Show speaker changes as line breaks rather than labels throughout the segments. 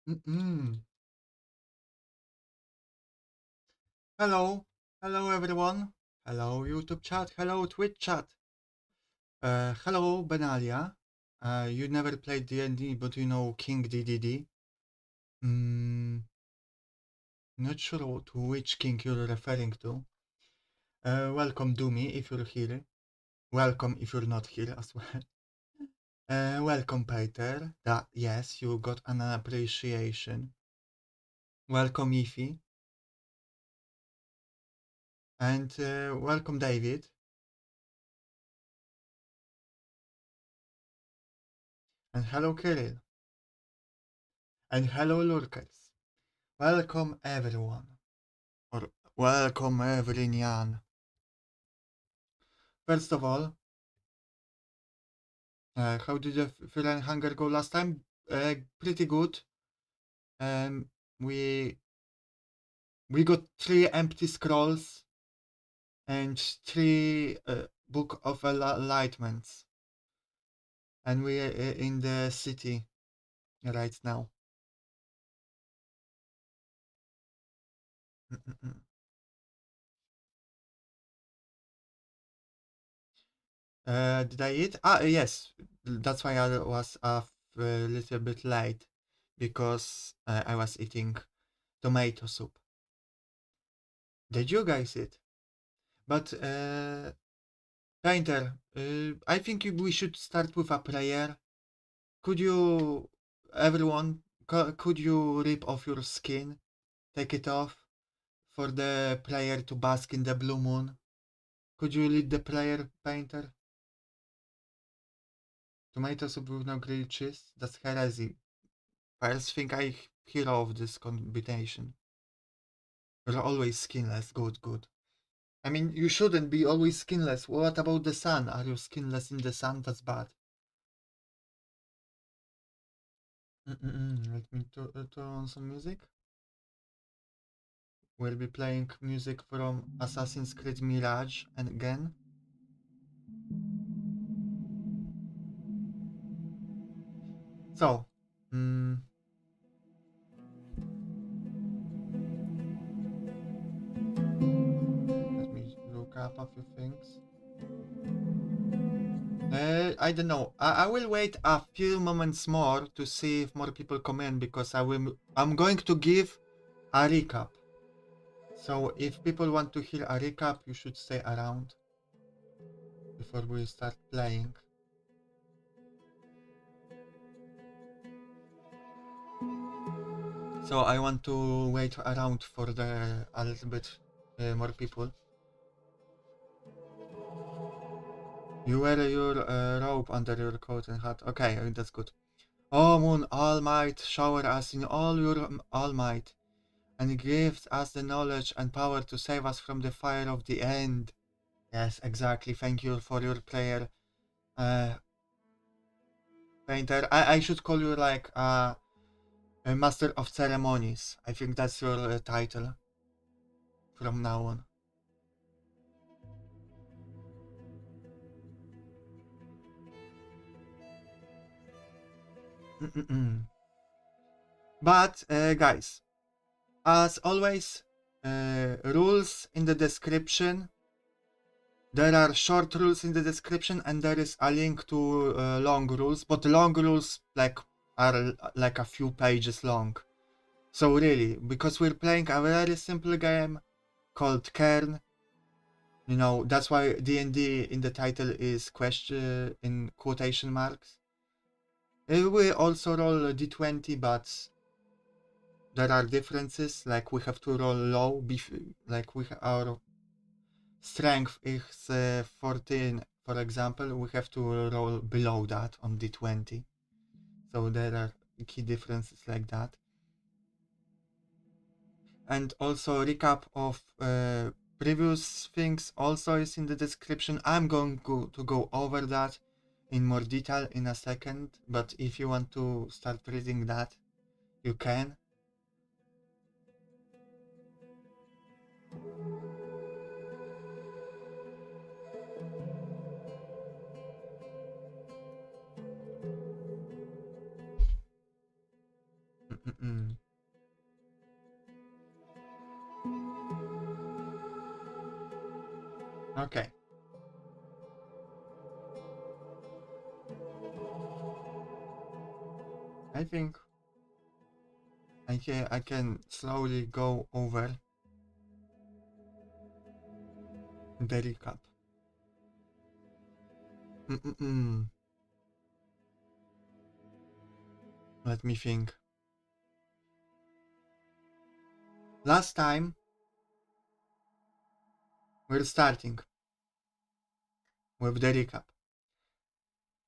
Mm-mm. Hello, hello everyone. Hello YouTube chat. Hello Twitch chat. Hello Benalia. You never played D&D, but you know King DDD. Mm, not sure to which king you're referring to. Welcome Doomy if you're here. Welcome if you're not here as well. Welcome Peter. Yes, you got an appreciation. Welcome Ify. And welcome David. And hello Kirill. And hello lurkers. Welcome everyone. Or welcome everyone. First of all, how did the Fear Hunger go last time? Pretty good. Um, we we got 3 empty scrolls and 3 book of enlightenments, and we are in the city right now. Mm-mm-mm. Did I eat? Yes. That's why I was a little bit late because I was eating tomato soup. Did you guys eat? But Painter, I think we should start with a prayer. Could you, everyone, could you rip off your skin, take it off, for the player to bask in the blue moon? Could you lead the prayer, Painter? Tomato soup with no grilled cheese? That's heresy. First think I hero of this combination. You're always skinless. Good, good. I mean, you shouldn't be always skinless. What about the sun? Are you skinless in the sun? That's bad. Let me turn on some music. We'll be playing music from Assassin's Creed Mirage and again. So, let me look up a few things. I don't know. I will wait a few moments more to see if more people come in because I'm going to give a recap. So if people want to hear a recap, you should stay around before we start playing. So I want to wait around for a little bit more people. You wear your robe under your coat and hat. Okay, that's good. O moon, all might, shower us in all your all might, and give us the knowledge and power to save us from the fire of the end. Yes, exactly. Thank you for your prayer, Painter. I should call you like a Master of Ceremonies. I think that's your title from now on. But guys, as always, rules in the description. There are short rules in the description, and there is a link to long rules. But long rules are like a few pages long. So really, because we're playing a very simple game called Cairn, you know, that's why D&D in the title is question in quotation marks. We also roll d20, but there are differences. Like we have to roll low, like our strength is 14, for example. We have to roll below that on d20. So there are key differences like that. And also recap of previous things also is in the description. I'm going to go over that in more detail in a second, but if you want to start reading that, you can. Mm-mm. Okay. I think I can slowly go over the recap. Mm-mm. Let me think. Last time, we're starting with the recap.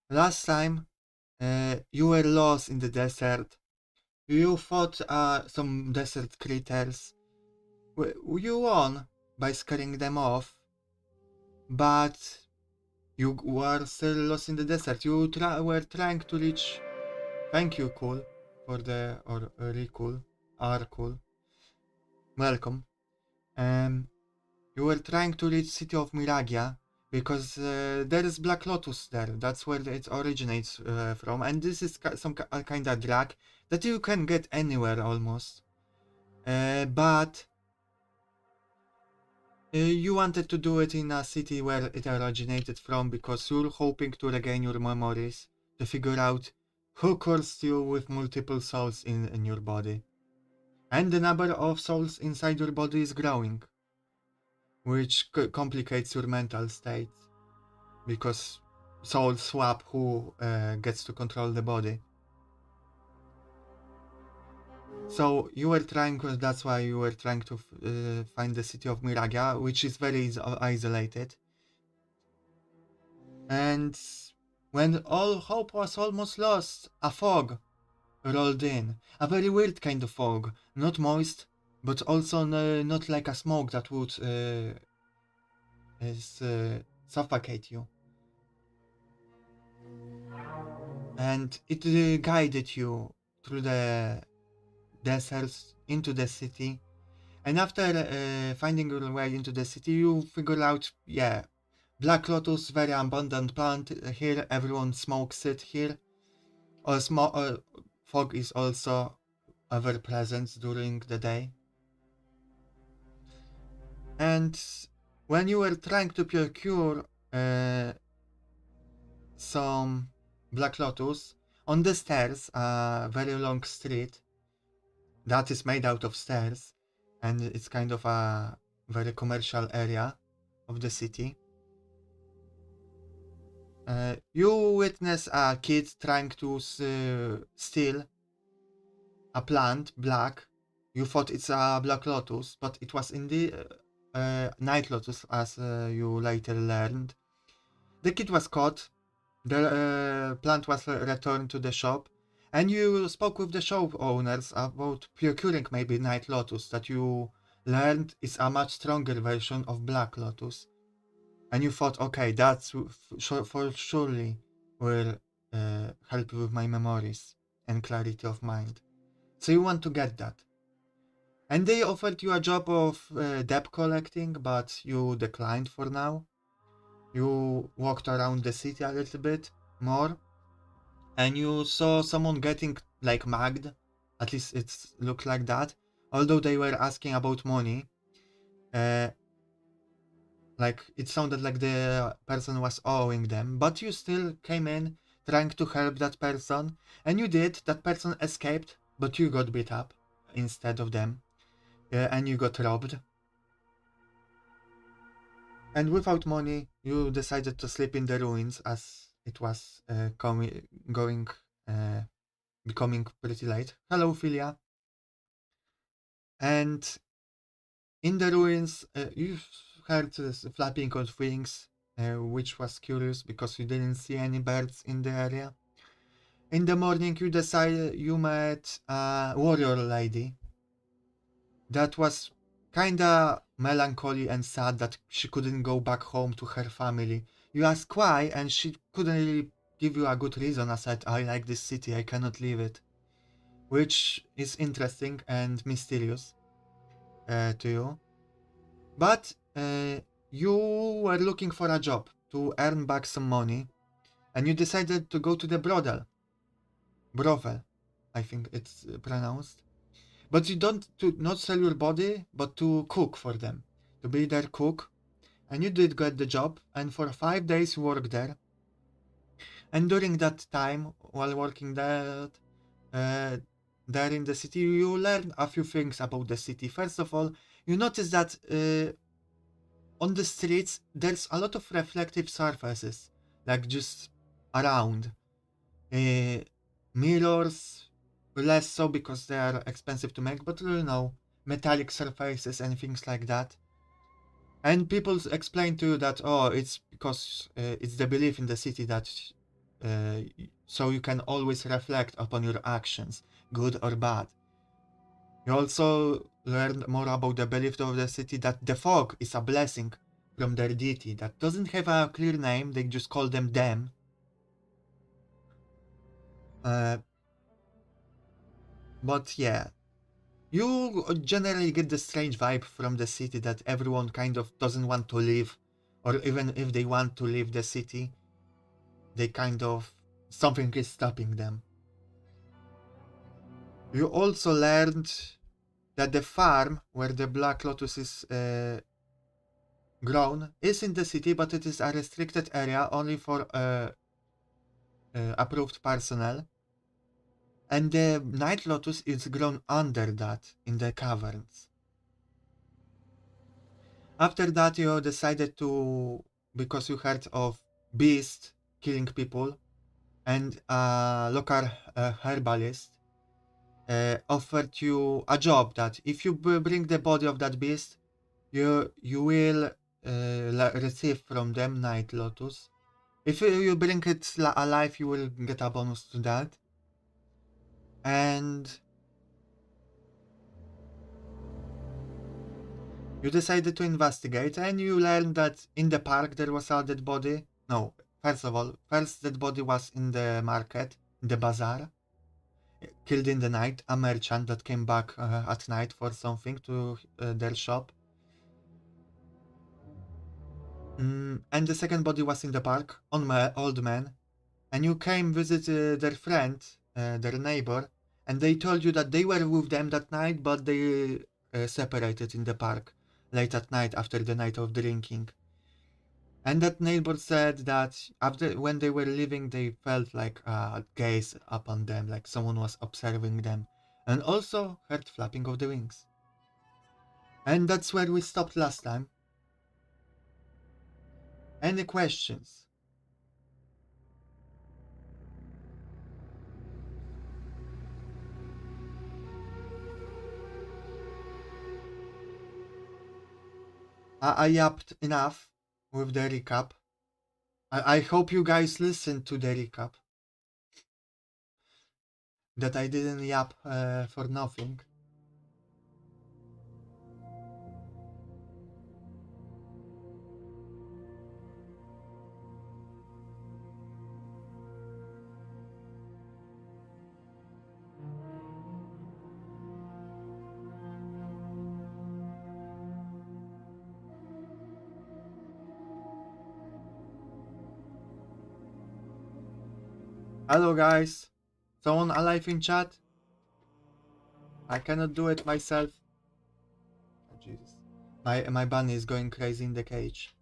Last time, you were lost in the desert. You fought some desert critters. You won by scaring them off, but you were still lost in the desert. You were trying to reach. Thank you, cool, for the or cool, cool. Welcome. Um, you were trying to reach city of Miragia because there is Black Lotus there. That's where it originates from, and this is some kind of drug that you can get anywhere almost. But you wanted to do it in a city where it originated from because you're hoping to regain your memories, to figure out who cursed you with multiple souls in your body. And the number of souls inside your body is growing, which complicates your mental state because souls swap who gets to control the body. So you were trying, that's why you were trying to find the city of Miragia, which is very isolated. And when all hope was almost lost, a fog rolled in. A very weird kind of fog. Not moist, but also not like a smoke that would suffocate you. And it guided you through the deserts into the city. And after finding your way into the city, you figure out, yeah, Black Lotus, very abundant plant here. Everyone smokes it here. Fog is also ever present during the day. And when you were trying to procure some Black Lotus, on the stairs, a very long street that is made out of stairs, and it's kind of a very commercial area of the city. You witness a kid trying to steal a plant, black. You thought it's a Black Lotus, but it was in the Night Lotus, as you later learned. The kid was caught, the plant was returned to the shop, and you spoke with the shop owners about procuring maybe Night Lotus that you learned is a much stronger version of Black Lotus. And you thought, okay, that's for surely will help with my memories and clarity of mind. So you want to get that. And they offered you a job of debt collecting, but you declined for now. You walked around the city a little bit more, and you saw someone getting like mugged. At least it looked like that. Although they were asking about money, like it sounded like the person was owing them, but you still came in trying to help that person, and you did. That person escaped, but you got beat up instead of them, and you got robbed. And without money, you decided to sleep in the ruins as it was becoming pretty late. Hello, Philia. And in the ruins, you heard flapping of wings, which was curious because you didn't see any birds in the area. In the morning, you met a warrior lady that was kinda melancholy and sad that she couldn't go back home to her family. You asked why, and she couldn't really give you a good reason. I said, I like this city, I cannot leave it. Which is interesting and mysterious to you. But you were looking for a job to earn back some money, and you decided to go to the brothel, I think it's pronounced. But you don't to not sell your body, but to cook for them, to be their cook. And you did get the job, and for 5 days you worked there. And during that time, while working there in the city, you learn a few things about the city. First of all, you notice that on the streets there's a lot of reflective surfaces, like just around. Mirrors, less so because they are expensive to make, but you know, metallic surfaces and things like that. And people explain to you that, oh, it's because it's the belief in the city that so you can always reflect upon your actions, good or bad. You also learn more about the belief of the city that the fog is a blessing from their deity that doesn't have a clear name, they just call them. But yeah, you generally get the strange vibe from the city that everyone kind of doesn't want to leave, or even if they want to leave the city, they kind of, something is stopping them. You also learned that the farm where the Black Lotus is grown is in the city, but it is a restricted area only for approved personnel. And the Night Lotus is grown under that, in the caverns. After that, you decided to, because you heard of beast killing people, and a local herbalist offered you a job that if you bring the body of that beast, you will receive from them Night Lotus. If you bring it alive, you will get a bonus to that. And you decided to investigate, and you learned that in the park there was a dead body. No, first of all, first dead body was in the market, in the bazaar. Killed in the night, a merchant that came back at night for something to their shop. And the second body was in the park, on my old man. And you came visit their friend, their neighbor, and they told you that they were with them that night, but they separated in the park late at night after the night of drinking. And that neighbor said that after when they were leaving, they felt like a gaze upon them, like someone was observing them, and also heard flapping of the wings. And that's where we stopped last time. Any questions? I yapped enough with the recap. I hope you guys listened to the recap. That I didn't yap for nothing. Hello guys, someone alive in chat? I cannot do it myself. Oh, Jesus. My bunny is going crazy in the cage.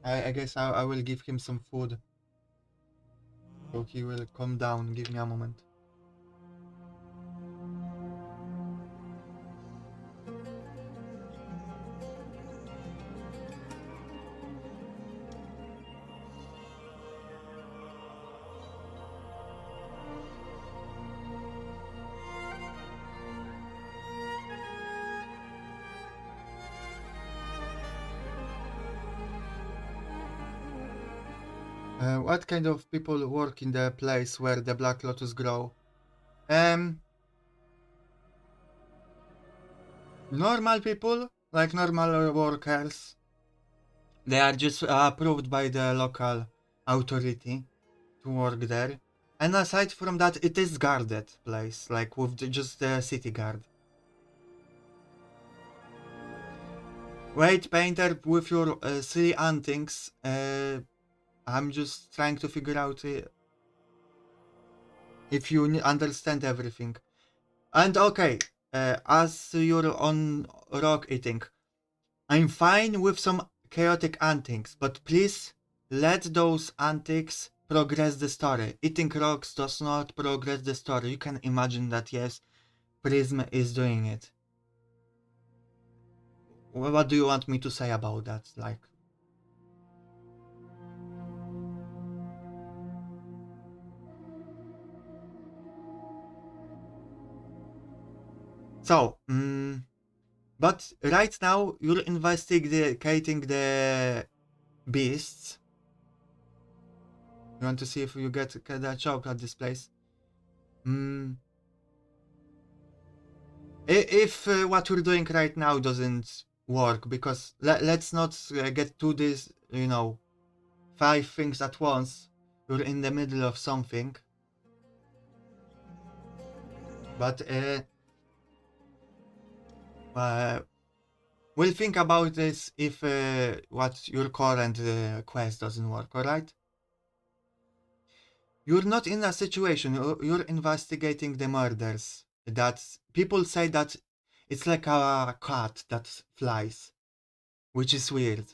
I guess I will give him some food. So he will calm down. Give me a moment. What kind of people work in the place where the Black Lotus grow? Normal people, like normal workers. They are just approved by the local authority to work there. And aside from that, it is guarded place, like with just the city guard. Wait, painter, with your silly antics, I'm just trying to figure out if you understand everything. And okay, as you're on rock eating, I'm fine with some chaotic antics, but please let those antics progress the story. Eating rocks does not progress the story. You can imagine that, yes, Prism is doing it. What do you want me to say about that? Like, so, but right now you're investigating the beasts. You want to see if you get the choke at this place? If what you're doing right now doesn't work, because let's not get to this, 5 things at once. You're in the middle of something. But we'll think about this if what your current quest doesn't work, alright? You're not in a situation, you're investigating the murders. That people say that it's like a cat that flies, which is weird.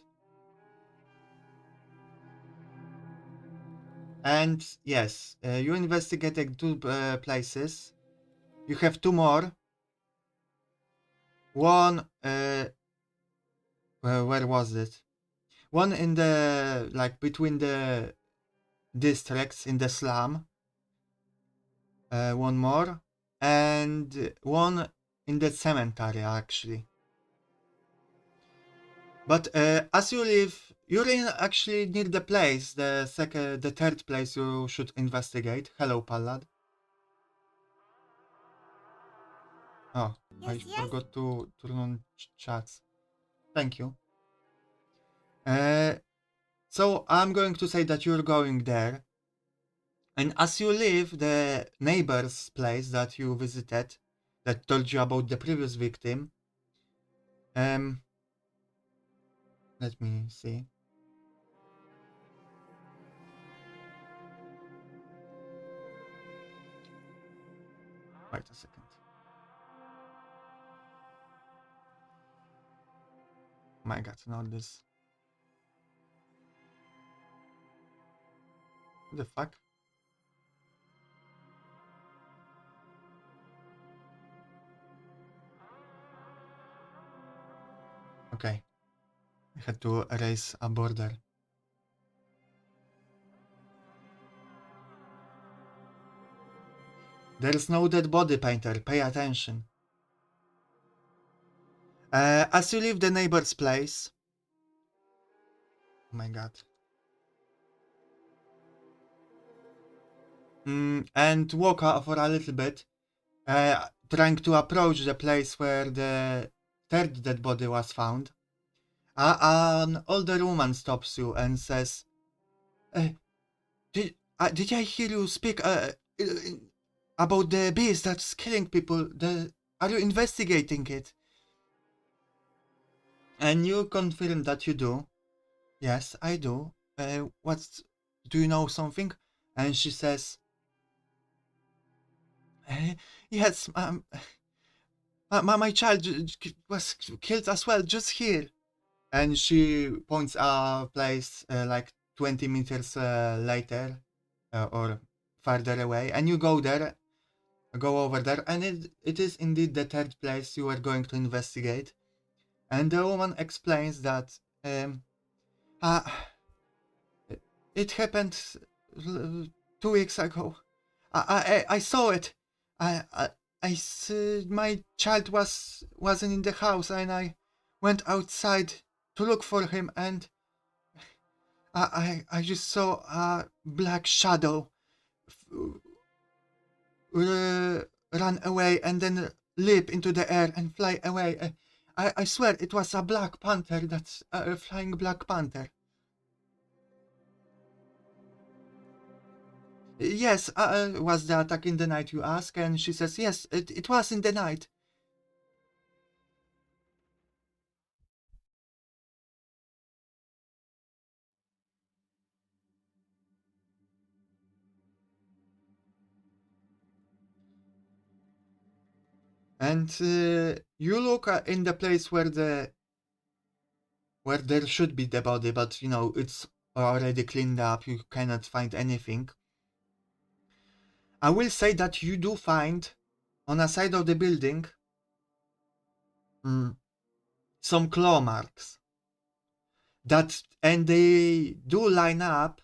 And yes, you investigated 2 places. You have 2 more. One, where was it? One in the, like, between the districts in the slum. One more. And one in the cemetery, actually. But as you leave, you're in actually near the place, the third place you should investigate. Hello, Pallad. Oh, I forgot to turn on chats. Thank you. So I'm going to say that you're going there. And as you leave the neighbor's place that you visited, that told you about the previous victim, let me see. Wait a second. My god, not this. What the fuck? Okay. I had to erase a border. There's no dead body, painter. Pay attention. As you leave the neighbor's place... Oh my god. And walk for a little bit, trying to approach the place where the third dead body was found. An older woman stops you and says, did I hear you speak about the beast that's killing people? Are you investigating it? And you confirm that you do. Yes, I do. Do you know something? And she says, yes, my child was killed as well, just here. And she points a place like 20 meters later or farther away. And you go over there, and it is indeed the third place you were going to investigate. And the woman explains that uh, it happened 2 weeks ago. I saw it. My child wasn't in the house, and I went outside to look for him, and I just saw a black shadow run away and then leap into the air and fly away. I swear it was a black panther. That's a flying black panther. Yes, was the attack in the night, you ask? And she says, yes, it was in the night. And you look in the place where there should be the body, but you know it's already cleaned up. You cannot find anything. I will say that you do find on a side of the building some claw marks. And they do line up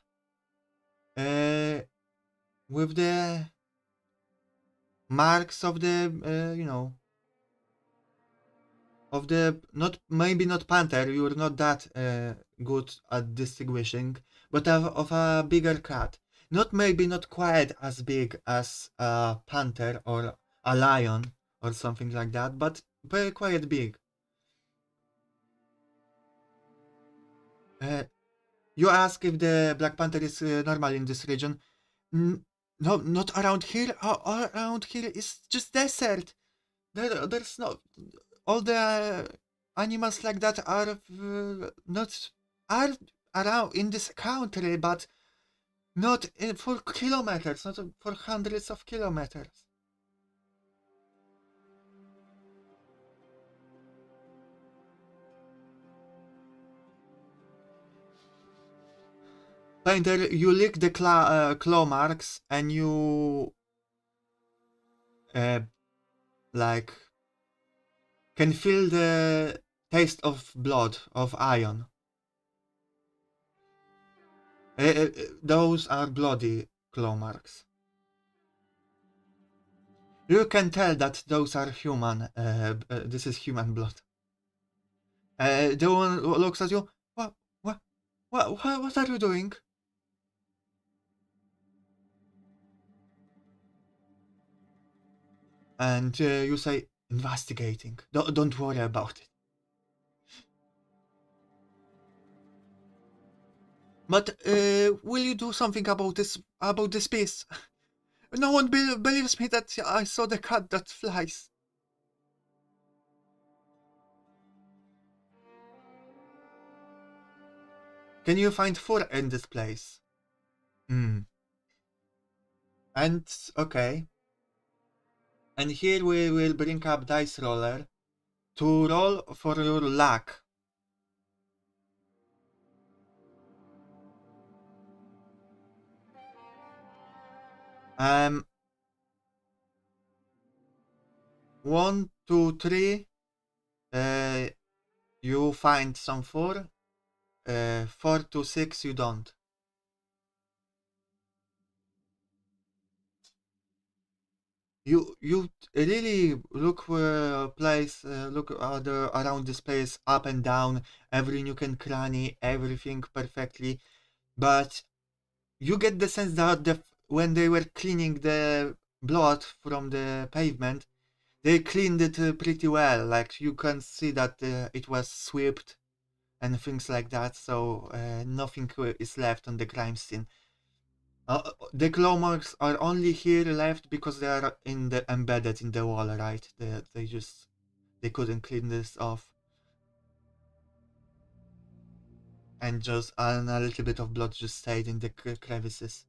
with the marks of the you know, of the maybe not panther. You're not that good at distinguishing, but of a bigger cat. Not quite as big as a panther or a lion or something like that, but very quite big. You ask if the black panther is normal in this region. No, not around here. All around here is just desert. There's no. All the animals like that are not are around in this country, but not for kilometers, not for hundreds of kilometers. Painter, you lick the claw marks and you like can feel the taste of blood, of iron. Those are bloody claw marks. You can tell that those are human. This is human blood. The one looks at you. What are you doing? And you say, investigating. Don't worry about it. But will you do something about this piece? No one believes me that I saw the cat that flies. Can you find fur in this place? And okay. And here we will bring up dice roller to roll for your luck. One, two, three. You find some fur. 4 to 6, you don't. You really look look around this place, up and down, every nook and cranny, everything perfectly, but you get the sense that when they were cleaning the blood from the pavement, they cleaned it pretty well. Like you can see that it was swept and things like that, so nothing is left on the crime scene. The claw marks are only here left because they are embedded in the wall, right? They couldn't clean this off, and just a little bit of blood just stayed in the crevices.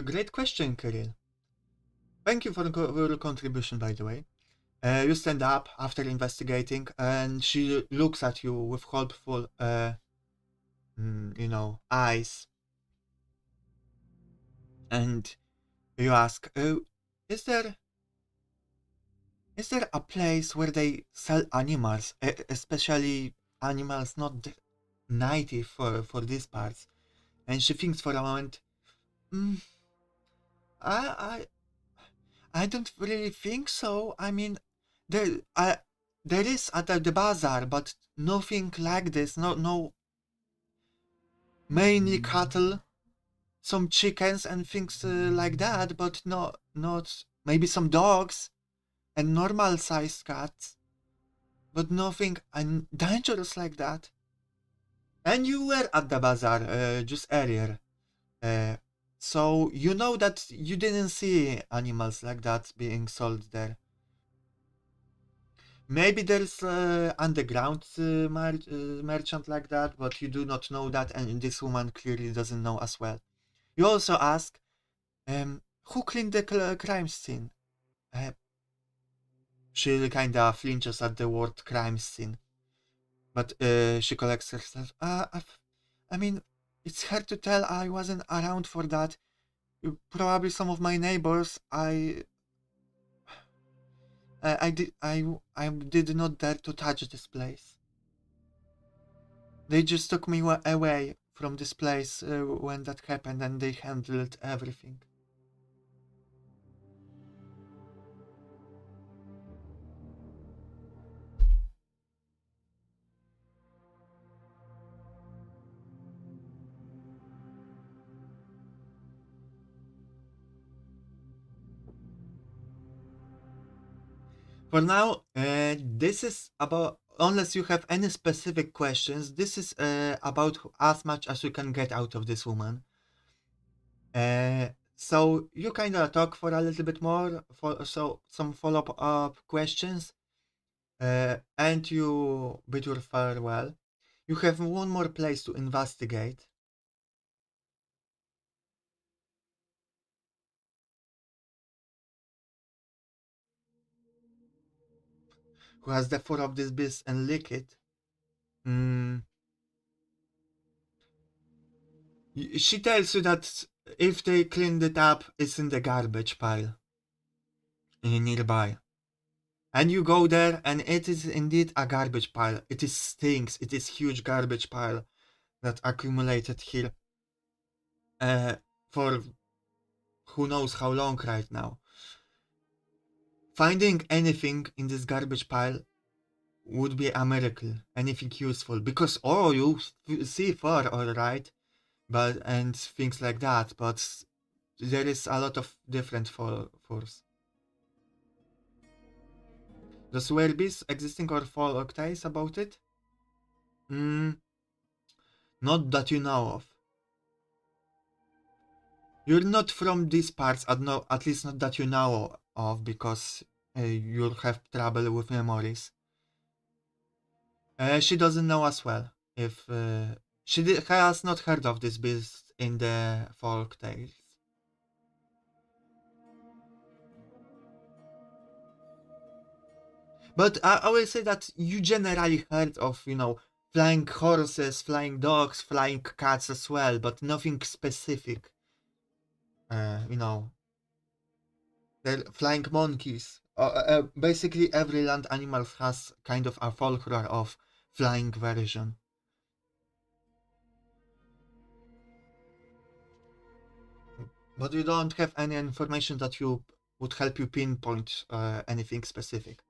Great question, Kirill. Thank you for your contribution, by the way. You stand up after investigating, and she looks at you with hopeful, eyes. And you ask, is there a place where they sell animals, especially animals not native for these parts? And she thinks for a moment. I don't really think so. I mean, there is at the bazaar, but nothing like this. No, mainly cattle, some chickens and things like that, but not maybe some dogs and normal sized cats, but nothing dangerous like that. And you were at the bazaar just earlier, so you know that you didn't see animals like that being sold there. Maybe there's underground merchant like that, but you do not know that, and this woman clearly doesn't know as well. You also ask, who cleaned the crime scene? Uh, she kinda flinches at the word crime scene, but she collects herself. I mean, it's hard to tell. I wasn't around for that. Probably some of my neighbors. I did not dare to touch this place. They just took me away from this place when that happened, and they handled everything. For now, this is about, unless you have any specific questions, this is about as much as you can get out of this woman. So you kind of talk for a little bit more, so some follow-up questions, and you bid your farewell. You have one more place to investigate. Who has the four of this beast and lick it? Mm, she tells you that if they cleaned it up, it's in the garbage pile nearby. And you go there, and it is indeed a garbage pile. It is stinks. It is huge garbage pile that accumulated here for who knows how long right now. Finding anything in this garbage pile would be a miracle. Anything useful, because you see far, all right, but and things like that. But there is a lot of different force. Does Werby's existing or folk tales about it? Not that you know of. You're not from these parts, at least not that you know of, because you'll have trouble with memories. She doesn't know as well. If has not heard of this beast in the folk tales. But I will say that you generally heard of, flying horses, flying dogs, flying cats as well, but nothing specific. The flying monkeys. Basically, every land animal has kind of a folklore of flying version. But you don't have any information that you would help you pinpoint anything specific.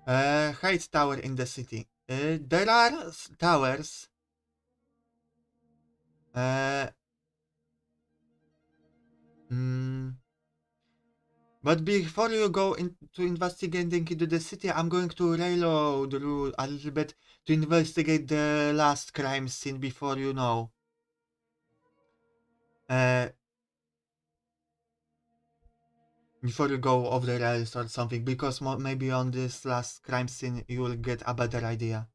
Height tower in the city. There are towers. Uh, mm, but before you go into investigating into the city, I'm going to reload a little bit to investigate the last crime scene before uh, before you go off the rails or something, because maybe on this last crime scene you will get a better idea.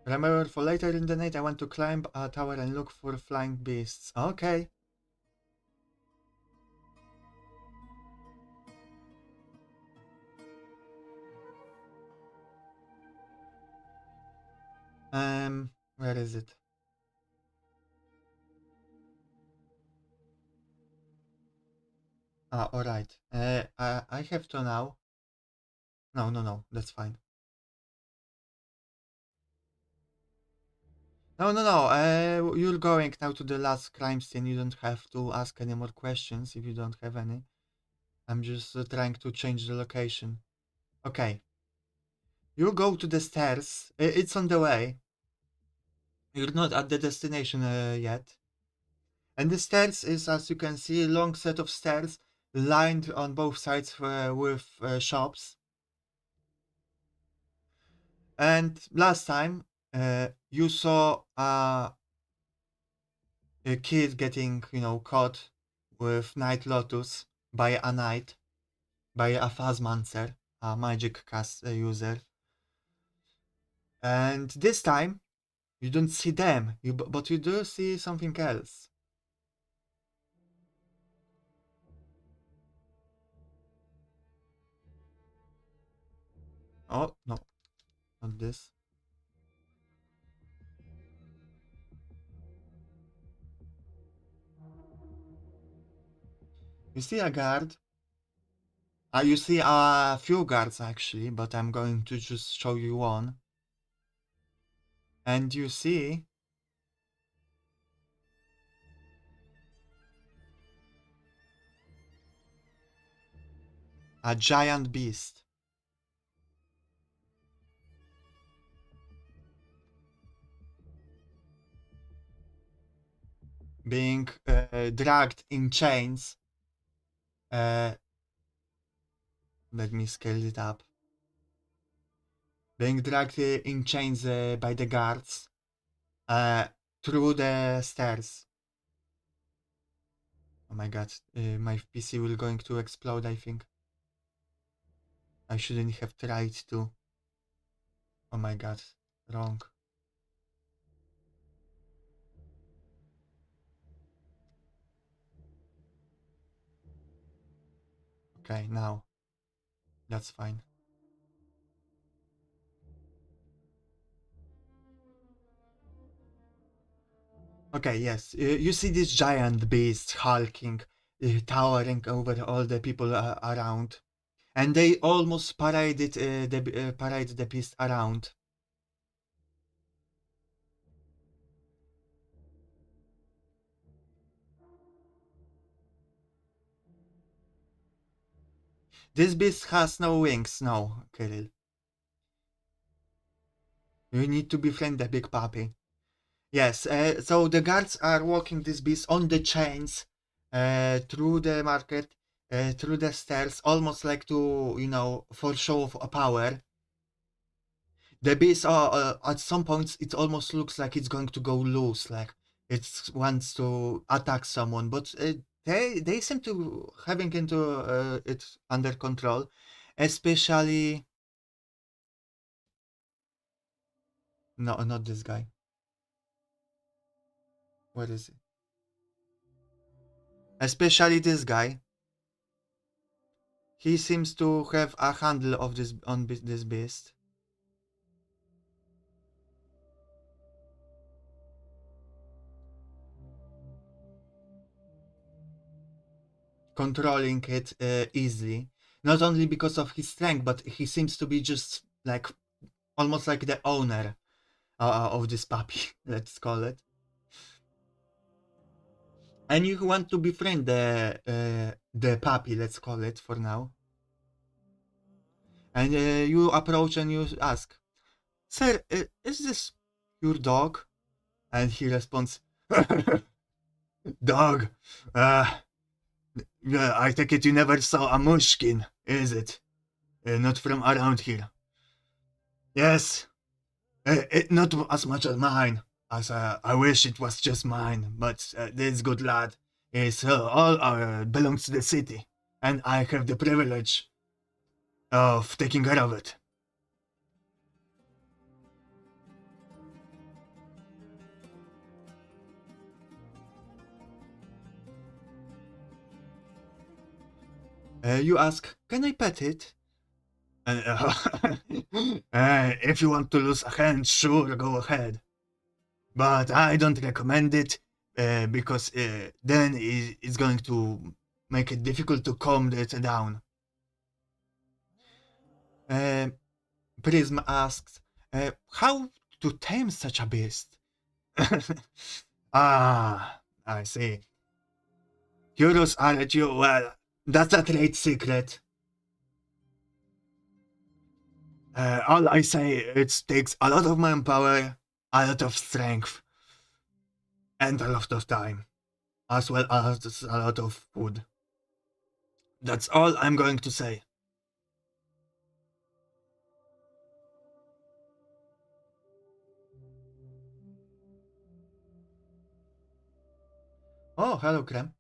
Remember, for later in the night I want to climb a tower and look for flying beasts. Okay. Where is it? Alright. I have to now. No, that's fine. No. You're going now to the last crime scene. You don't have to ask any more questions if you don't have any. I'm just trying to change the location. Okay. You go to the stairs. It's on the way. You're not at the destination yet. And the stairs is, as you can see, a long set of stairs lined on both sides with shops. And last time, you saw a kid getting, caught with Night Lotus by a knight, by a Phasmancer, a magic cast user. And this time, you don't see them, but you do see something else. Oh, no, not this. You see a guard. You see a few guards actually, but I'm going to just show you one. And you see a giant beast. Being dragged in chains. Let me scale it up. Being dragged in chains by the guards through the stairs. Oh my god, my PC will going to explode, I think. I shouldn't have tried to. Oh my god, wrong. Okay, now. That's fine. Okay, yes. You see this giant beast hulking, towering over all the people around. And they almost paraded parade the beast around. This beast has no wings, no, Kirill. You need to befriend the big puppy. Yes, so the guards are walking this beast on the chains through the market, through the stairs, almost like to, for show of power. The beast, at some points, it almost looks like it's going to go loose, like it wants to attack someone, but they seem to having into it under control, especially. No, not this guy. What is it? Especially this guy. He seems to have a handle of this beast. Controlling it easily. Not only because of his strength, but he seems to be just like almost like the owner of this puppy, let's call it. And you want to befriend the puppy, let's call it for now. And you approach and you ask, "Sir, is this your dog?" And he responds, "Dog? Yeah, I take it you never saw a mushkin, is it? Not from around here." "Yes, not as much as mine, as I wish it was just mine, but this good lad is all belongs to the city, and I have the privilege of taking care of it." You ask, "Can I pet it?" If you want to lose a hand, sure, go ahead. But I don't recommend it because then it's going to make it difficult to calm it down. Prism asks, how to tame such a beast? Ah, I see. Curious, aren't you? Well, that's a trade secret. All I say, it takes a lot of manpower, a lot of strength, and a lot of time, as well as a lot of food. That's all I'm going to say. Oh, hello, Krem.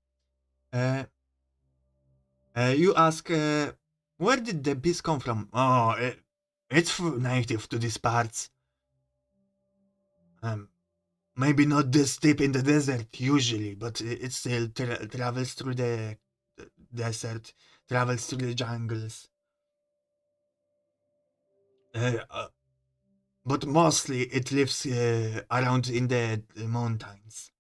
You ask, where did the beast come from? Oh, it's native to these parts. Um, Maybe not this deep in the desert usually, but it still travels through the desert, travels through the jungles. Uh, uh, but mostly it lives around in the mountains.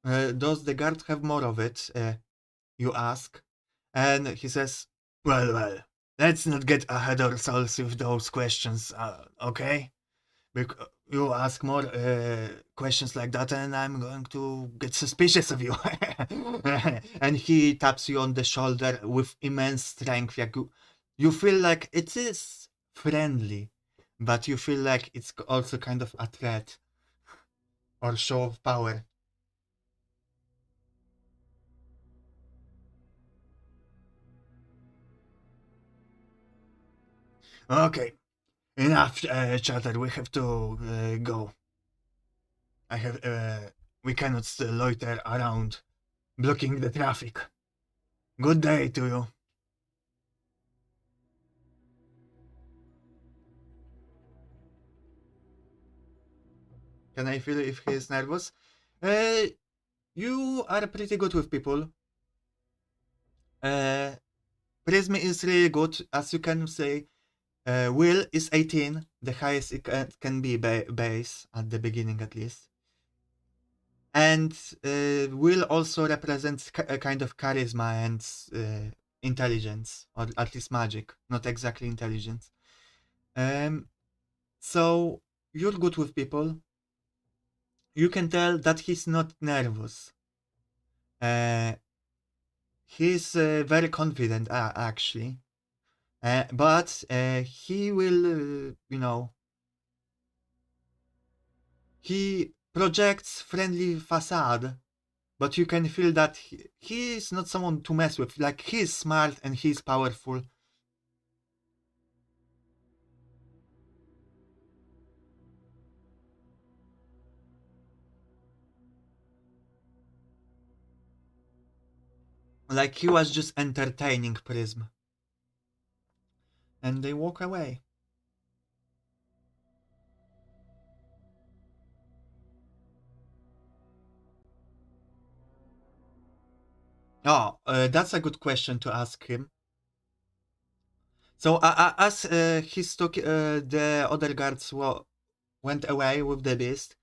Does the guard have more of it? You ask. And he says, well, let's not get ahead ourselves with those questions, okay? You ask more questions like that, and I'm going to get suspicious of you. And he taps you on the shoulder with immense strength. You feel like it is friendly, but you feel like it's also kind of a threat or show of power. Okay, enough chatter. We have to go. I have. We cannot still loiter around, blocking the traffic. Good day to you. Can I feel if he is nervous? Uh, you are pretty good with people. Uh, Prism is really good, as you can say. Will is 18, the highest it can be base at the beginning at least. And Will also represents a kind of charisma and intelligence, or at least magic, not exactly intelligence. Um, so you're good with people. You can tell that he's not nervous. Uh, he's very confident, actually. But he will, he projects friendly facade, but you can feel that he is not someone to mess with. Like, he's smart and he's powerful. Like, he was just entertaining Prism. And they walk away. Oh, that's a good question to ask him. So, as the other guards went away with the beast,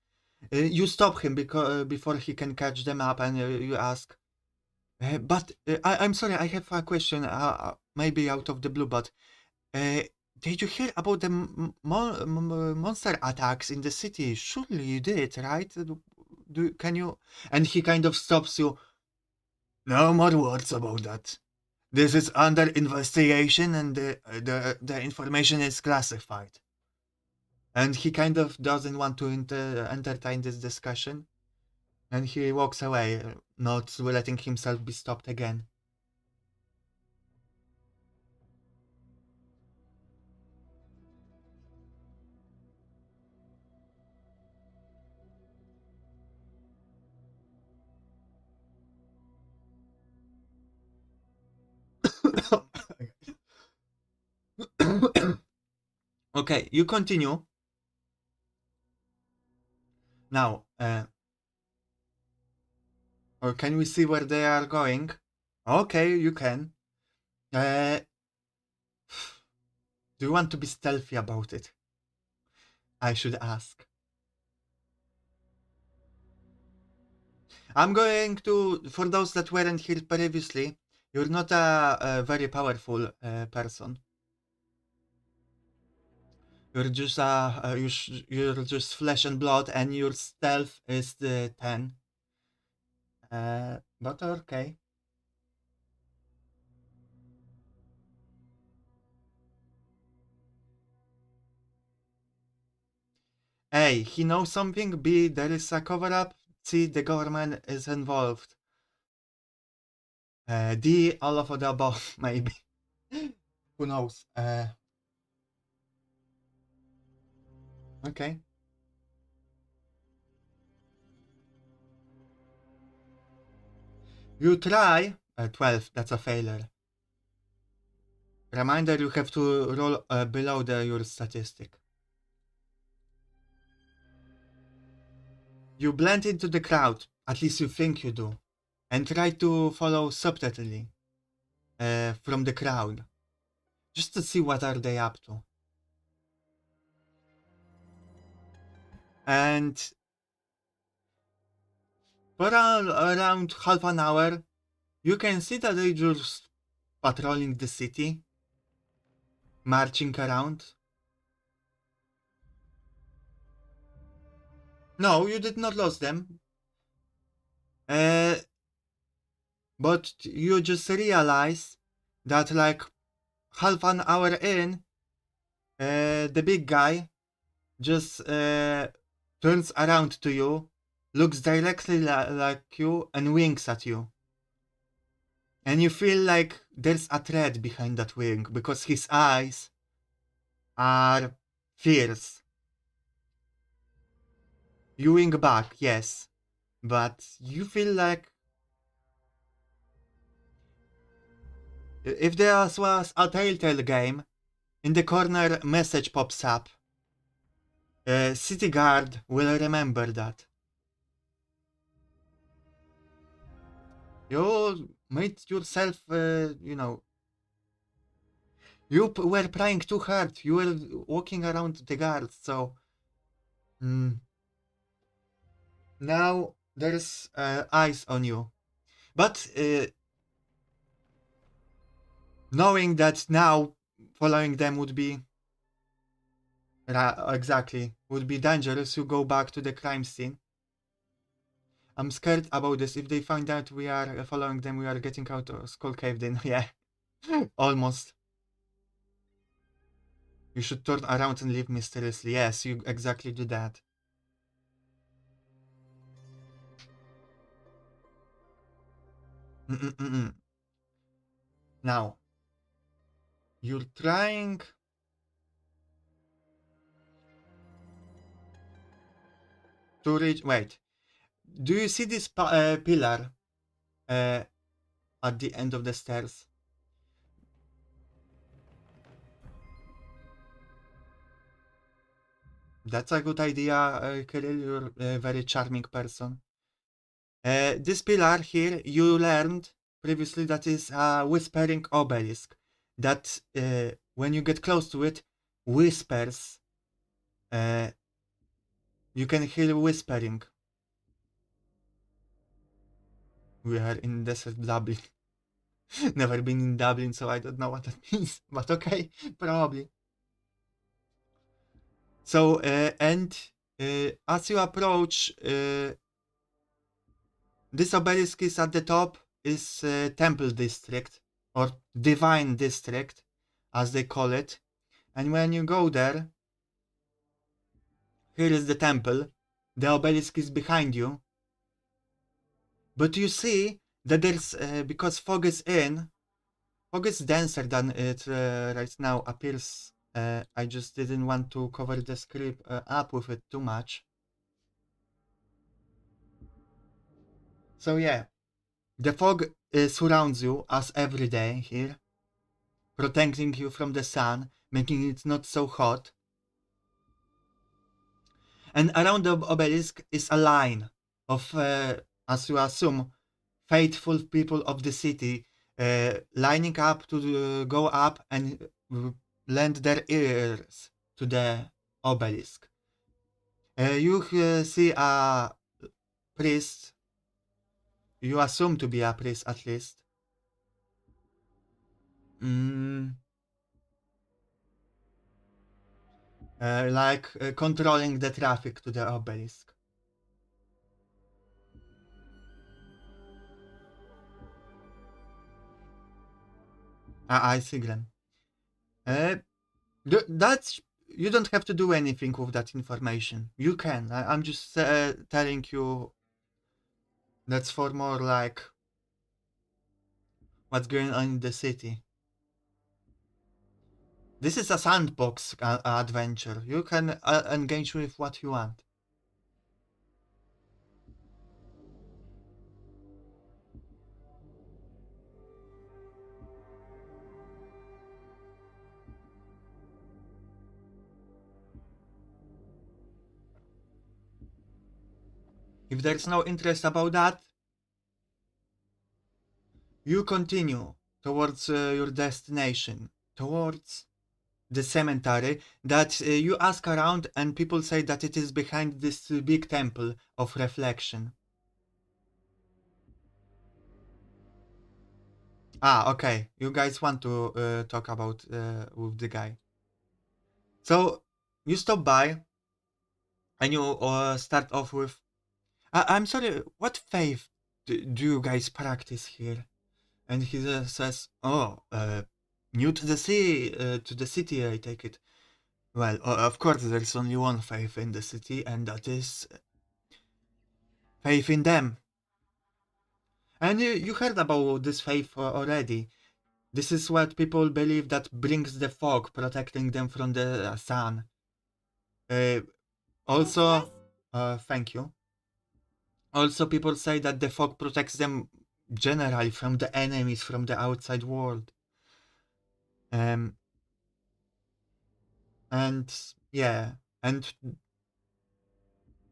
you stop him before he can catch them up, and you ask, but I'm sorry, I have a question, maybe out of the blue, but uh, did you hear about the monster attacks in the city? Surely you did, right? Can you? And he kind of stops you. No more words about that. This is under investigation, and the information is classified. And he kind of doesn't want to entertain this discussion, and he walks away, not letting himself be stopped again. Okay, you continue. Now, or can we see where they are going? Okay, you can. Uh, do you want to be stealthy about it? I should ask. I'm going to, for those that weren't here previously, you're not a very powerful person. You're just you're just flesh and blood, and your stealth is the 10. But okay. A, he knows something. B, there is a cover up. C, the government is involved. D, all of the above, maybe. Who knows? Okay. You try. 12, that's a failure. Reminder, you have to roll below your statistic. You blend into the crowd, at least you think you do, and try to follow subtly from the crowd, just to see what are they up to. And for around half an hour, you can see that they just patrolling the city, marching around. No, you did not lose them. But you just realize that like half an hour in, the big guy just turns around to you, looks directly like you, and winks at you. And you feel like there's a threat behind that wink because his eyes are fierce. You wink back, yes, but you feel like if there was a Telltale game, in the corner message pops up. City guard will remember that. You made yourself, you were trying too hard. You were walking around the guards, so now there's eyes on you. But knowing that now following them would be would be dangerous, you go back to the crime scene. I'm scared about this. If they find out we are following them, we are getting out of Skull Caved in. Yeah, almost. You should turn around and leave mysteriously. Yes, you exactly do that. Now, you're trying to reach. Wait, do you see this pillar at the end of the stairs? That's a good idea, Kirill. You're a very charming person. This pillar here, you learned previously that is a whispering obelisk. That when you get close to it, whispers. You can hear whispering. We are in desert Dublin. Never been in Dublin, so I don't know what that means. But okay, probably. So, as you approach, this obelisk is at the top, is Temple District, or Divine District, as they call it. And when you go there, here is the temple. The obelisk is behind you. But you see that there's, because fog is in, fog is denser than it right now appears. I just didn't want to cover the script up with it too much. So yeah, the fog surrounds you as every day here, protecting you from the sun, making it not so hot. And around the obelisk is a line of, as you assume, faithful people of the city, lining up to go up and lend their ears to the obelisk. You see a priest. You assume to be a priest at least. Controlling the traffic to the obelisk. I see, Glenn. That's you don't have to do anything with that information. You can. I'm just telling you. That's for more like what's going on in the city. This is a sandbox adventure. You can engage with what you want. If there's no interest about that, you continue towards your destination, towards the cemetery that you ask around, and people say that it is behind this big temple of reflection. Ah, okay. You guys want to talk about with the guy. So you stop by and you start off with, I'm sorry, what faith do you guys practice here? And he says, oh, new to the city, I take it. Well, of course, there's only one faith in the city, and that is faith in them. And you heard about this faith already. This is what people believe that brings the fog, protecting them from the sun. Also, thank you. Also, people say that the fog protects them generally from the enemies from the outside world. Um, and yeah, and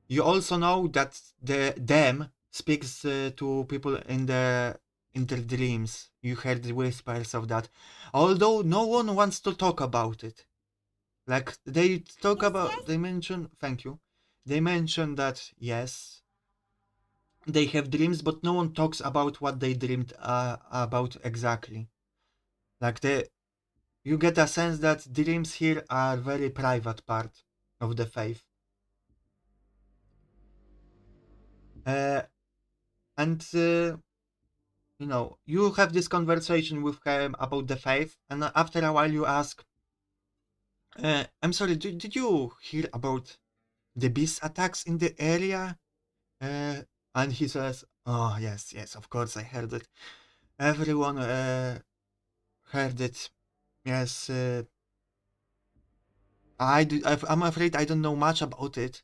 you also know that them speaks to people in their dreams. You heard the whispers of that, although no one wants to talk about it. Like they talk about, they mention. Thank you. They mention that yes, they have dreams, but no one talks about what they dreamed about exactly. Like you get a sense that dreams here are very private part of the faith. Uh, and you have this conversation with him about the faith, and after a while you ask, I'm sorry, did you hear about the beast attacks in the area? Uh, and he says, oh, yes, yes, of course I heard it. Everyone heard it. Yes, I'm afraid I don't know much about it.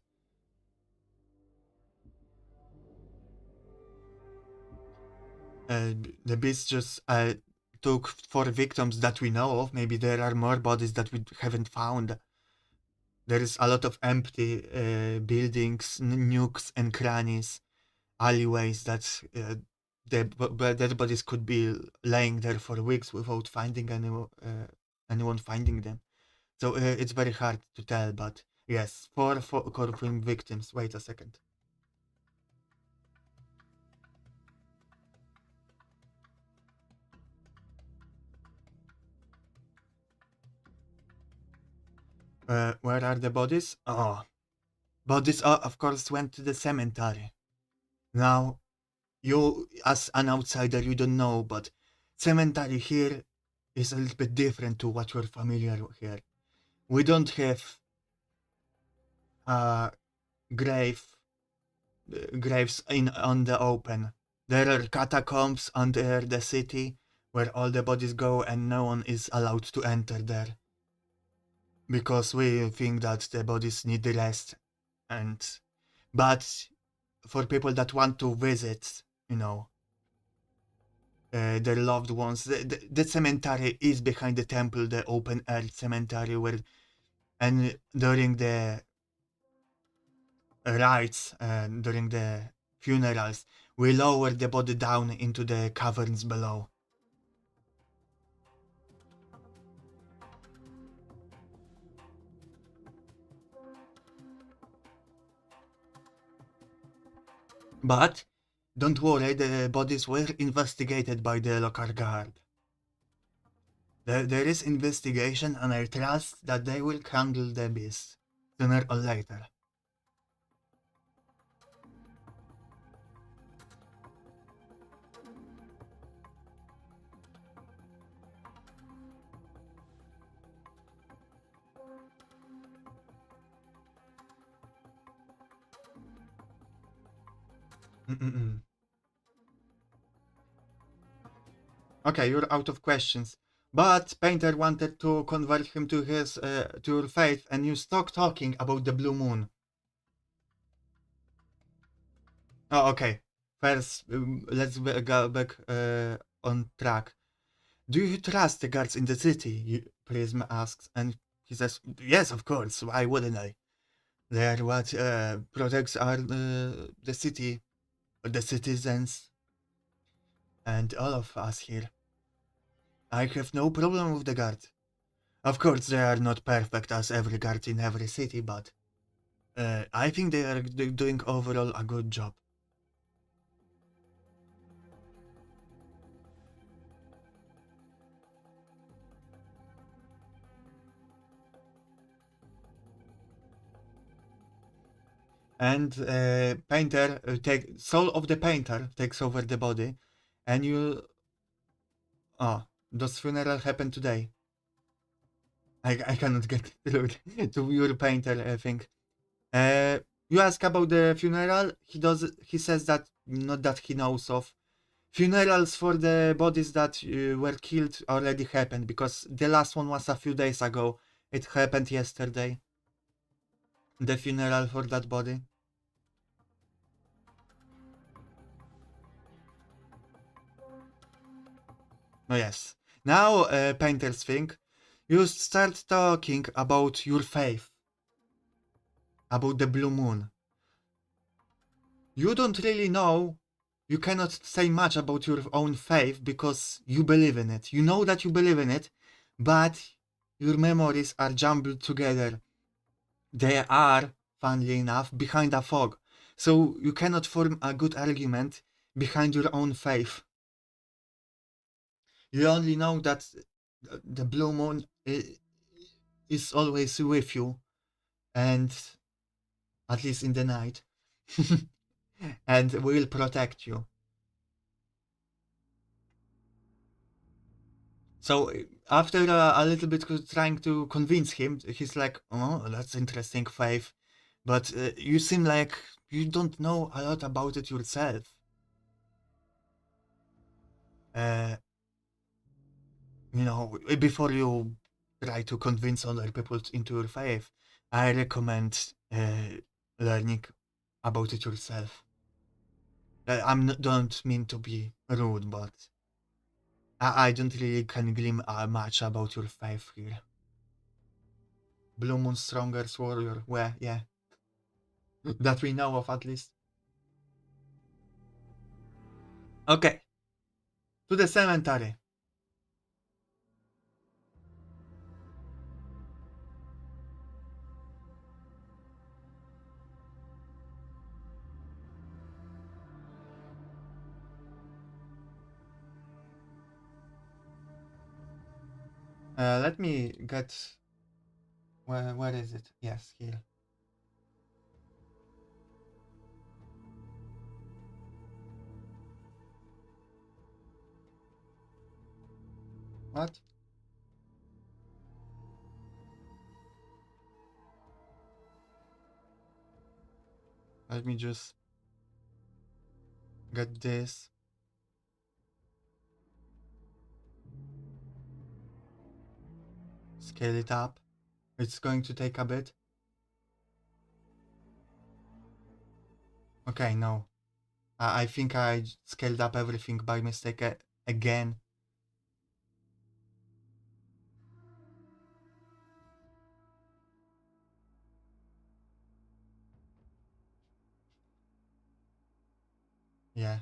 The beast just took 4 victims that we know of. Maybe there are more bodies that we haven't found. There is a lot of empty buildings, nukes and crannies, alleyways that dead bodies could be laying there for weeks without finding anyone finding them. So it's very hard to tell, but yes, four confirmed victims. Wait a second. Where are the bodies? Oh, bodies, of course, went to the cemetery. Now, you, as an outsider, you don't know, but cemetery here is a little bit different to what you're familiar with here. We don't have uh, grave graves in on the open. There are catacombs under the city where all the bodies go, and no one is allowed to enter there because we think that the bodies need rest. And but for people that want to visit, their loved ones, the cemetery is behind the temple, the open air cemetery where, and during the rites and during the funerals, we lower the body down into the caverns below. But don't worry, the bodies were investigated by the local guard. There is investigation, and I trust that they will handle the beast sooner or later. Mm-mm-mm. Okay, you're out of questions. But Painter wanted to convert him to his to your faith, and you stop talking about the blue moon. Oh, okay. First, let's go back on track. Do you trust the guards in the city? Prism asks, and he says, "Yes, of course. Why wouldn't I? They're what protects our the city, the citizens, and all of us here. I have no problem with the guard. Of course, they are not perfect as every guard in every city, but I think they are doing overall a good job." And painter soul of the painter takes over the body, and you does funeral happen today? I cannot get through to your painter thing. You ask about the funeral. He says that not that he knows of. Funerals for the bodies that were killed already happened, because the last one was a few days ago. It happened yesterday. The funeral for that body. Oh yes. Now, painters think you start talking about your faith, about the blue moon. You don't really know. You cannot say much about your own faith because you believe in it. You know that you believe in it, but your memories are jumbled together. They are, funnily enough, behind a fog. So you cannot form a good argument behind your own faith. You only know that the blue moon is always with you, and at least in the night, and will protect you. So after a little bit trying to convince him, he's like, "Oh, that's interesting, faith, but you seem like you don't know a lot about it yourself. Uh, before you try to convince other people into your faith, I recommend learning about it yourself. Don't mean to be rude, but I don't really can glean much about your faith here. Blue Moon Strongest Warrior, well, yeah. That we know of, at least. Okay. To the cemetery. Let me get... Where is it? Yes, here. What? Let me just get this. Scale it up. It's going to take a bit. Okay, no. I think I scaled up everything by mistake again. Yeah.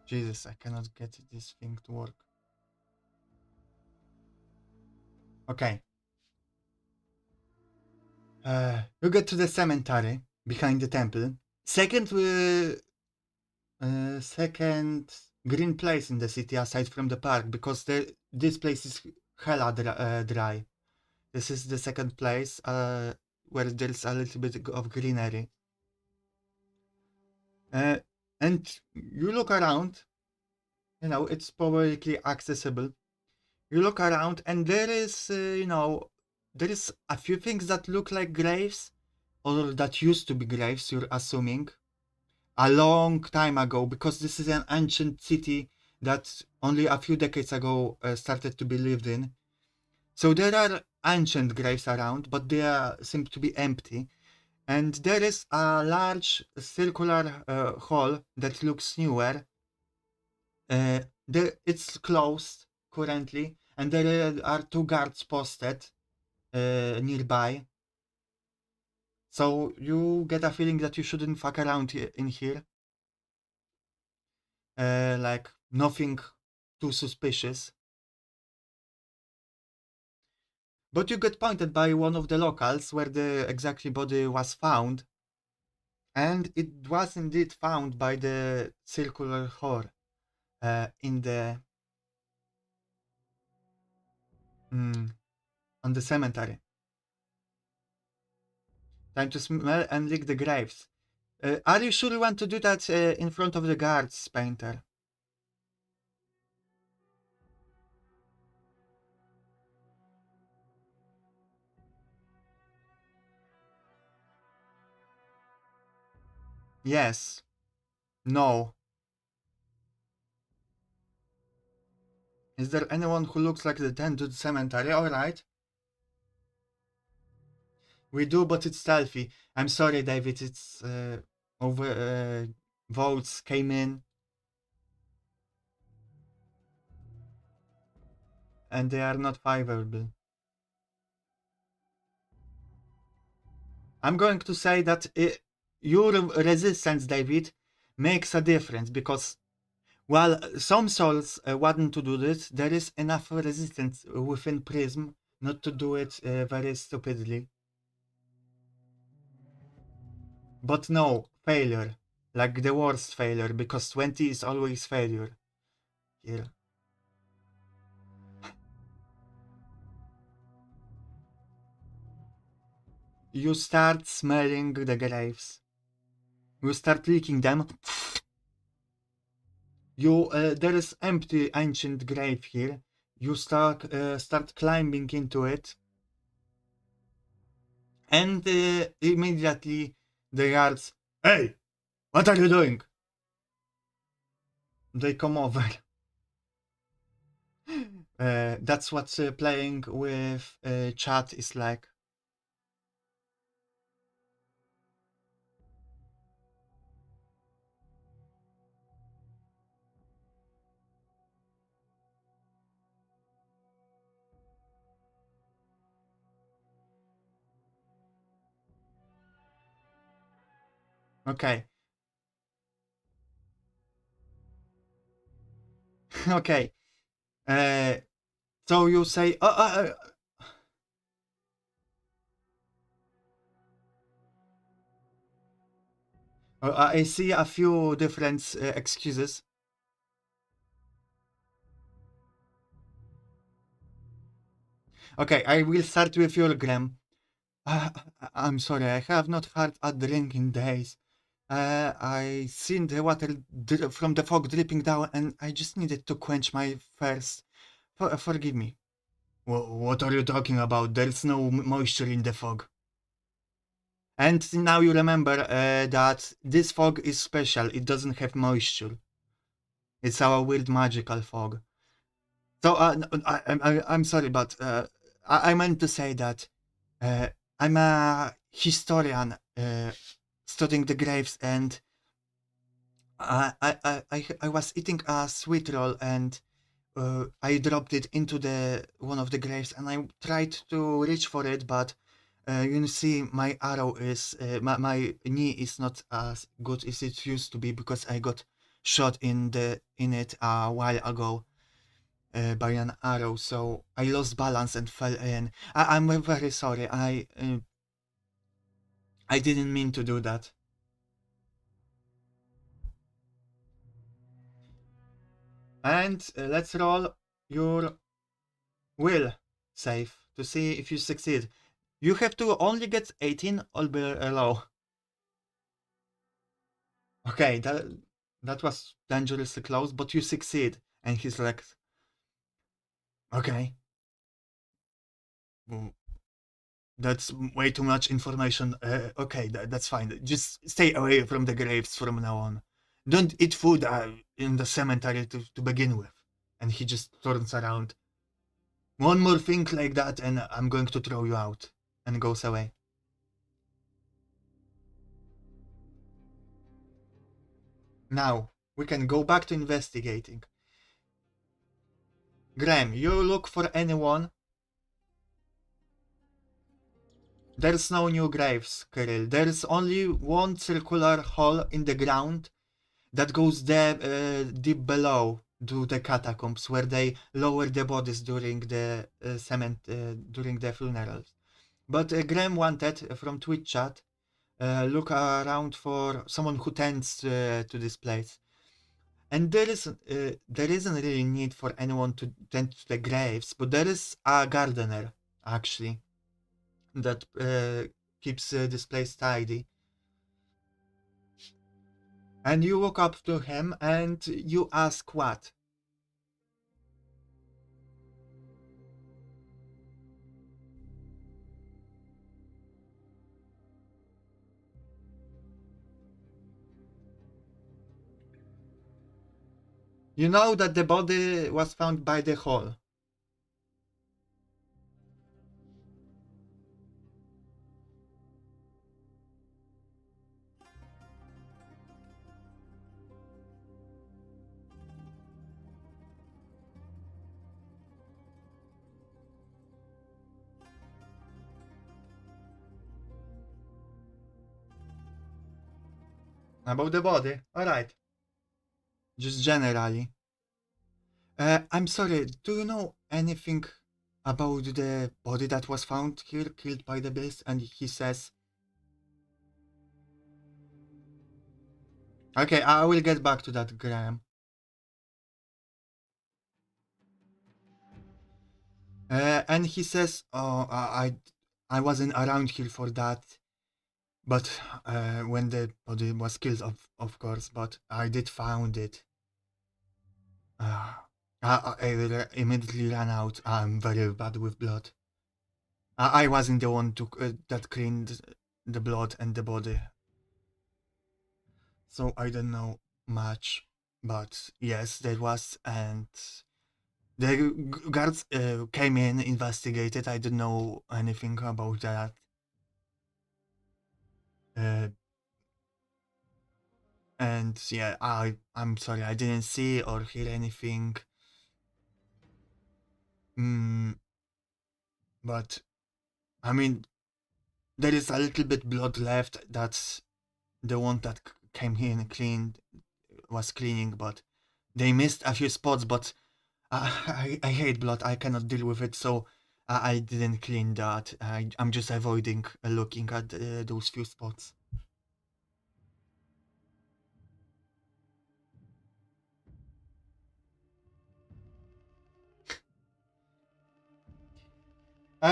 Jesus, I cannot get this thing to work. Okay. You get to the cemetery behind the temple. Second green place in the city aside from the park, because this place is hella dry. This is the second place where there's a little bit of greenery. And you look around, it's publicly accessible. You look around and there is, there is a few things that look like graves, or that used to be graves, you're assuming, a long time ago, because this is an ancient city that only a few decades ago started to be lived in. So there are ancient graves around, but they seem to be empty. And there is a large circular hall that looks newer. It's closed currently, and there are 2 guards posted nearby. So you get a feeling that you shouldn't fuck around in here. Like, nothing too suspicious. But you get pointed by one of the locals where the exactly body was found. And it was indeed found by the circular hall in the on the cemetery. Time to smell and lick the graves. Are you sure you want to do that in front of the guards, Painter? Yes. No. Is there anyone who looks like the tent to the cemetery? Alright. We do, but it's stealthy. I'm sorry, David. It's votes came in. And they are not favorable. I'm going to say that your resistance, David, makes a difference, because while some souls want to do this, there is enough resistance within Prism not to do it very stupidly. But no, failure. Like the worst failure, because 20 is always failure. Here. You start smelling the graves. You start licking them. There is empty ancient grave here. You start climbing into it. And immediately the guards, "Hey, what are you doing?" They come over. That's what playing with chat is like. Okay. Okay. So you say, I see a few different excuses. Okay, I will start with you, Graham. I'm sorry, I have not had a drink in days. I seen the water from the fog dripping down, and I just needed to quench my thirst. Forgive me. What are you talking about? There's no moisture in the fog. And now you remember that this fog is special. It doesn't have moisture. It's our weird magical fog. So I'm sorry, but I meant to say that I'm a historian studying the graves, and I was eating a sweet roll, and I dropped it into the one of the graves, and I tried to reach for it, but you see, my arrow is my knee is not as good as it used to be, because I got shot in it a while ago by an arrow, so I lost balance and fell in. I'm very sorry. I didn't mean to do that. And let's roll your will save to see if you succeed. You have to only get 18 or below. Okay, that was dangerously close, but you succeed. And he's like, okay. That's way too much information. Okay, that's fine. Just stay away from the graves from now on. Don't eat food in the cemetery to begin with. And he just turns around. One more thing like that, and I'm going to throw you out. And goes away. Now, we can go back to investigating. Graham, you look for anyone. There's no new graves, Kirill. There's only one circular hole in the ground that goes deep below to the catacombs, where they lower the bodies during the during the funerals. But Graham wanted from Twitch chat look around for someone who tends to this place. And there isn't really need for anyone to tend to the graves, but there is a gardener actually that keeps this place tidy. And you walk up to him and you ask what? You know that the body was found by the hole. About the body? Alright. Just generally. I'm sorry, do you know anything about the body that was found here, killed by the beast? And he says, okay, I will get back to that, Graham. And he says, oh, I wasn't around here for that. But when the body was killed, of course, but I did found it. I immediately ran out. I'm very bad with blood. I wasn't the one that cleaned the blood and the body. So I don't know much. But yes, there was, and the guards came in, investigated. I don't know anything about that. And yeah, I'm sorry, I didn't see or hear anything. But I mean, there is a little bit blood left. That's the one that came here and was cleaning, but they missed a few spots. But I hate blood. I cannot deal with it, so I didn't clean that. I'm just avoiding looking at those few spots.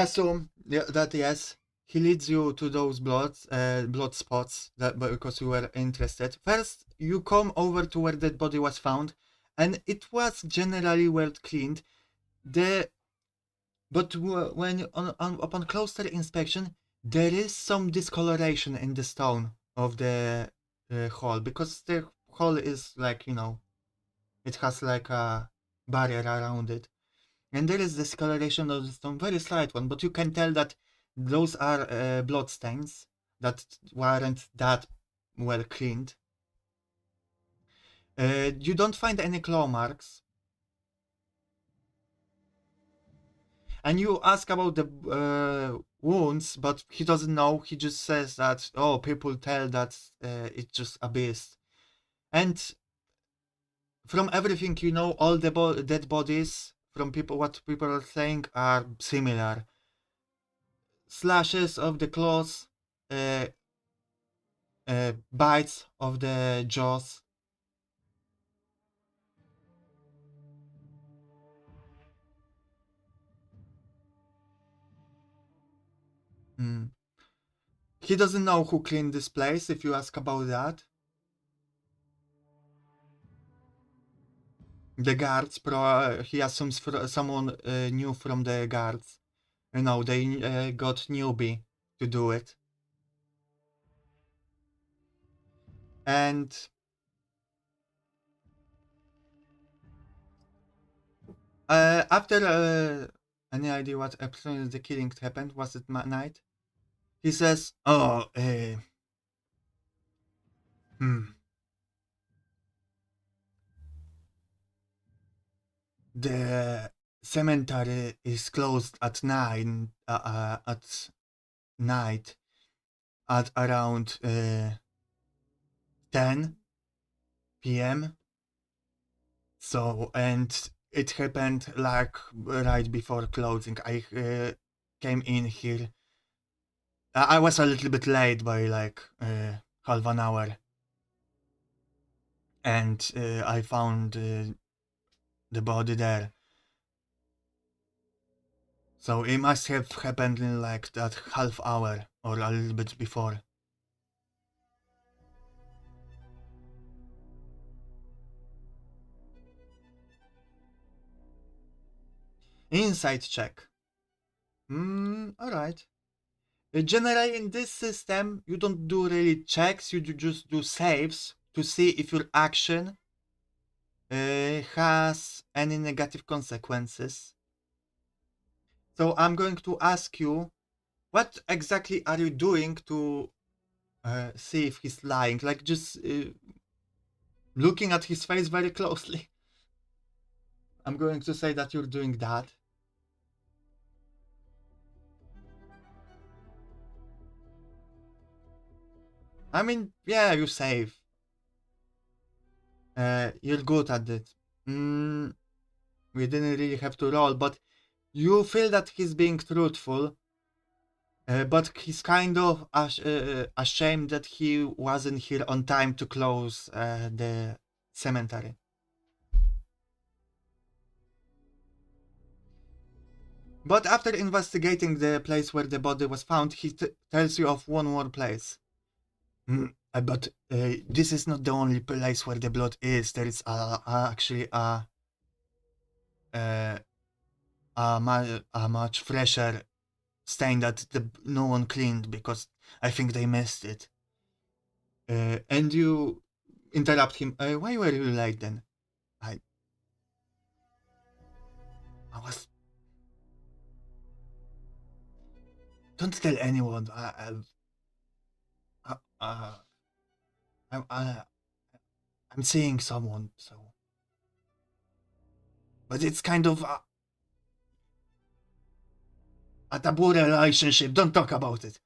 So yeah, that yes, he leads you to those blood spots that because you were interested. First, you come over to where that body was found, and it was generally well cleaned. But when upon closer inspection, there is some discoloration in the stone of the hole, because the hole is like, it has like a barrier around it. And there is discoloration of the stone, very slight one, but you can tell that those are blood stains that weren't that well cleaned. You don't find any claw marks. And you ask about the wounds, but he doesn't know. He just says that, oh, people tell that it's just a beast. And from everything you know, all the dead bodies, from what people are saying, are similar. Slashes of the claws, bites of the jaws. Mm. He doesn't know who cleaned this place, if you ask about that. The guards, he assumes someone new from the guards You know, they got newbie to do it. And after any idea what episode the killing happened? Was it night? He says, "Oh, the cemetery is closed at night at around 10 p.m. So, and it happened like right before closing. I came in here. I was a little bit late by like half an hour, and I found the body there. So it must have happened in like that half hour or a little bit before." Insight check. Alright. Generally in this system, you don't do really checks, you just do saves to see if your action has any negative consequences. So I'm going to ask you, what exactly are you doing to see if he's lying? Like just looking at his face very closely. I'm going to say that you're doing that. I mean, yeah, you save. You're good at it. We didn't really have to roll, but you feel that he's being truthful, but he's kind of ashamed that he wasn't here on time to close the cemetery. But after investigating the place where the body was found, he tells you of one more place. But this is not the only place where the blood is. There is actually a much fresher stain that no one cleaned because I think they missed it. And you interrupt him. Why were you late then? I was. Don't tell anyone. I'm seeing someone. So, but it's kind of a taboo relationship. Don't talk about it.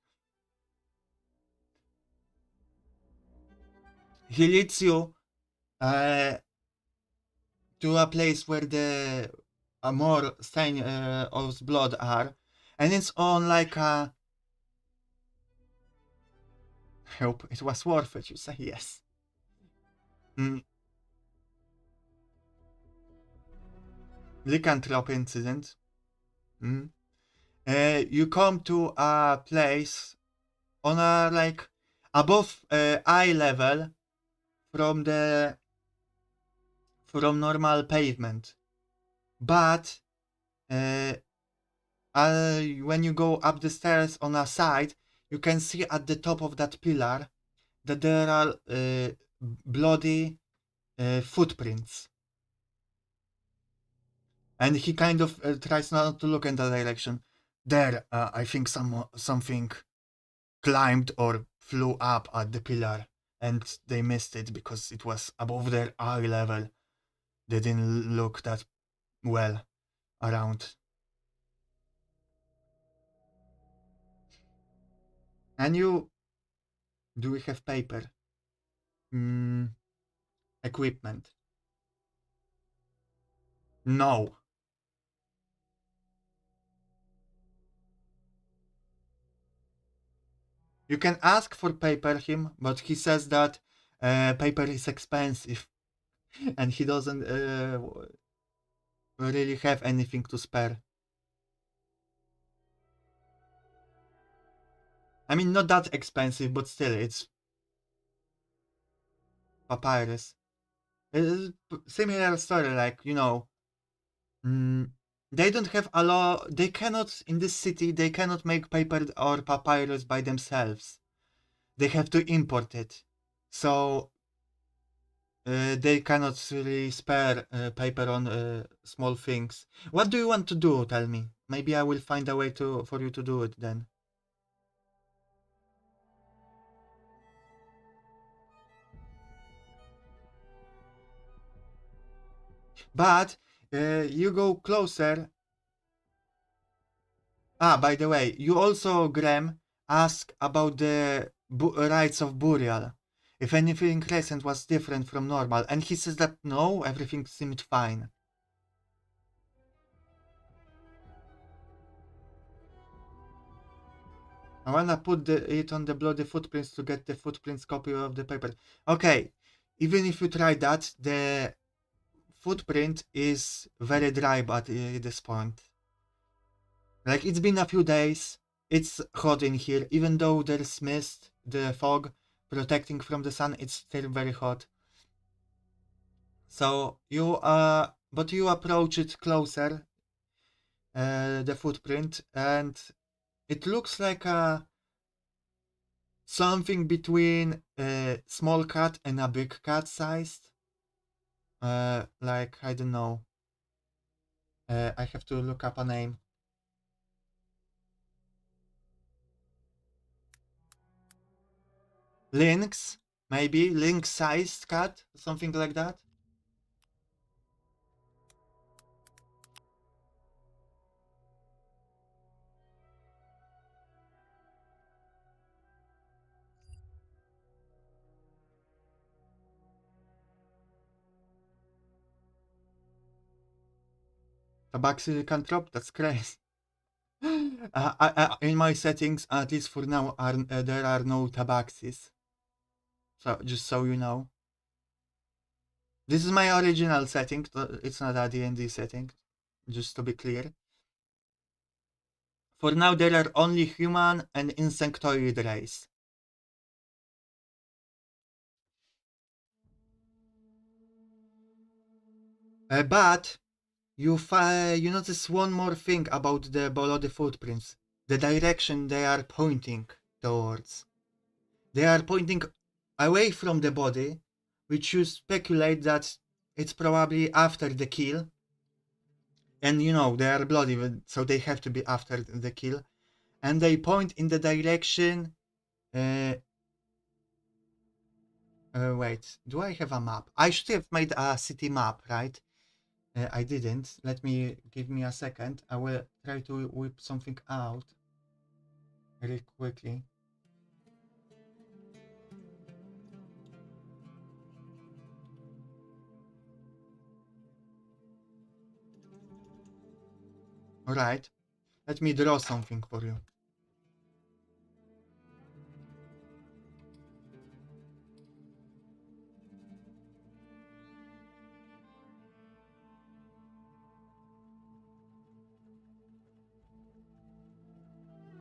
He leads you to a place where the more stain of blood are, and it's on like a. I hope it was worth it. You say yes. Lycanthrope incident. You come to a place on a like above eye level from normal pavement, but when you go up the stairs on a side, you can see at the top of that pillar that there are bloody footprints. And he kind of tries not to look in that direction. There, I think something climbed or flew up at the pillar, and they missed it because it was above their eye level. They didn't look that well around. And you... Do we have paper? Equipment. No. You can ask for paper him, but he says that paper is expensive and he doesn't really have anything to spare. I mean, not that expensive, but still, it's papyrus. It's similar story, like, you know, They don't have a law. They cannot, in this city, they cannot make paper or papyrus by themselves. They have to import it. So they cannot really spare paper on small things. What do you want to do? Tell me. Maybe I will find a way for you to do it then. But you go closer. Ah, by the way, you also, Graham, ask about the rites of burial. If anything recent was different from normal, and he says that no, everything seemed fine. I wanna put it on the bloody footprints to get the footprints copy of the paper. Okay, even if you try that, the footprint is very dry at this point. Like, it's been a few days, it's hot in here, even though there's mist, the fog protecting from the sun, it's still very hot. So but you approach it closer, the footprint, and it looks like a something between a small cat and a big cat sized. Like, I don't know. I have to look up a name. Lynx, maybe lynx sized cat, something like that. Tabaxi lycanthrope, that's crazy. In my settings, at least for now, there are no tabaxis. So, just so you know. This is my original setting, it's not a D&D setting, just to be clear. For now, there are only human and insectoid race. But you notice one more thing about the bloody footprints. The direction they are pointing towards. They are pointing away from the body, which you speculate that it's probably after the kill. And they are bloody, so they have to be after the kill. And they point in the direction. Wait, do I have a map? I should have made a city map, right? I didn't. Give me a second. I will try to whip something out really quickly. Alright, let me draw something for you.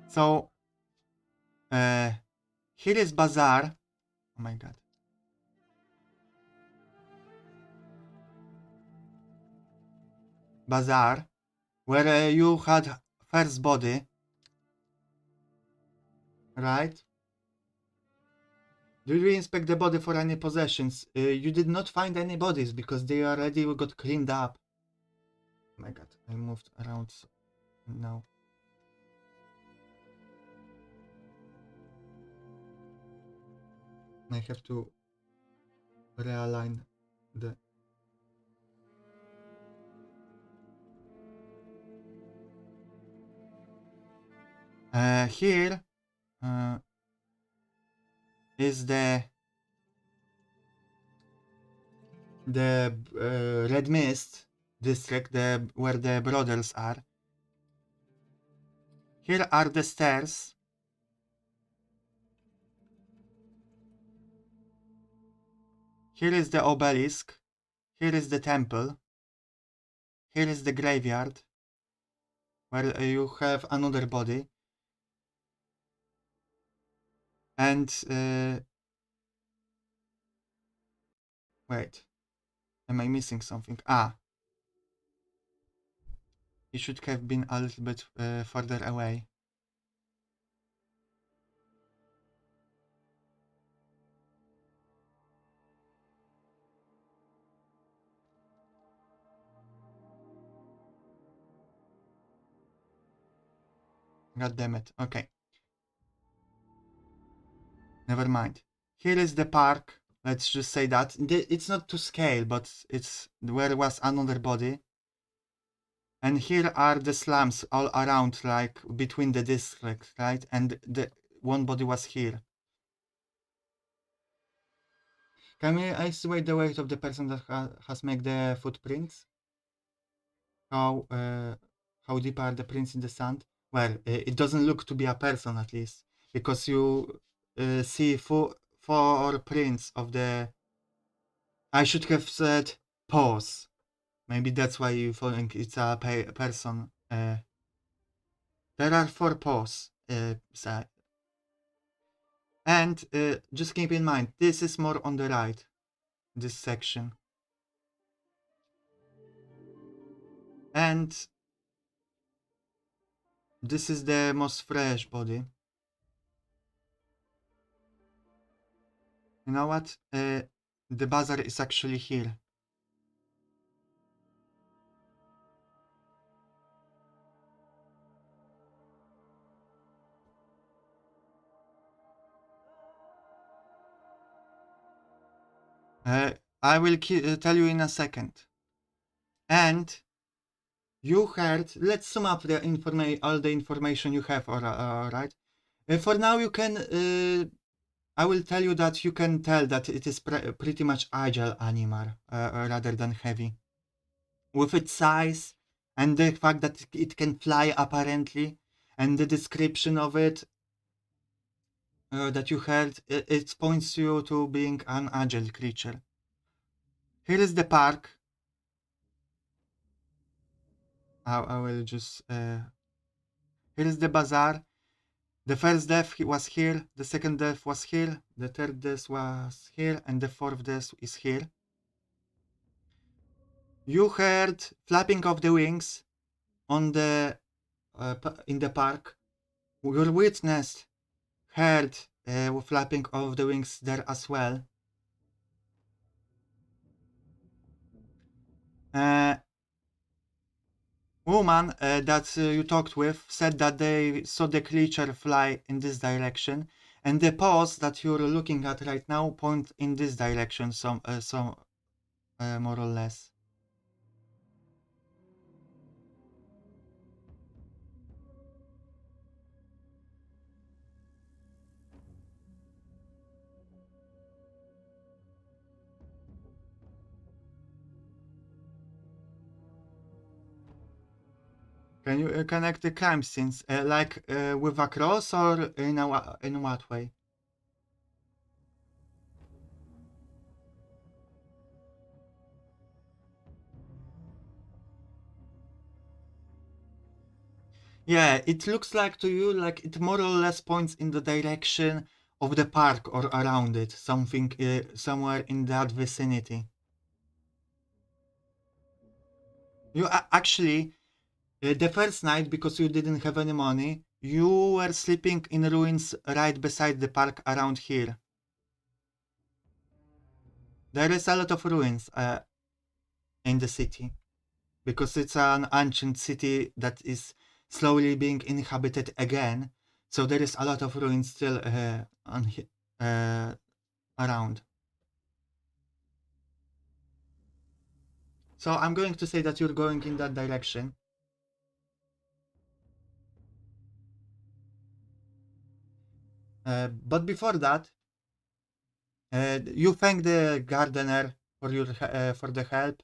So, here is Bazaar. Oh my god. Bazaar, where you had first body, right? Did you inspect the body for any possessions? You did not find any bodies because they already got cleaned up. Oh my god, I moved around now. I have to realign the... Here is the Red Mist district, where the brothers are. Here are the stairs. Here is the obelisk. Here is the temple. Here is the graveyard, where you have another body. And wait, am I missing something? Ah, He should have been a little bit further away. God damn it. Okay. Never mind. Here is the park. Let's just say that. It's not to scale, but it's where was another body. And here are the slums all around, like between the districts, right? And the one body was here. Can we estimate the weight of the person that has made the footprints? How deep are the prints in the sand? Well, it doesn't look to be a person at least, because you see four prints of the. I should have said paws. Maybe that's why you think it's a person. There are 4 paws. And just keep in mind, this is more on the right, this section. And this is the most fresh body. You know what? The bazaar is actually here. I will tell you in a second. And you heard. Let's sum up the all the information you have. Alright. For now, you can. I will tell you that you can tell that it is pretty much agile animal rather than heavy. With its size and the fact that it can fly apparently, and the description of it that you heard, it points you to being an agile creature. Here is the park. I will just. Here is the bazaar. The first death was here, the second death was here, the third death was here, and the fourth death is here. You heard flapping of the wings on the in the park. Your witness heard flapping of the wings there as well. Woman that you talked with said that they saw the creature fly in this direction, and the paws that you're looking at right now point in this direction, more or less. Can you connect the crime scenes, like with a cross, or in what way? Yeah, it looks like to you like it more or less points in the direction of the park or around it, something somewhere in that vicinity. You actually, the first night, because you didn't have any money, you were sleeping in ruins right beside the park around here. There is a lot of ruins in the city, because it's an ancient city that is slowly being inhabited again. So there is a lot of ruins still around. So I'm going to say that you're going in that direction. But before that, you thank the gardener for the help.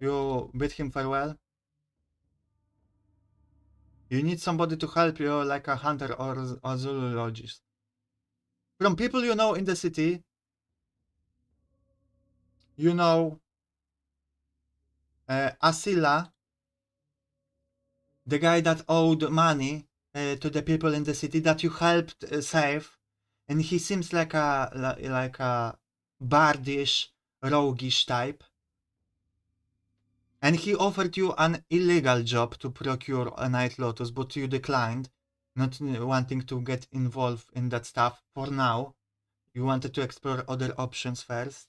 You bid him farewell. You need somebody to help you, like a hunter or a zoologist. From people you know in the city, you know Asila, the guy that owed money to the people in the city that you helped save, and he seems like a bardish, roguish type. And he offered you an illegal job to procure a Night Lotus, but you declined, not wanting to get involved in that stuff for now. You wanted to explore other options first.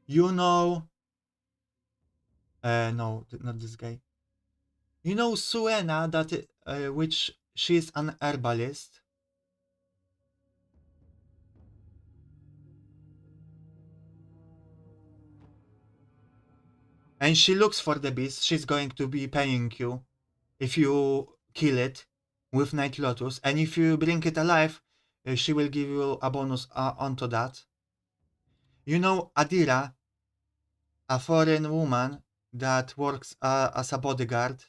You know... no, not this guy. You know Suena, that which she's an herbalist. And she looks for the beast. She's going to be paying you if you kill it with Night Lotus. And if you bring it alive, she will give you a bonus onto that. You know Adira, a foreign woman that works as a bodyguard.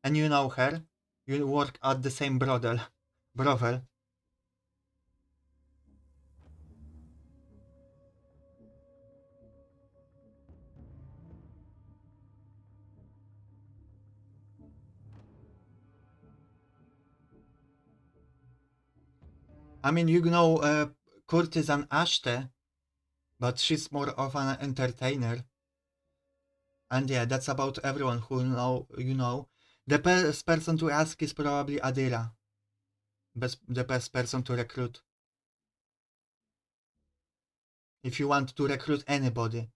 And you know her. You work at the same brothel. I mean, you know courtesan Ashte, but she's more of an entertainer. And yeah, that's about everyone who you know. The best person to ask is probably Adira. The best person to recruit. If you want to recruit anybody.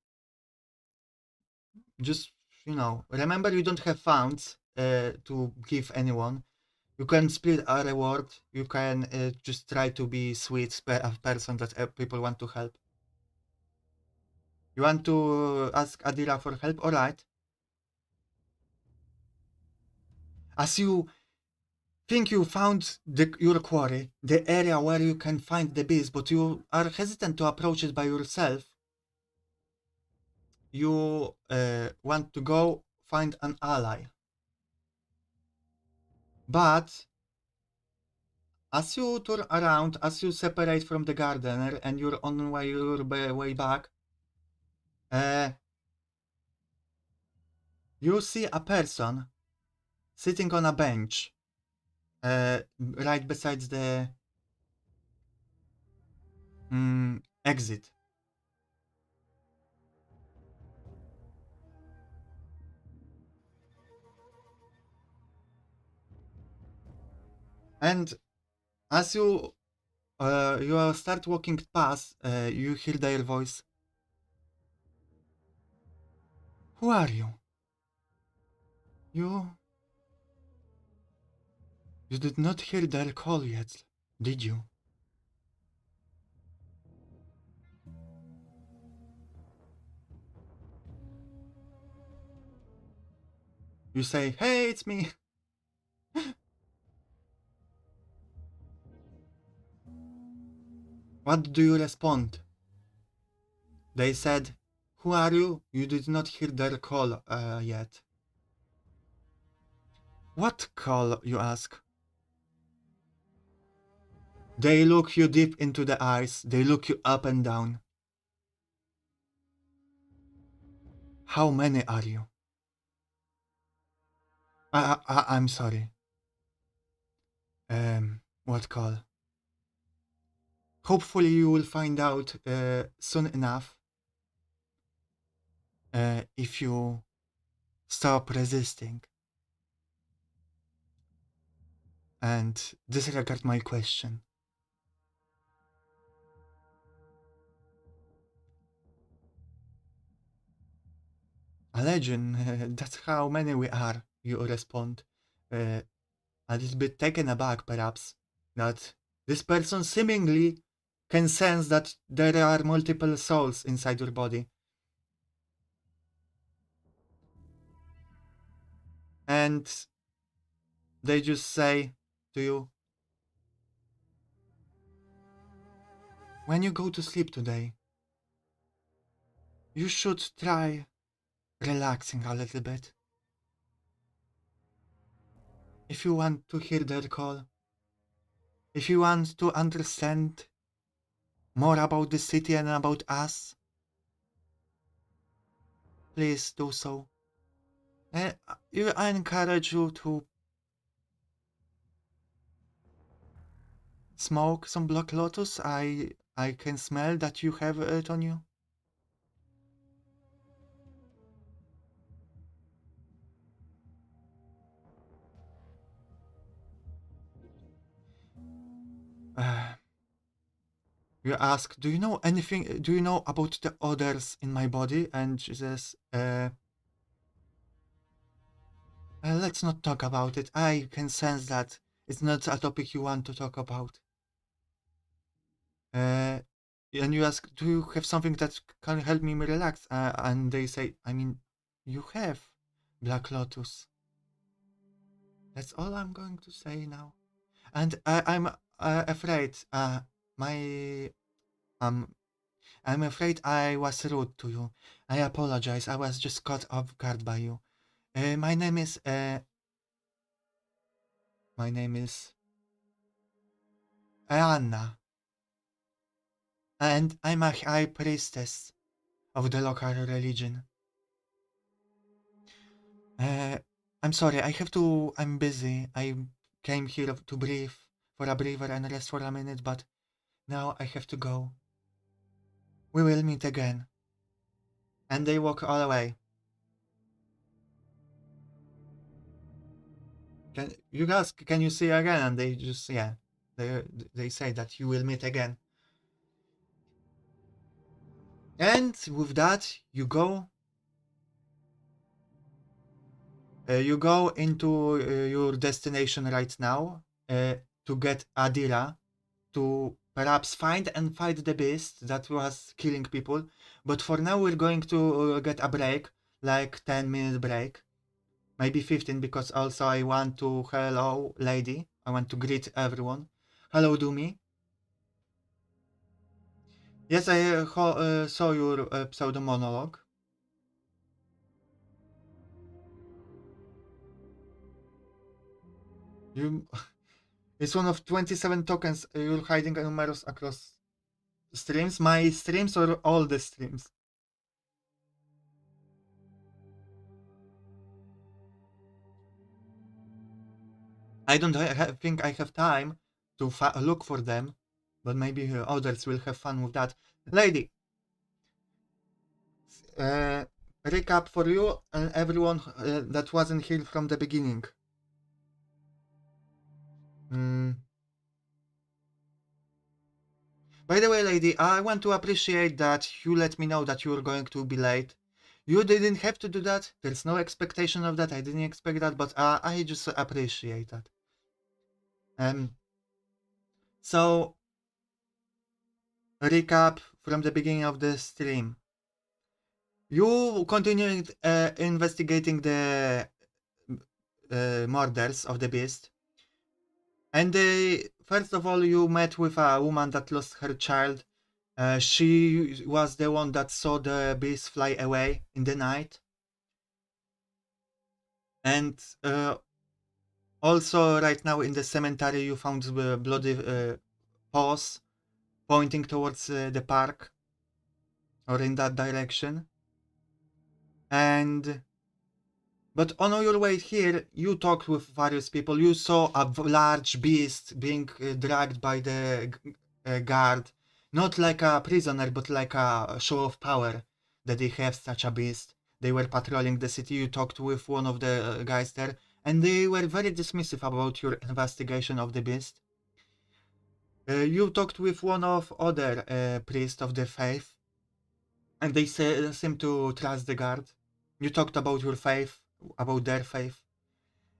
Just, you know, remember you don't have funds to give anyone. You can split a reward. You can just try to be sweet a person that people want to help. You want to ask Adira for help? Alright. As you think you found your quarry, the area where you can find the beast, but you are hesitant to approach it by yourself, you want to go find an ally. But as you turn around, as you separate from the gardener and you're on your way back, you see a person sitting on a bench right beside the exit. And as you start walking past, you hear their voice. Who are you? You did not hear their call yet, did you? You say, hey, it's me. What do you respond? They said, who are you? You did not hear their call yet. What call, you ask? They look you deep into the eyes. They look you up and down. How many are you? I'm sorry. What call? Hopefully you will find out soon enough if you stop resisting and disregard my question. A legend, that's how many we are, you respond. A little bit taken aback, perhaps, that this person seemingly can sense that there are multiple souls inside your body. And they just say to you, when you go to sleep today, you should try relaxing a little bit. If you want to hear their call, if you want to understand more about the city and about us, please do so. I encourage you to smoke some Black Lotus. I can smell that you have it on you. You ask, do you know anything? Do you know about the odors in my body? And she says, let's not talk about it. I can sense that it's not a topic you want to talk about. And you ask, do you have something that can help me relax? And they say, I mean, you have Black Lotus. That's all I'm going to say now. And I'm afraid, my I'm afraid I was rude to you. I apologize. I was just caught off guard by you. My name is Anna, and I'm a high priestess of the local religion. I'm sorry. I'm busy. I came here to breathe for a breather and rest for a minute, but now I have to go. We will meet again. And they walk all away. You ask, can you see again? And they just, yeah, they say that you will meet again. And with that, you go into your destination right now to get Adira to perhaps find and fight the beast that was killing people. But for now, we're going to get a break, like 10-minute break. Maybe 15, because also I want to, hello, lady. I want to greet everyone. Hello, Doomy. Yes, I saw your pseudo monologue. It's one of 27 tokens you're hiding numerous across streams. My streams or all the streams? I don't think I have time to look for them, but maybe others will have fun with that. Lady, recap for you and everyone that wasn't here from the beginning. By the way, lady, I want to appreciate that you let me know that you were going to be late. You didn't have to do that. There's no expectation of that. I didn't expect that, but I just appreciate that. So, recap from the beginning of the stream. You continued investigating the murders of the beast. And first of all, you met with a woman that lost her child. She was the one that saw the beast fly away in the night. And also, right now in the cemetery, you found bloody paws pointing towards the park or in that direction. But on your way here, you talked with various people. You saw a large beast being dragged by the guard. Not like a prisoner, but like a show of power that they have such a beast. They were patrolling the city. You talked with one of the guys there, and they were very dismissive about your investigation of the beast. You talked with one of other priests of the faith, and they seem to trust the guard. You talked about your faith, about their faith.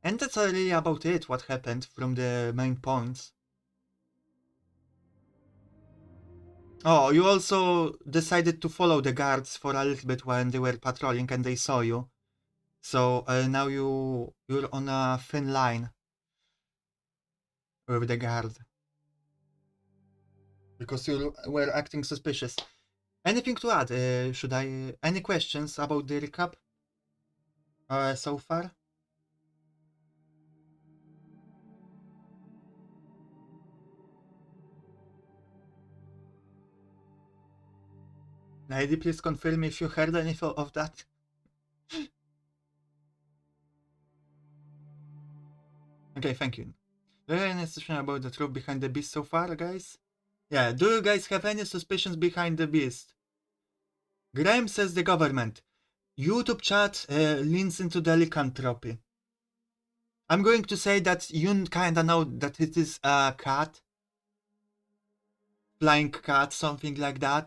And that's really about it, what happened from the main points. Oh, you also decided to follow the guards for a little bit when they were patrolling and they saw you. So now you're on a thin line with the guard. Because you were acting suspicious. Anything to add? Any questions about the recap so far? Lady, please confirm if you heard anything of that. Okay, thank you. Do you have any suspicion about the truth behind the beast so far, guys? Yeah, do you guys have any suspicions behind the beast? Graham says the government. YouTube chat leans into the lycanthropy. I'm going to say that you kinda know that it is a cat. flying cat, something like that.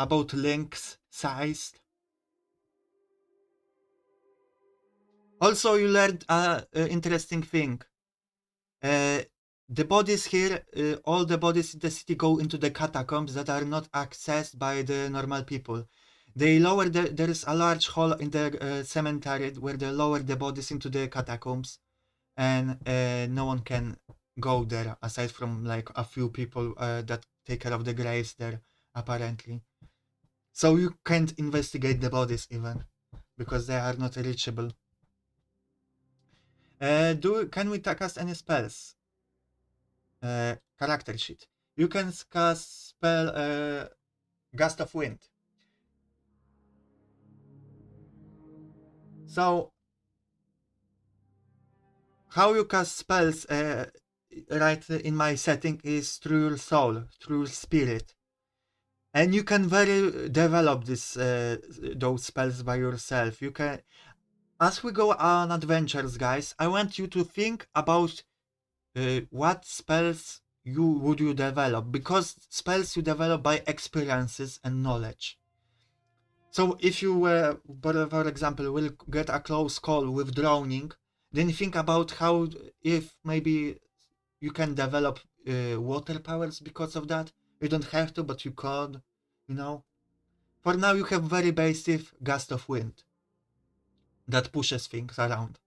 About lynx size. Also, you learned a interesting thing. Uh, the bodies here, all the bodies in the city go into the catacombs that are not accessed by the normal people. They lower there is a large hole in the cemetery where they lower the bodies into the catacombs, and no one can go there aside from like a few people that take care of the graves there, apparently. So you can't investigate the bodies even because they are not reachable. Can we cast any spells? Character sheet. You can cast spell Gust of Wind. So how you cast spells right in my setting is through your soul, through your spirit. And you can very develop those spells by yourself. You can, as we go on adventures, guys, I want you to think about what spells you develop, because spells you develop by experiences and knowledge. So if you were, for example, will get a close call with drowning, then think about how, if maybe you can develop water powers because of that. You don't have to, but you could, you know. For now, you have very basic gust of wind that pushes things around.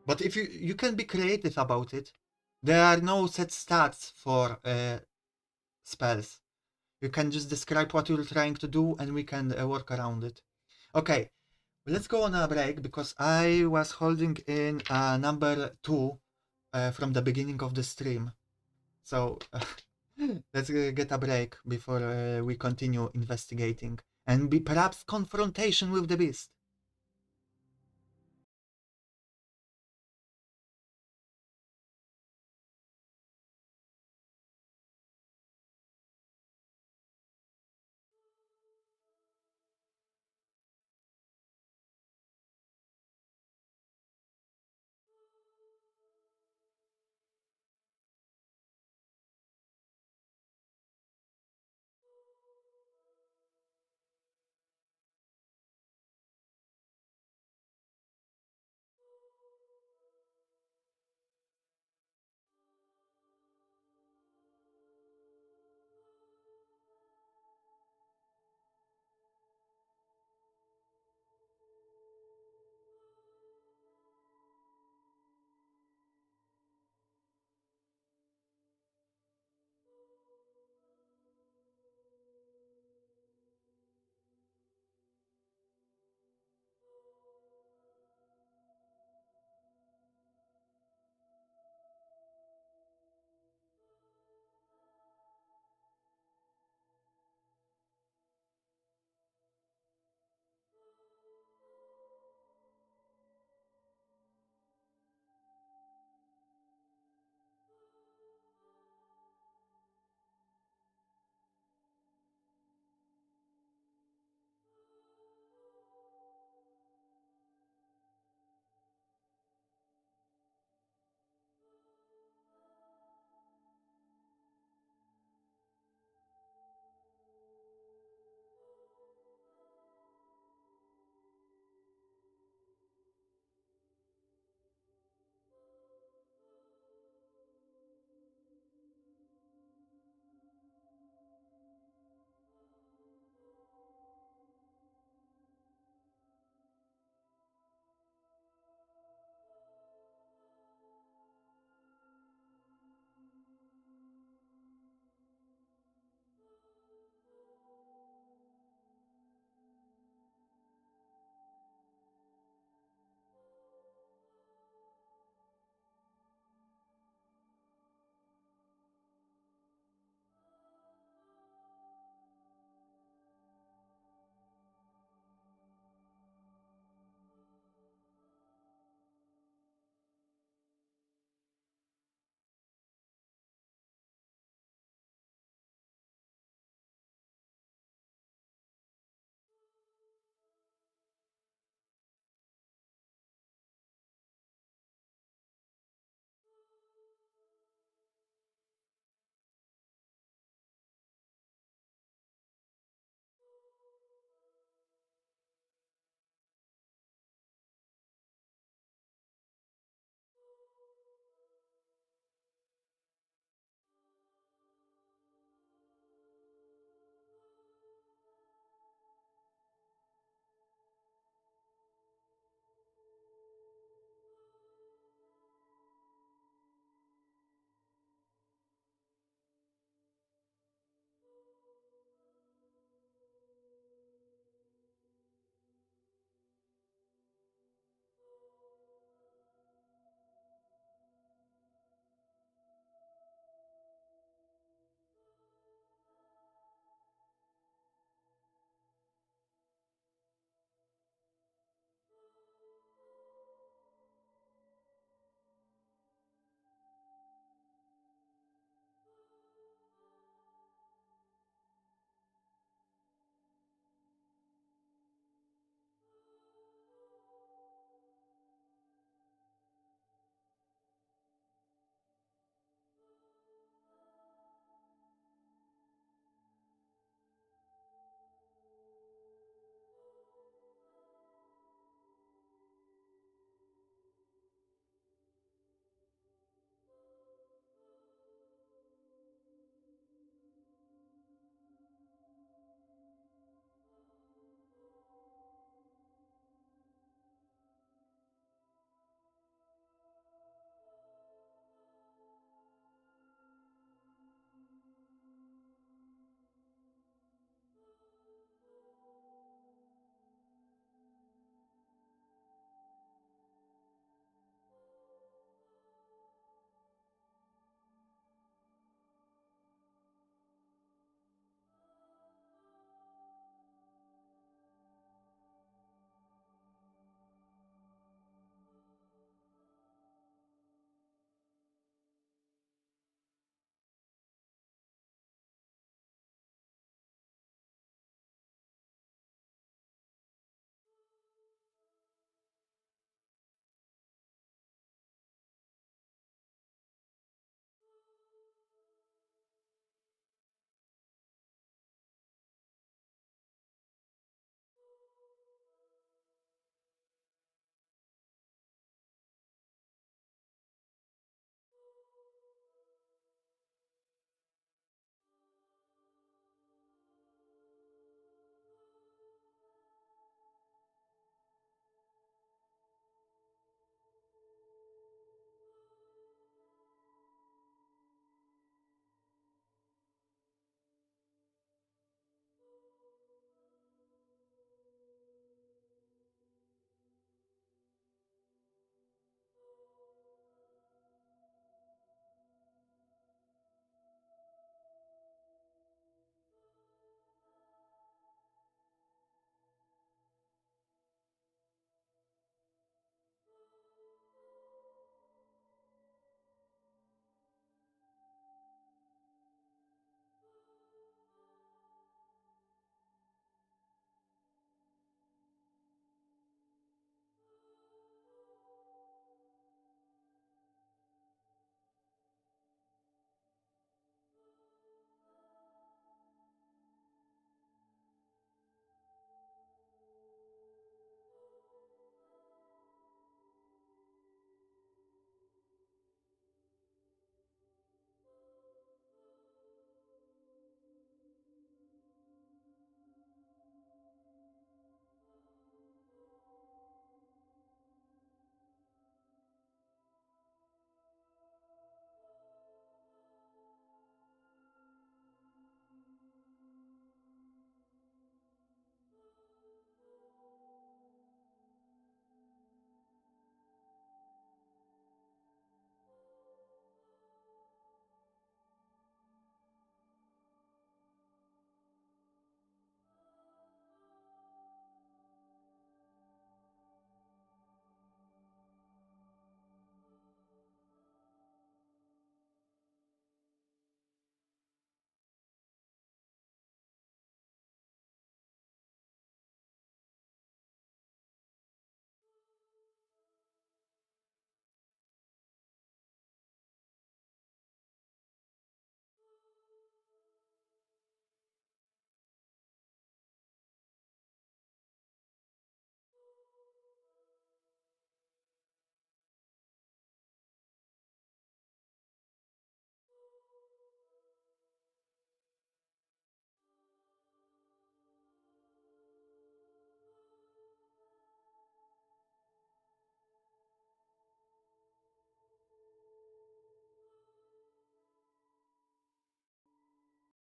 But if you can be creative about it, there are no set stats for spells. You can just describe what you're trying to do, and we can work around it. Okay, let's go on a break because I was holding in number 2 from the beginning of the stream. So let's get a break before we continue investigating and be perhaps confrontation with the beast.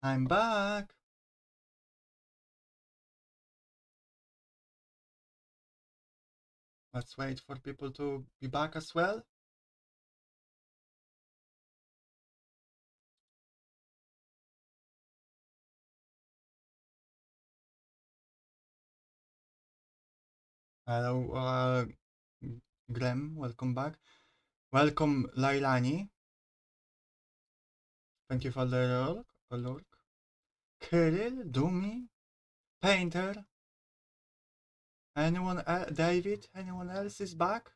I'm back. Let's wait for people to be back as well. Hello, Graham, welcome back. Welcome, Lailani. Thank you for the lurk. Kirill, Doomy, Painter. Anyone else? David? Anyone else is back?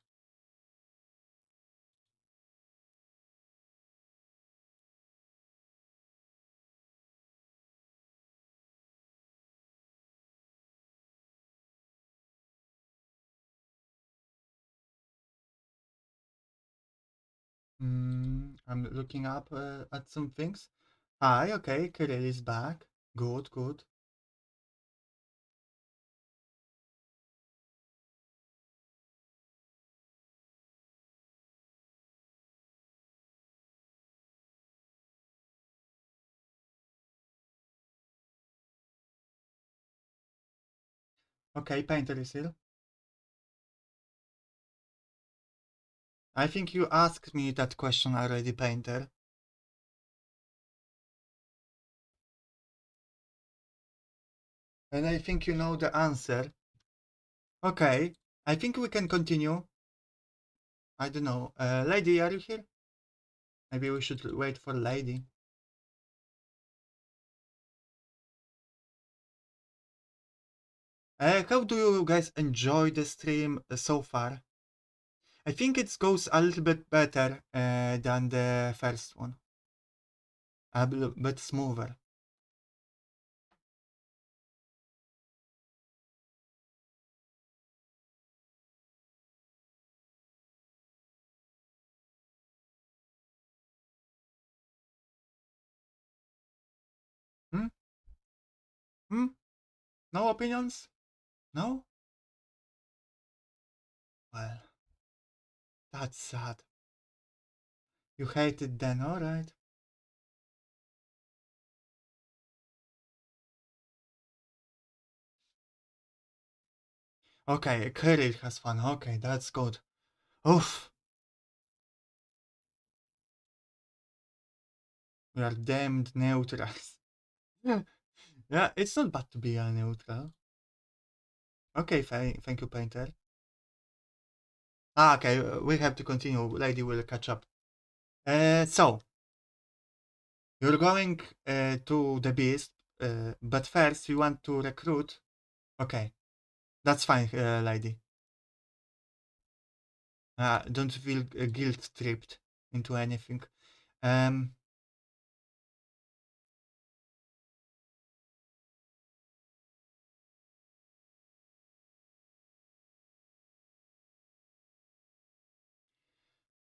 I'm looking up at some things. Hi, okay, Kirill is back. Good, good. Okay, Painter is here. I think you asked me that question already, Painter. And I think you know the answer. Okay, I think we can continue. I don't know. Lady, are you here? Maybe we should wait for Lady. How do you guys enjoy the stream so far? I think it goes a little bit better than the first one. A bit smoother. Hmm? Hmm? No opinions? No? Well, that's sad. You hate it then, alright. Okay, Kirill has fun. Okay, that's good. Oof. We are damned neutrals. Yeah, it's not bad to be a neutral. Okay, thank you, Painter. Okay, we have to continue. Lady will catch up. So, you're going to the beast, but first you want to recruit. Okay, that's fine, lady. Don't feel guilt tripped into anything. Um,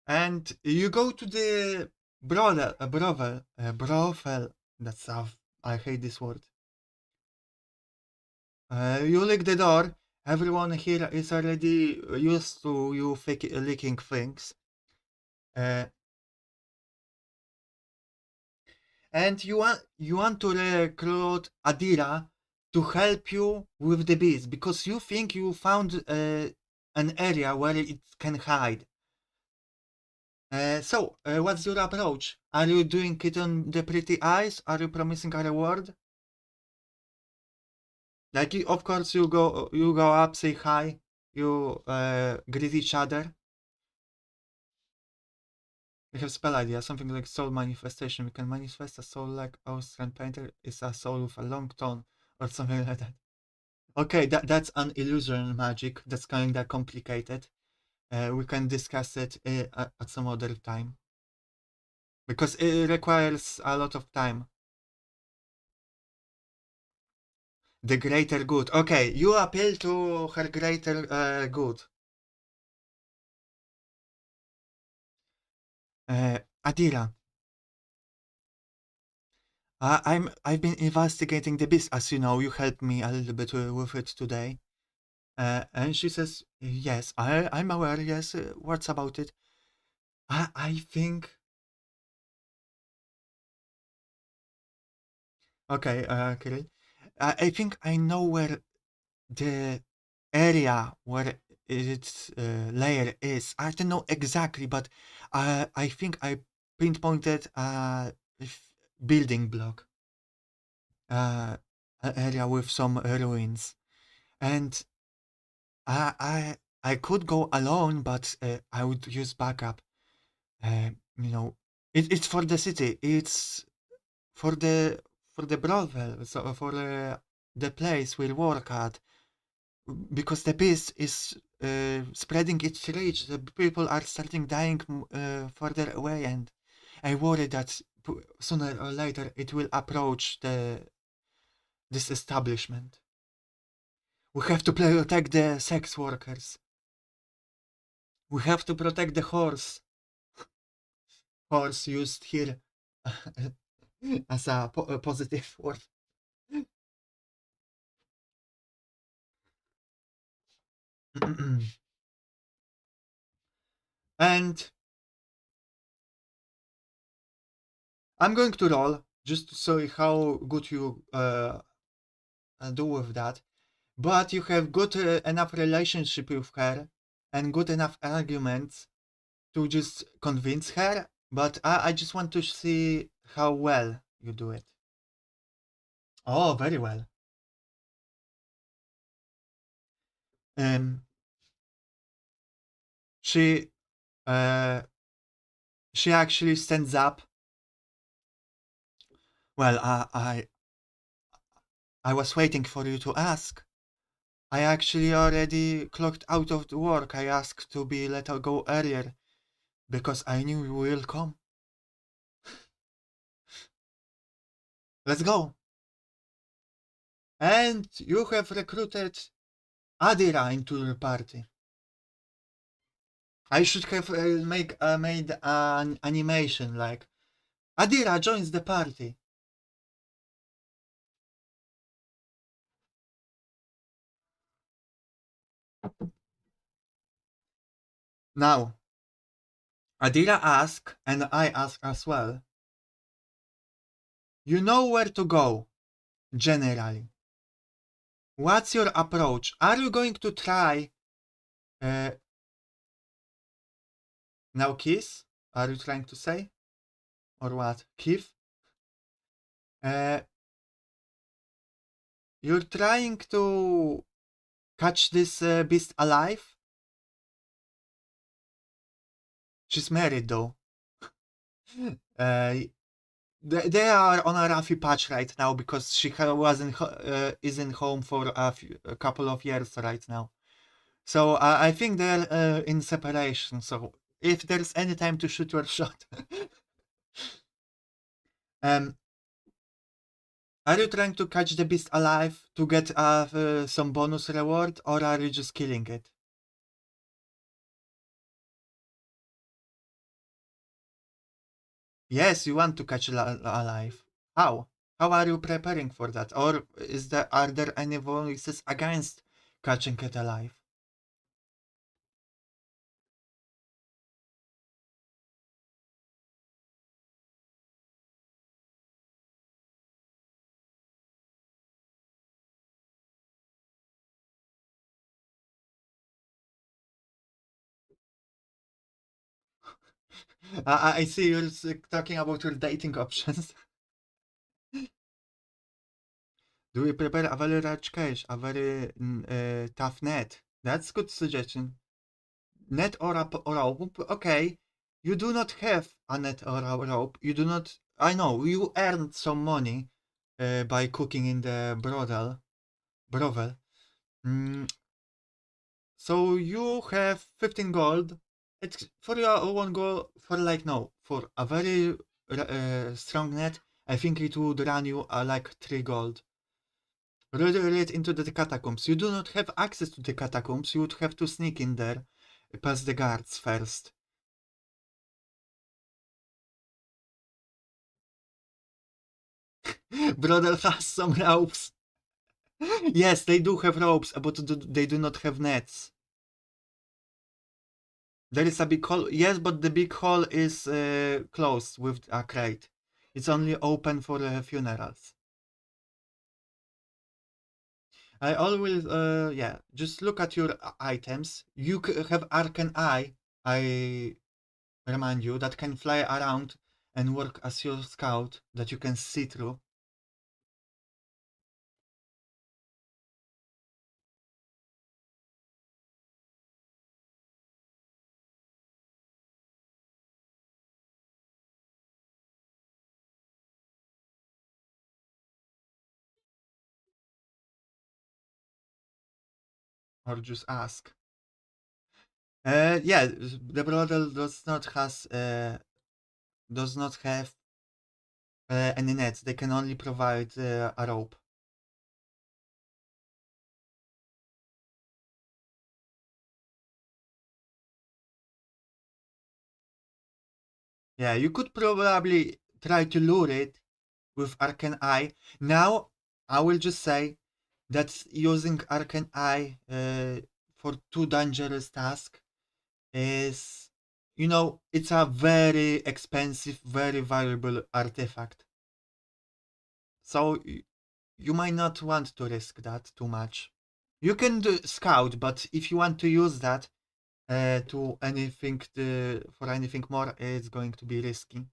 and you go to the brothel. That's I hate this word. You lick the door. Everyone here is already used to you licking things. Uh, and you want to recruit Adira to help you with the bees because you think you found an area where it can hide. So, what's your approach? Are you doing it on the pretty eyes? Are you promising a reward? Like, of course, you go up, say hi, you greet each other. We have spell idea, something like soul manifestation. We can manifest a soul like Austrian painter is a soul with a long tongue or something like that. Okay, that's an illusion magic. That's kinda complicated. We can discuss it at some other time because it requires a lot of time. The greater good. Okay, you appeal to her greater good. Adira, I've been investigating the beast, as you know. You helped me a little bit with it today. And she says, "Yes, I'm aware. Yes, what's about it? I think Okay, Kirill. I think I know where the area where its layer is. I don't know exactly, but I think I pinpointed a building block, an area with some ruins, and I could go alone, but I would use backup. You know, it's for the city. It's for the brothel, so for the place we'll work at, because the beast is spreading its reach. The people are starting dying further away, and I worry that sooner or later it will approach this establishment. We have to protect the sex workers. We have to protect the horse. Horse used here as a positive word. And I'm going to roll just to see how good you do with that. But you have good enough relationship with her and good enough arguments to just convince her. But I just want to see how well you do it. Oh, very well. Um, she uh, she actually stands up. Well, I was waiting for you to ask. I actually already clocked out of the work. I asked to be let go earlier because I knew you will come. Let's go. And you have recruited Adira into your party. I should have made an animation like Adira joins the party. Now, Adira asked, and I ask as well. You know where to go, generally. What's your approach? Are you going to try uh, now kiss? Are you trying to say? Or what? Kiff? Uh, you're trying to catch this beast alive? She's married though. Uh, they are on a roughy patch right now because she wasn't isn't home for a couple of years right now. So I think they're in separation. So if there's any time to shoot your shot, um, are you trying to catch the beast alive to get some bonus reward, or are you just killing it? Yes, you want to catch it alive. How? How are you preparing for that? Or are there any voices against catching it alive? I see you're talking about your dating options. Do we prepare a very large cache, a very tough net? That's good suggestion. Net or a rope? Okay. You do not have a net or a rope. You do not. I know you earned some money by cooking in the brothel. Mm, so you have 15 gold. It's for your one goal for like no for a very strong net. I think it would run you like 3 gold. Relate into the catacombs. You do not have access to the catacombs. You would have to sneak in there, past the guards first. Brother has some ropes. Yes, they do have ropes, but they do not have nets. There is a big hole. Yes, but the big hole is closed with a crate. It's only open for funerals. I always, yeah, just look at your items. You have Arcane Eye, I remind you, that can fly around and work as your scout that you can see through. Or just ask. Yeah, the brothel does not have any nets. They can only provide a rope. Yeah, you could probably try to lure it with Arcane Eye. Now, I will just say that using Arcane Eye for too dangerous task is, it's a very expensive, very valuable artifact. So you might not want to risk that too much. You can do scout, but if you want to use that to anything for anything more, it's going to be risky.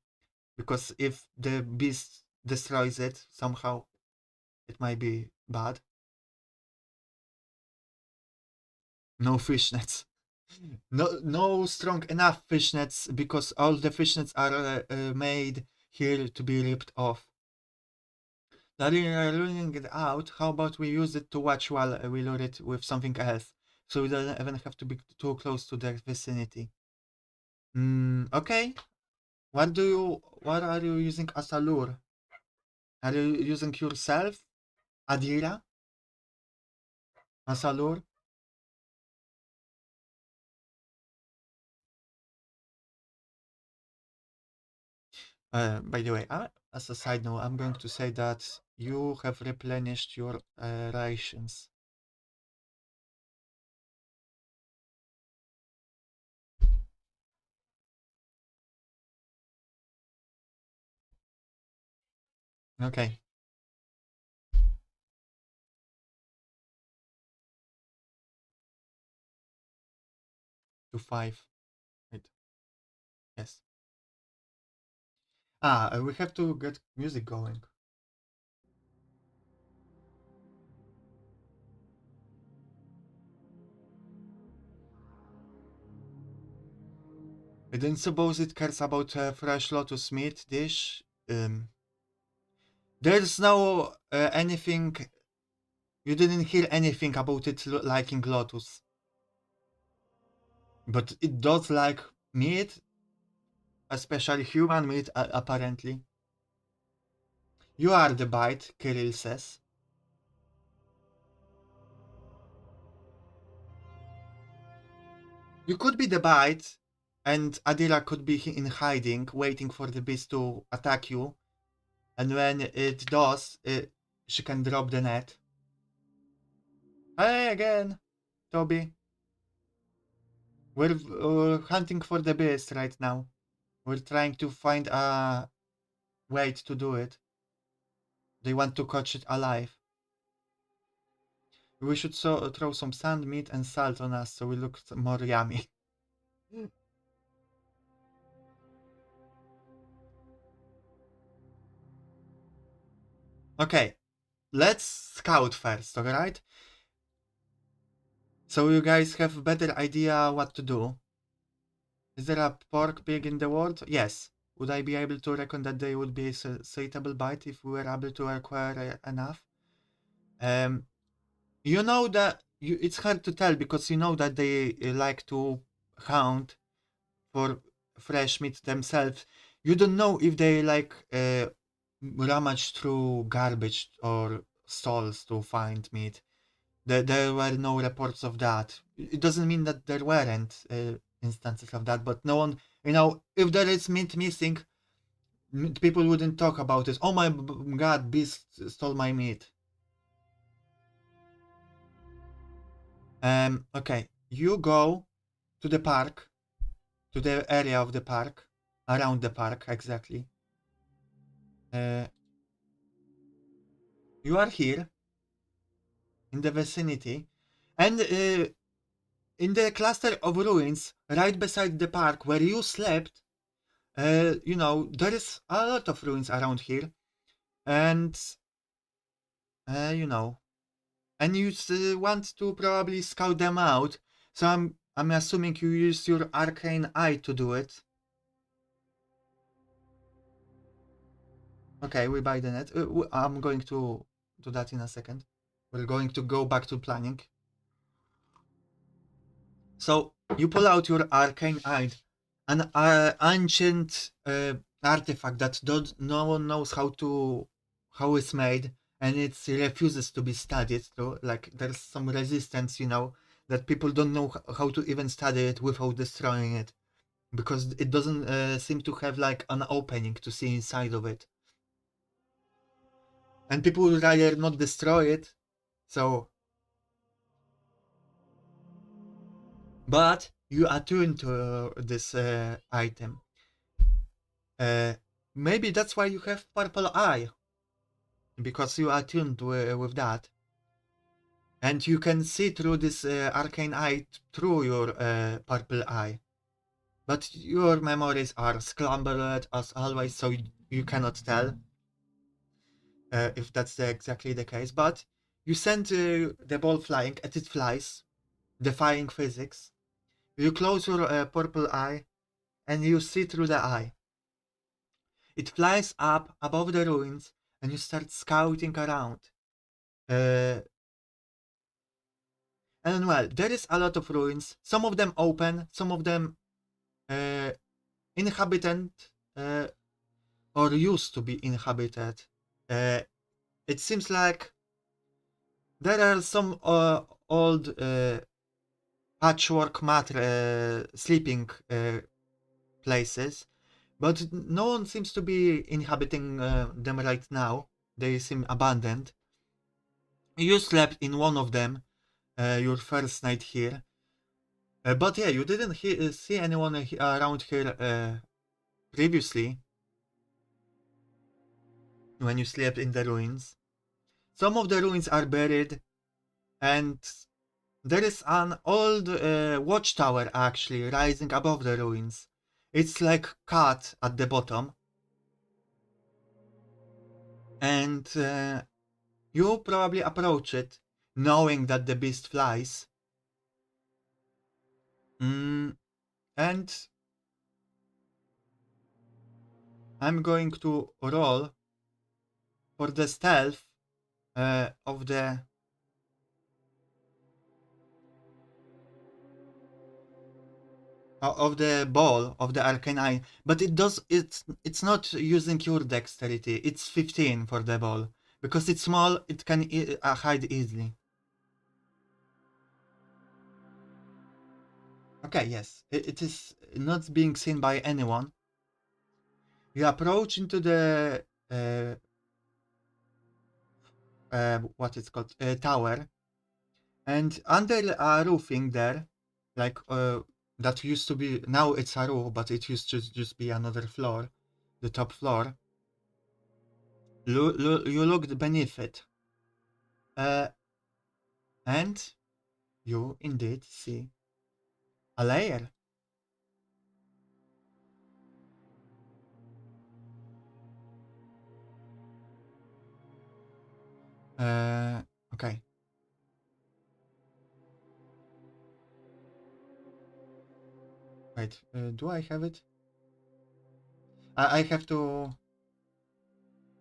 Because if the beast destroys it somehow, it might be bad. No fishnets. No strong enough fishnets because all the fishnets are made here to be ripped off. That we are luring it out. How about we use it to watch while we lure it with something else, so we don't even have to be too close to their vicinity. Okay. What are you using as a lure? Are you using yourself, Adira, as a lure? By the way, as a side note, I'm going to say that you have replenished your rations. Okay, to 5. Right. Yes. We have to get music going. I don't suppose it cares about fresh lotus meat dish. There's no anything. You didn't hear anything about it liking lotus, but it does like meat, especially human meat, apparently. You are the bite, Kirill says. You could be the bite, and Adira could be in hiding, waiting for the beast to attack you. And when it does, she can drop the net. Hey again, Toby. We're hunting for the beast right now. We're trying to find a way to do it. They want to catch it alive. We should throw some sand, meat, and salt on us so we look more yummy. Okay, let's scout first, alright? So you guys have a better idea what to do. Is there a pork pig in the world? Yes. Would I be able to reckon that they would be a suitable bite if we were able to acquire enough? You know that it's hard to tell because you know that they like to hunt for fresh meat themselves. You don't know if they like rummage through garbage or stalls to find meat. There were no reports of that. It doesn't mean that there weren't instances of that, but no one, if there is meat missing, people wouldn't talk about it. Oh my god, beast stole my meat. Okay, you go to the park, to the area of the park, around the park exactly. Uh, you are here. in the vicinity, and in the cluster of ruins right beside the park where you slept, you know, there is a lot of ruins around here, and you know, and you want to probably scout them out. So I'm assuming you use your arcane eye to do it. Okay, we buy the net. I'm going to do that in a second. We're going to go back to planning. So you pull out your arcane eye, an ancient artifact that no one knows how it's made, and it refuses to be studied. So like there's some resistance, you know, that people don't know how to even study it without destroying it, because it doesn't seem to have like an opening to see inside of it. And people would rather not destroy it, so. But you attune to this item. Maybe that's why you have purple eye, because you are tuned with that. And you can see through this arcane eye through your purple eye. But your memories are scrambled as always, so you cannot tell if that's exactly the case. But you send the ball flying, and it flies, defying physics. You close your purple eye, and you see through the eye. It flies up above the ruins, and you start scouting around. And well, there is a lot of ruins. Some of them open, some of them inhabited or used to be inhabited. It seems like there are some old patchwork mat sleeping places, but no one seems to be inhabiting them right now. They seem abandoned. You slept in one of them your first night here. But yeah, you didn't see anyone around here previously when you slept in the ruins. Some of the ruins are buried, and there is an old watchtower actually rising above the ruins. It's like cut at the bottom. And you probably approach it knowing that the beast flies. And I'm going to roll for the stealth of the ball of the arcane eye, but it's not using your dexterity. It's 15 for the ball because it's small. It can hide easily. Okay, yes, it is not being seen by anyone. You approach into the what it's called tower, and under a roofing there, like that used to be, now it's a roof, but it used to just be another floor, the top floor. You looked beneath it, and you indeed see a layer. Okay. Wait, do I have it? I have to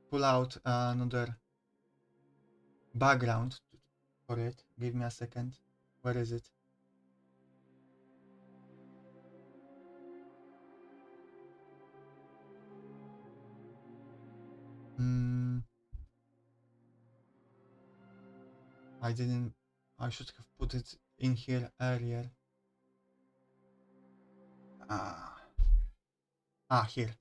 pull out another background for it. Give me a second. Where is it? I didn't. I should have put it in here earlier. Here.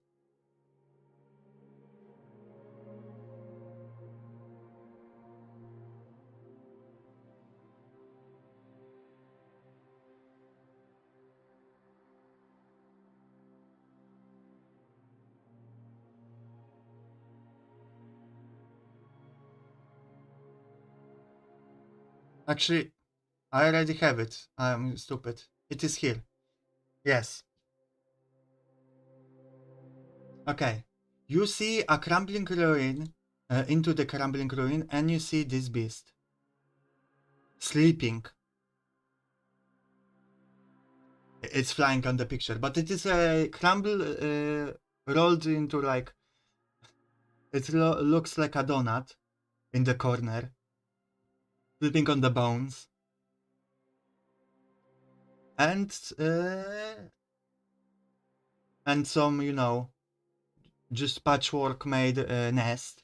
Actually, I already have it. I'm stupid. It is here. Yes. Okay. You see a crumbling ruin, into the crumbling ruin, and you see this beast. Sleeping. It's flying on the picture, but it is a crumble rolled into like... It looks like a donut in the corner. Sleeping on the bones. And some, you know, just patchwork made nest.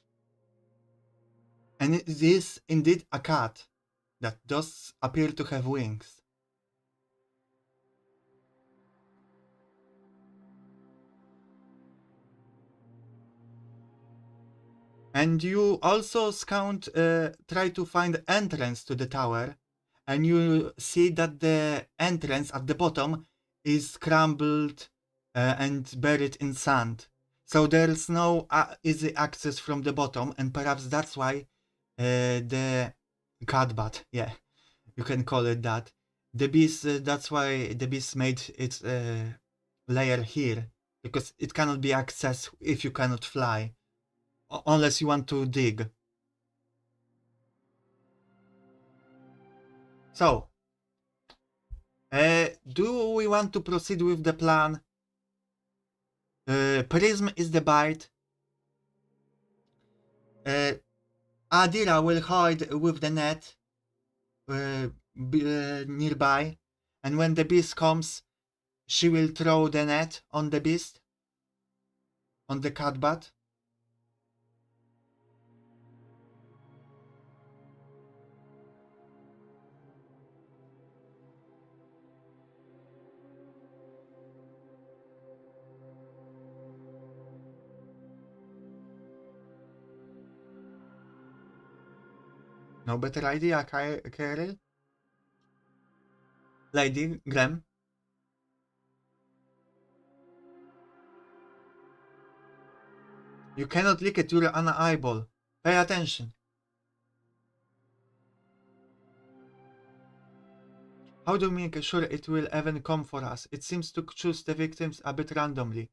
And it is indeed a cat that does appear to have wings. And you also scout, try to find entrance to the tower, and you see that the entrance at the bottom is crumbled and buried in sand. So there's no easy access from the bottom, and perhaps that's why the catbat, yeah, you can call it that. The beast, that's why the beast made its lair here, because it cannot be accessed if you cannot fly. Unless you want to dig. So, do we want to proceed with the plan? Prism is the bite. Adira will hide with the net nearby, and when the beast comes, she will throw the net on the beast, on the catbat. No better idea, Carol? Lady Graham? You cannot look at your own eyeball. Pay attention. How do we make sure it will even come for us? It seems to choose the victims a bit randomly.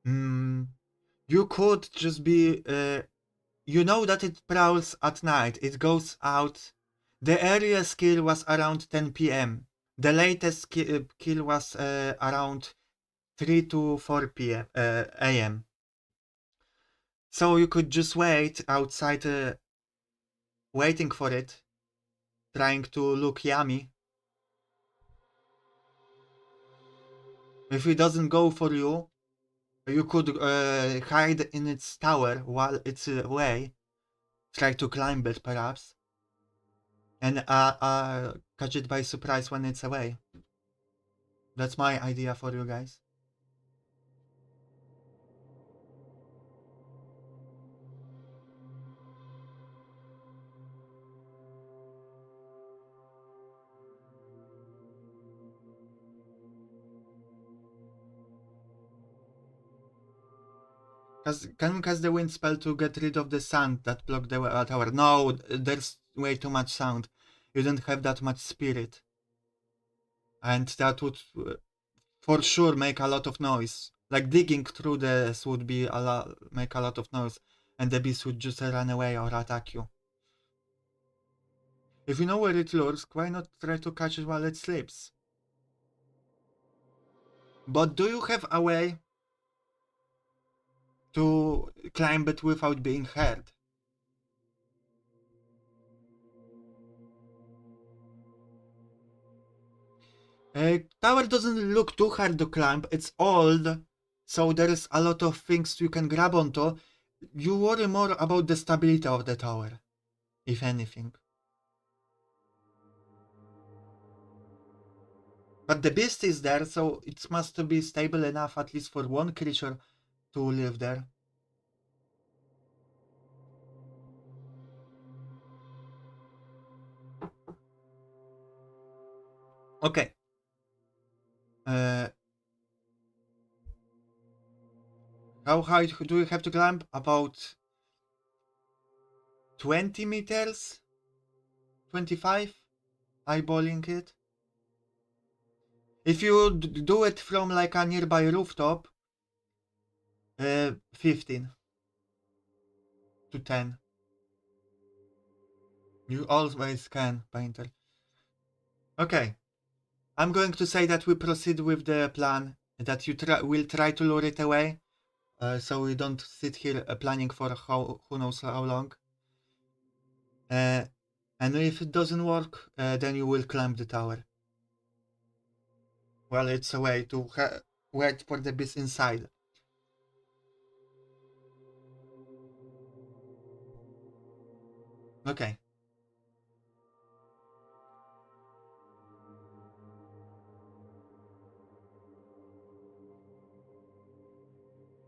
You could just be... you know that it prowls at night. It goes out. The earliest kill was around 10 p.m. The latest kill was around 3 to 4 p.m. a.m. So you could just wait outside, waiting for it, trying to look yummy. If it doesn't go for you, you could hide in its tower while it's away. Try to climb it, perhaps. And catch it by surprise when it's away. That's my idea for you guys. Can we cast the wind spell to get rid of the sound that blocked the tower? No, there's way too much sound. You don't have that much spirit. And that would for sure make a lot of noise. Like digging through this would be make a lot of noise. And the beast would just run away or attack you. If you know where it lurks, why not try to catch it while it sleeps? But do you have a way to climb it without being heard? Tower doesn't look too hard to climb. It's old, so there's a lot of things you can grab onto. You worry more about the stability of the tower, if anything. But the beast is there, so it must be stable enough at least for one creature to live there. Okay. How high do you have to climb? About 20 meters? 25? eyeballing it. If you do it from like a nearby rooftop, 15 to 10. You always can, Painter. Okay. I'm going to say that we proceed with the plan, that you will try to lure it away, so we don't sit here planning for who knows how long. And if it doesn't work, then you will climb the tower. Well, it's a way to wait for the beast inside. Okay.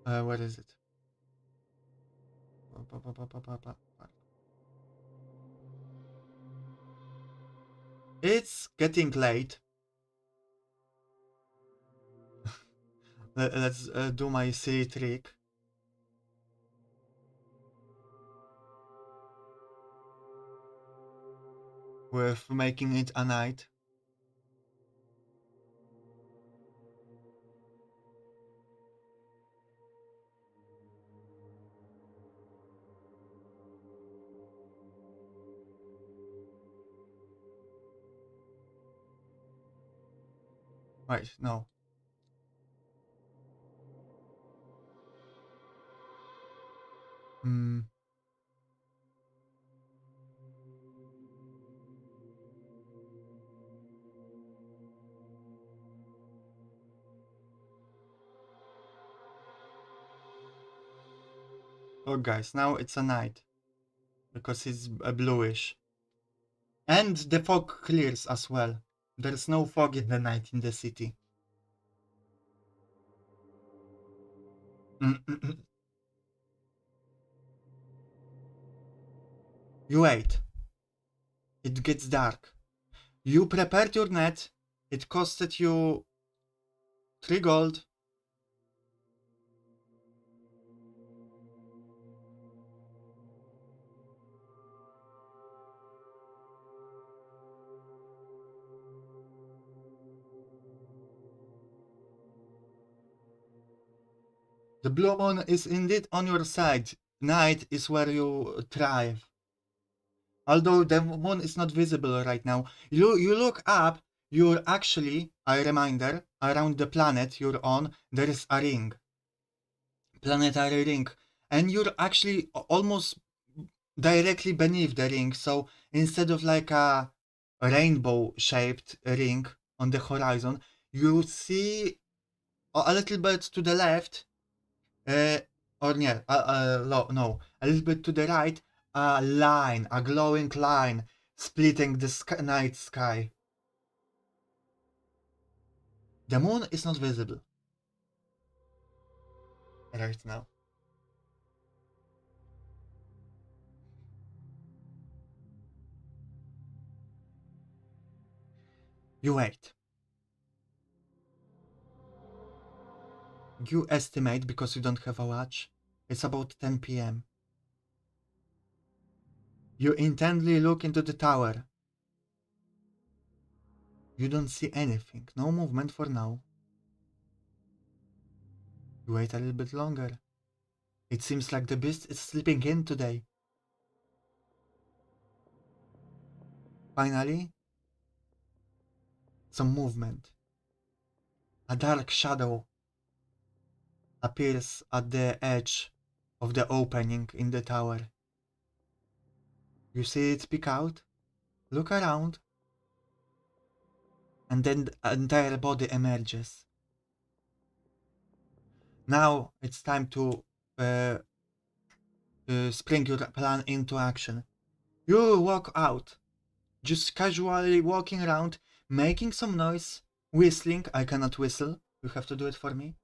Where is it? It's getting late. Let's do my silly trick. With making it a night. Wait, no. Oh guys, now it's a night. Because it's bluish. And the fog clears as well. There's no fog in the night in the city. You wait. It gets dark. You prepared your net. It costed you 3 gold. The blue moon is indeed on your side. Night is where you thrive. Although the moon is not visible right now. You look up, you're actually, a reminder, around the planet you're on, there is a ring. Planetary ring. And you're actually almost directly beneath the ring. So instead of like a rainbow shaped ring on the horizon, you see a little bit to the left, or yeah, no, a little bit to the right, a line, a glowing line splitting the night sky. The moon is not visible right now. You wait. You estimate, because you don't have a watch, it's about 10 p.m. You intently look into the tower. You don't see anything, no movement for now. You wait a little bit longer. It seems like the beast is sleeping in today. Finally, some movement. A dark shadow appears at the edge of the opening in the tower. You see it peek out, look around, and then the entire body emerges. Now it's time to spring your plan into action. You walk out, just casually walking around, making some noise, whistling. I cannot whistle, you have to do it for me.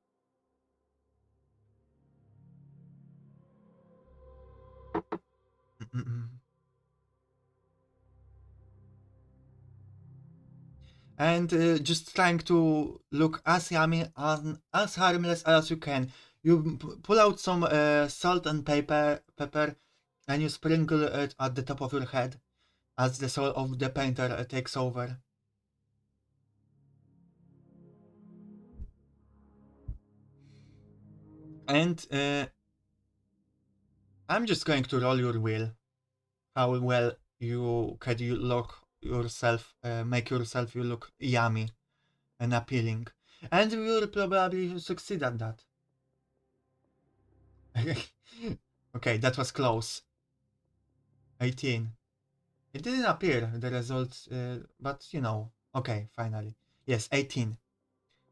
And just trying to look as yummy and as harmless as you can. You pull out some salt and pepper, and you sprinkle it at the top of your head as the soul of the painter takes over. And I'm just going to roll your will. How well you look yourself, make yourself you look yummy and appealing. And you will probably succeed at that. Okay, that was close. 18. It didn't appear, the results, but you know. Okay, finally. Yes, 18.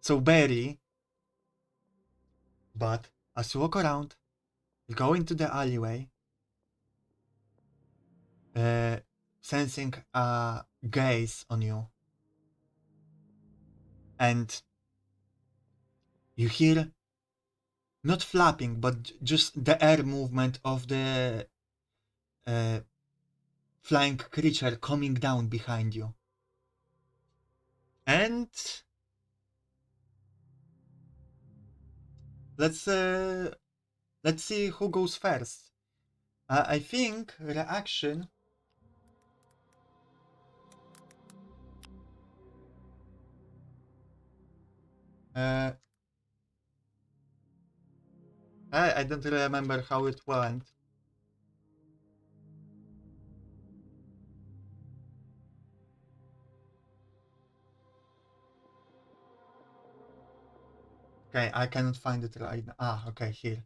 So Barry, but as you walk around, you go into the alleyway, sensing a gaze on you. And you hear not flapping, but just the air movement of the flying creature coming down behind you. And let's see who goes first. I think reaction. I don't remember how it went. Okay, I cannot find it right now. Ah, okay, here.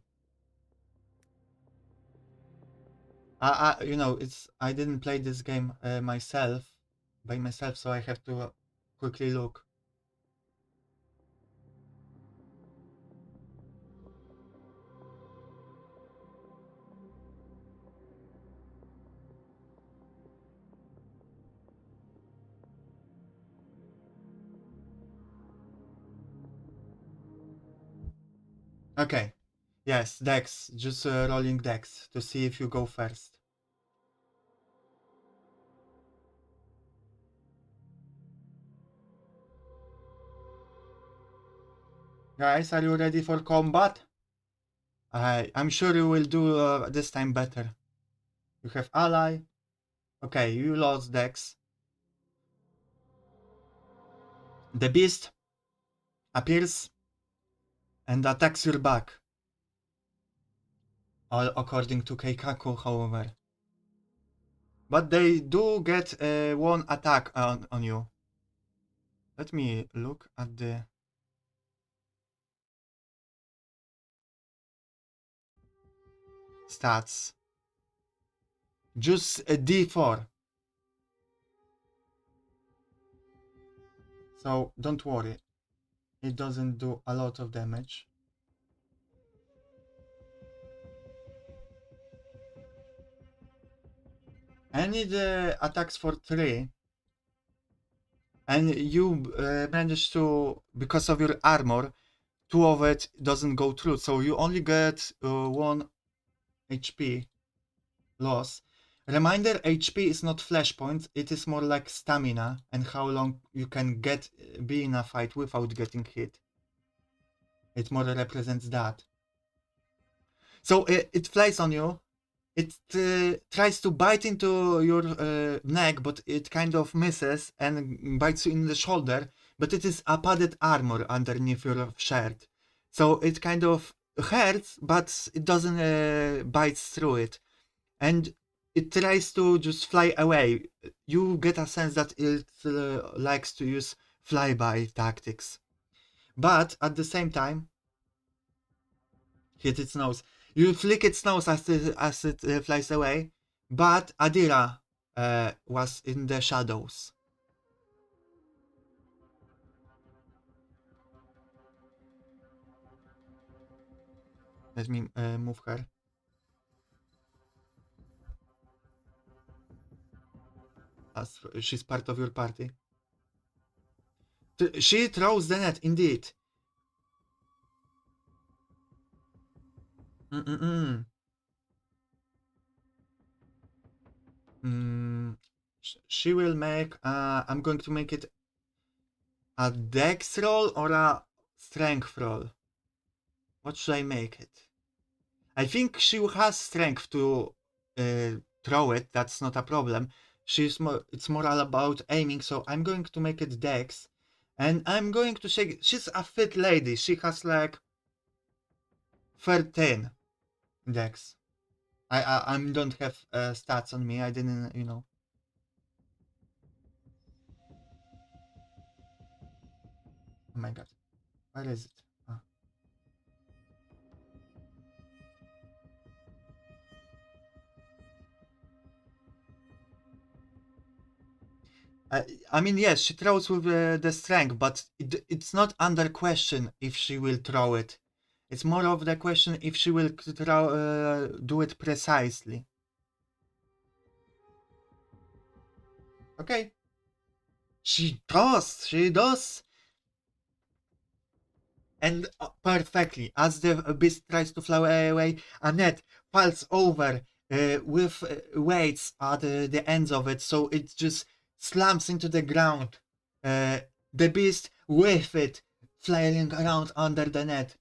You know, I didn't play this game by myself, so I have to quickly look. Okay, yes, Dex, just rolling Dex to see if you go first. Guys, are you ready for combat? I'm sure you will do this time better. You have ally. Okay, you lost Dex. The beast appears and attacks your back. All according to Keikaku, however. But they do get one attack on you. Let me look at the stats. Just a D4. So don't worry. It doesn't do a lot of damage. Any attacks for 3. And you manage to, because of your armor, 2 of it doesn't go through. So you only get 1 HP loss. Reminder, HP is not flash points, it is more like stamina and how long you can be in a fight without getting hit. It more represents that. So it flies on you. It tries to bite into your neck, but it kind of misses and bites you in the shoulder. But it is a padded armor underneath your shirt. So it kind of hurts, but it doesn't bite through it. And it tries to just fly away. You get a sense that it likes to use flyby tactics. But at the same time, hit its nose. You flick its nose as it flies away, but Adira was in the shadows. Let me move her. As she's part of your party. She throws the net, indeed. She will make. I'm going to make it a dex roll or a strength roll. What should I make it? I think she has strength to throw it. That's not a problem. It's more all about aiming, so I'm going to make it dex. And I'm going to say she's a fit lady. She has like 13 dex. I don't have stats on me. I didn't, you know. Oh my god. Where is it? Ah. I mean, yes, she throws with the strength, but it's not under question if she will throw it. It's more of the question if she will do it precisely. Okay. She does. She does. And perfectly, as the beast tries to fly away, Annette falls over with weights at the ends of it, so it just slams into the ground. The beast with it flailing around under the net.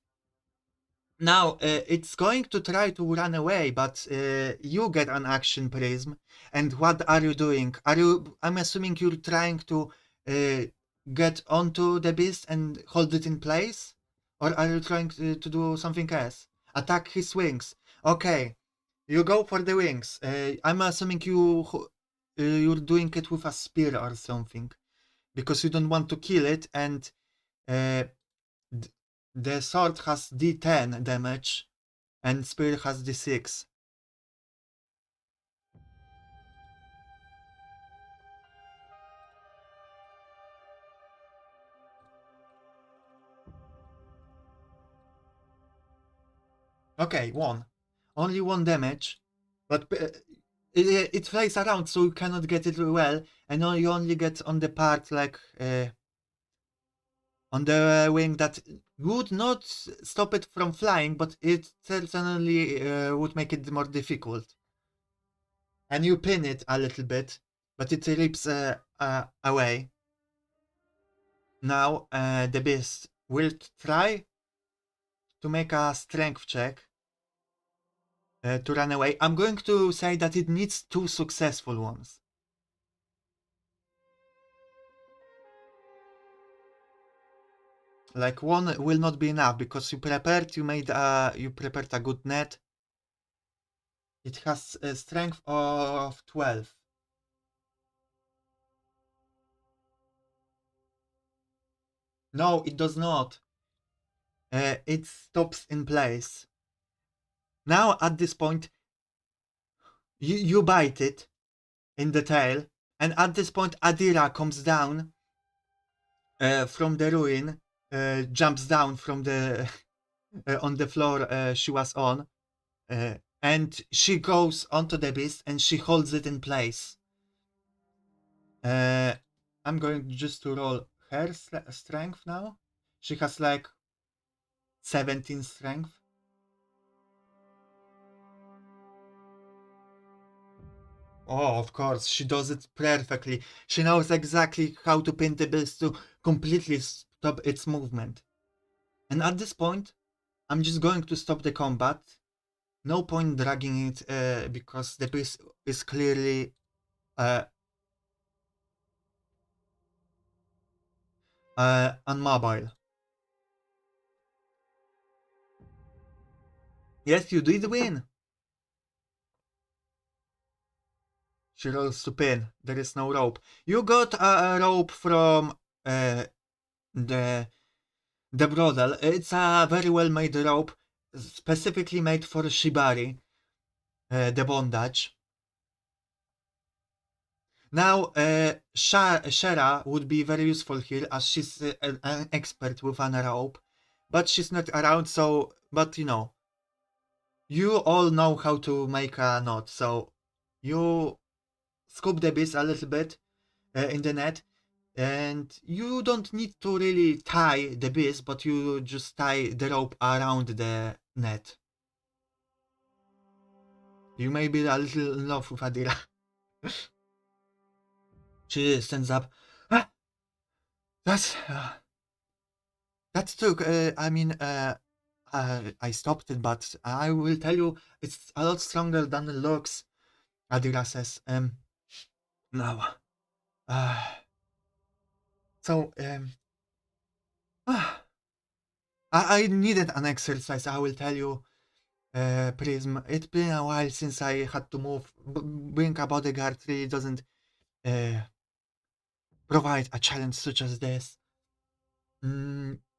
Now, it's going to try to run away, but you get an action, Prism. And what are you doing? I'm assuming you're trying to get onto the beast and hold it in place? Or are you trying to do something else? Attack his wings. Okay, you go for the wings. I'm assuming you're doing it with a spear or something. Because you don't want to kill it, and uh, the sword has D10 damage and spear has D6. Okay, 1. Only 1 damage, but it flies around, so you cannot get it well, and you only get on the part like on the wing that would not stop it from flying, but it certainly would make it more difficult. And you pin it a little bit, but it rips away. Now the beast will try to make a strength check to run away. I'm going to say that it needs 2 successful ones. Like 1 will not be enough because you prepared a good net. It has a strength of 12. No, it does not. It stops in place. Now at this point, you bite it in the tail, and at this point Adira comes down from the ruin, jumps down from the on the floor she was on, and she goes onto the beast and she holds it in place. I'm going just to roll her strength now. She has like 17 strength. Oh, of course, she does it perfectly. She knows exactly how to pin the beast to completely stop its movement. And at this point, I'm just going to stop the combat. No point dragging it because the beast is clearly unmobile. Yes, you did win. She rolls to pin. There is no rope. You got a rope from the brothel. It's a very well made rope, specifically made for shibari, the bondage. Now, Shara would be very useful here as she's an expert with an rope, but she's not around, so, but you know, you all know how to make a knot, so you scoop the beast a little bit in the net, and you don't need to really tie the beast, but you just tie the rope around the net. You may be a little in love with Adira. She stands up. Ah, that took. I mean, I stopped it, but I will tell you, it's a lot stronger than it looks. Adira says. Now, uh, so ah, I needed an exercise. I will tell you, Prism. It's been a while since I had to move. Being a bodyguard really doesn't uh, provide a challenge such as this.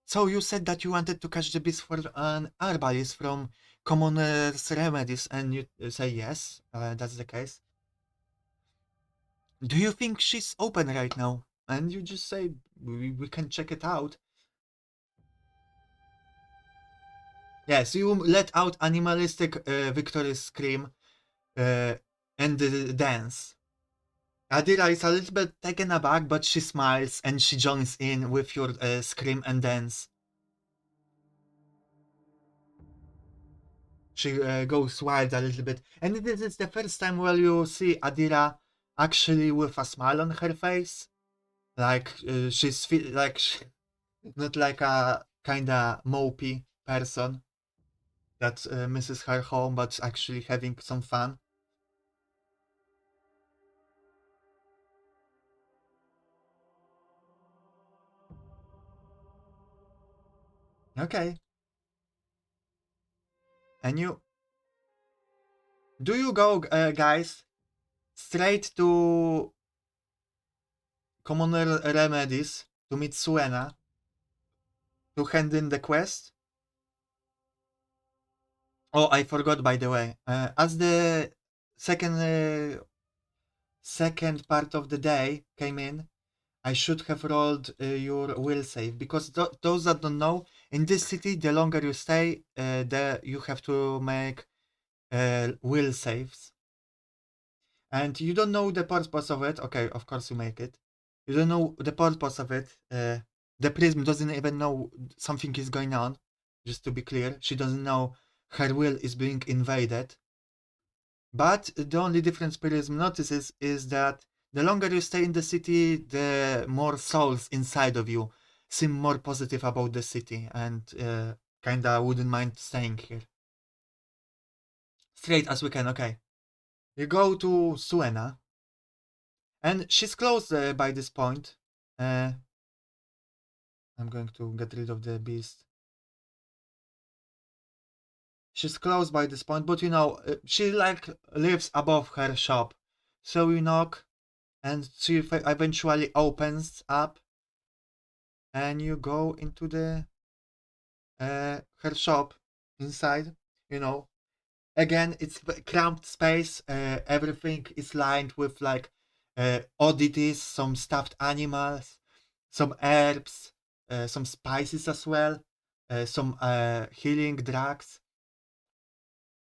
So you said that you wanted to catch the beast for an herbalist from Commoner's Remedies, and you say yes, that's the case. Do you think she's open right now? And you just say we can check it out. Yes, you let out animalistic victory scream and dance. Adira is a little bit taken aback, but she smiles and she joins in with your scream and dance. She goes wild a little bit, and this is the first time where you see Adira actually with a smile on her face, like not like a kinda mopey person that misses her home, but actually having some fun. Okay, and you do you go, guys, straight to Commoner Remedies to meet Suena to hand in the quest? Oh, I forgot, by the way. As the second second part of the day came in, I should have rolled your will save, because those that don't know, in this city, the longer you stay, the you have to make will saves, and you don't know the purpose of it. Okay, of course you make it. You don't know the purpose of it. The prism doesn't even know something is going on. Just to be clear, she doesn't know her will is being invaded. But the only difference Prism notices is that the longer you stay in the city, the more souls inside of you seem more positive about the city and kinda wouldn't mind staying here. Straight as we can, okay. You go to Suena, and she's close by this point. I'm going to get rid of the beast. She's close by this point, but she like lives above her shop. So you knock, and she eventually opens up, and you go into the her shop inside. You know, again, it's cramped space. Everything is lined with like oddities, some stuffed animals, some herbs, some spices as well, some healing drugs,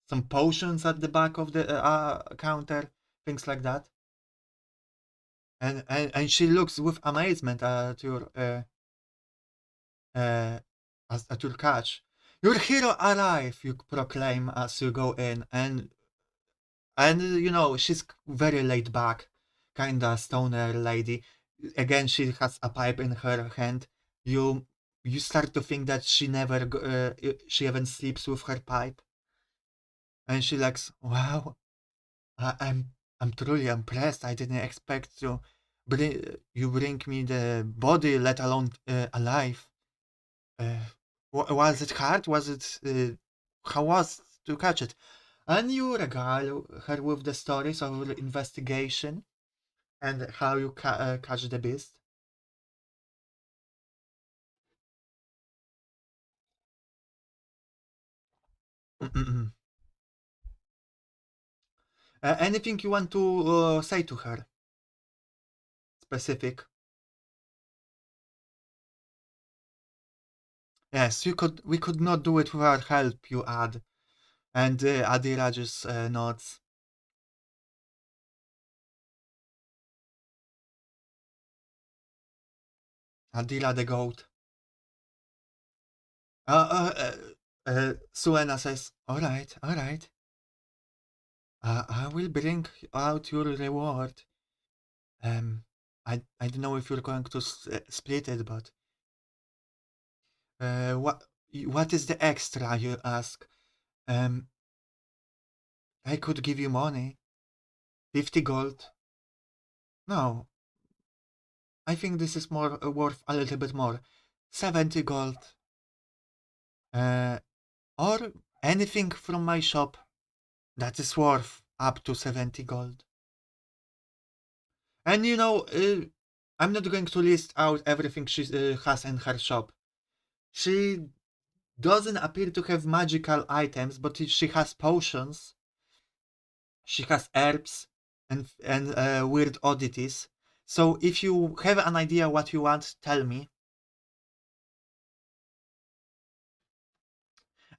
some potions at the back of the counter, things like that. And she looks with amazement uh, at your catch. Your hero alive, you proclaim as you go in, and she's very laid back, kinda stoner lady. Again, she has a pipe in her hand. You start to think that she even sleeps with her pipe, and she like, wow, I'm truly impressed. I didn't expect to bring me the body, let alone alive. Uh, was it hard? Was it how was to catch it? And you regale her with the stories of your investigation and how you catch the beast. Anything you want to say to her? Specific? Yes, you could. We could not do it without help. You add, and Adira just nods. Adira the goat. Suena says, "All right, all right. I will bring out your reward. Um, I don't know if you're going to split it, but what is the extra? You ask. Um, I could give you money, 50 gold. No, I think this is more worth a little bit more. 70 gold. Uh, or anything from my shop that is worth up to 70 gold. And you know, I'm not going to list out everything she has in her shop. She doesn't appear to have magical items, but she has potions. She has herbs and weird oddities. So if you have an idea what you want, tell me.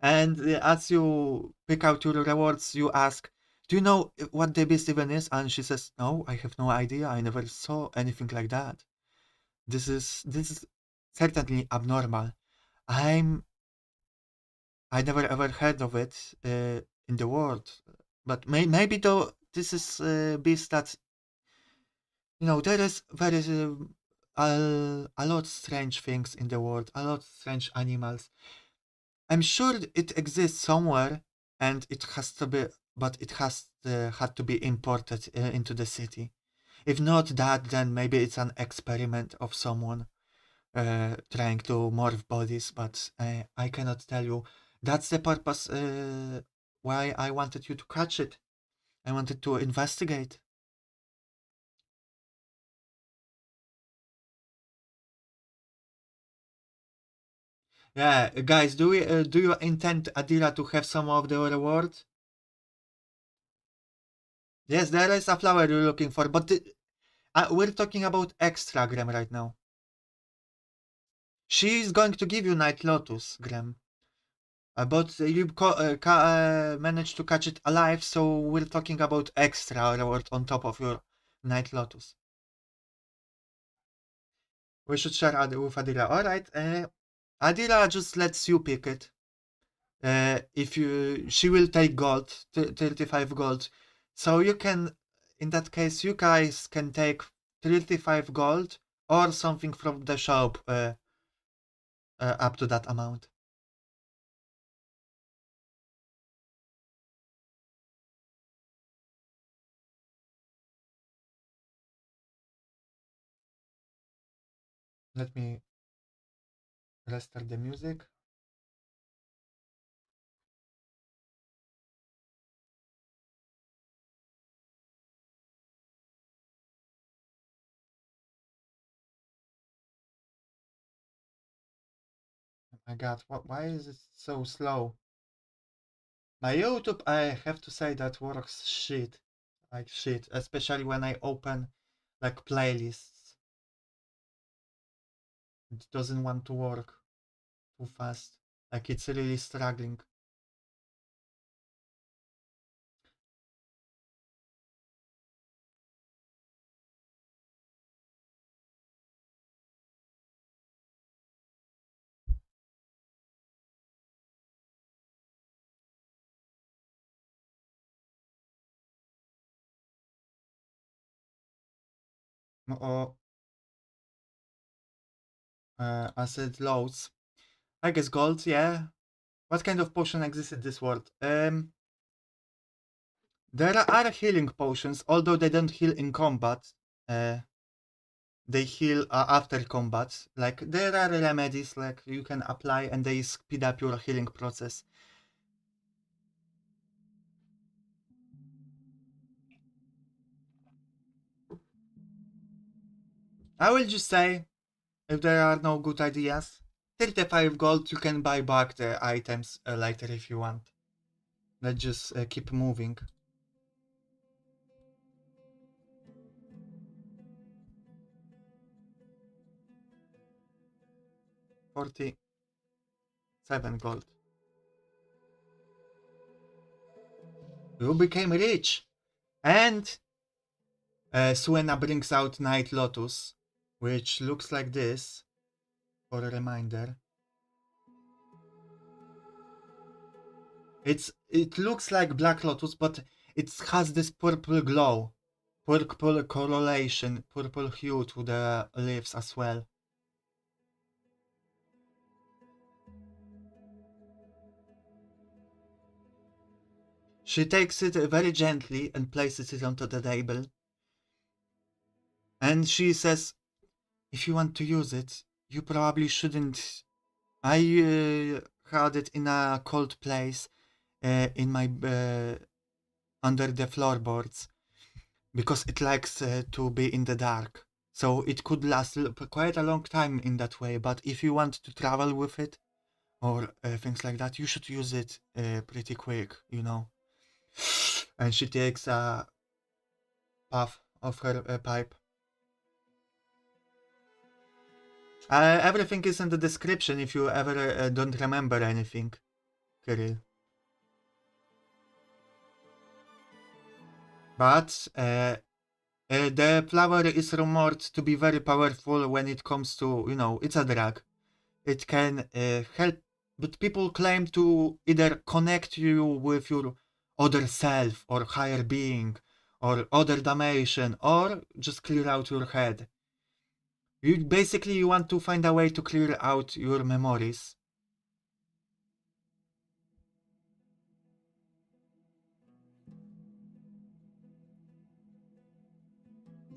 And as you pick out your rewards, you ask, "Do you know what the beast even is?" And she says, "No, I have no idea. I never saw anything like that. This is certainly abnormal. I'm I never ever heard of it in the world. But maybe though this is a beast that there is a lot strange things in the world, a lot strange animals. I'm sure it exists somewhere, and it has to be, but it has had to be imported into the city. If not that, then maybe it's an experiment of someone trying to morph bodies. But I cannot tell you. That's the purpose why I wanted you to catch it. I wanted to investigate. Yeah, guys, do you intend Adira to have some of the reward? Yes, there is a flower you're looking for, but we're talking about extra, Graham, right now. She's going to give you Night Lotus, Graham. But you managed to catch it alive, so we're talking about extra reward on top of your Night Lotus. We should share with Adira. Alright, Adira just lets you pick it. If she will take gold, 35 gold. So you can, in that case, you guys can take 35 gold or something from the shop up to that amount. Let me restart the music. Oh my god, why is it so slow? My YouTube, I have to say that works shit. Like shit. Especially when I open like playlists. It doesn't want to work too fast. Like it's really struggling. Or acid loads. I guess gold, yeah. What kind of potion exists in this world? There are healing potions, although they don't heal in combat. Uh, they heal after combat. Like there are remedies like you can apply and they speed up your healing process. I will just say, if there are no good ideas, 35 gold you can buy back the items later if you want. Let's just keep moving. 47 gold. You became rich! And Suena brings out Night Lotus, which looks like this, for a reminder. It looks like Black Lotus, but it has this purple glow, purple coloration, purple hue to the leaves as well. She takes it very gently and places it onto the table. And she says, if you want to use it, you probably shouldn't. I had it in a cold place in my under the floorboards because it likes to be in the dark. So it could last quite a long time in that way. But if you want to travel with it or things like that, you should use it pretty quick, you know. And she takes a puff of her pipe. Everything is in the description if you ever don't remember anything, Kirill. But the flower is rumored to be very powerful when it comes to, you know, it's a drug. It can help, but people claim to either connect you with your other self or higher being or other dimension or just clear out your head. You want to find a way to clear out your memories.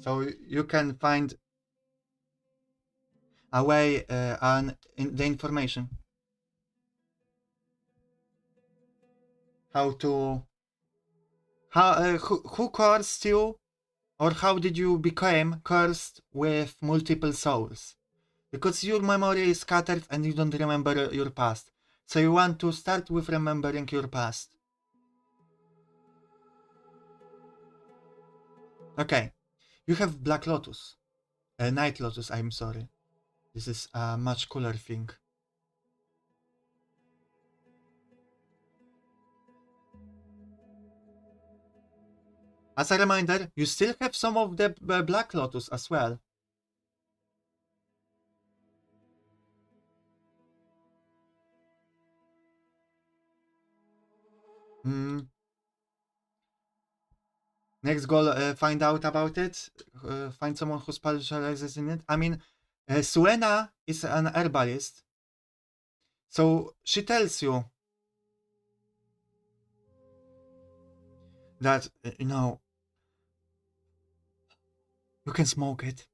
So you can find a way on the information how to who cursed you, or how did you become cursed with multiple souls, because your memory is scattered and you don't remember your past, so you want to start with remembering your past. Okay, you have Black Lotus, Night Lotus, I'm sorry. This is a much cooler thing. As a reminder, you still have some of the Black Lotus as well. Next goal, find out about it. Find someone who specializes in it. I mean, Suena is an herbalist. So she tells you that, you know, you can smoke it.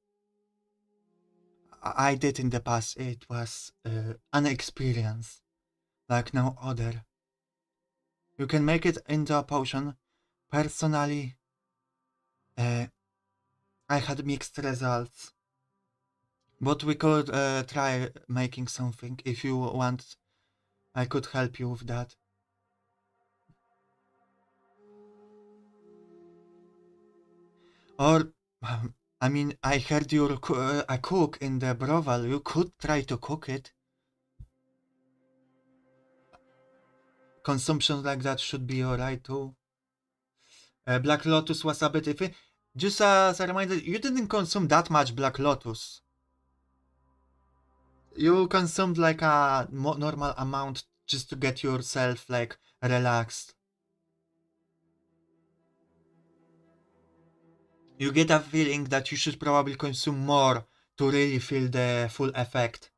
I did in the past. It was an experience like no other. You can make it into a potion. Personally, I had mixed results. But we could try making something. If you want, I could help you with that. Or, I mean, I heard you're a cook in the brothel. You could try to cook it. Consumption like that should be alright too. Black Lotus was a bit iffy. Just as a reminder, you didn't consume that much Black Lotus. You consumed like a normal amount just to get yourself like relaxed. You get a feeling that you should probably consume more to really feel the full effect.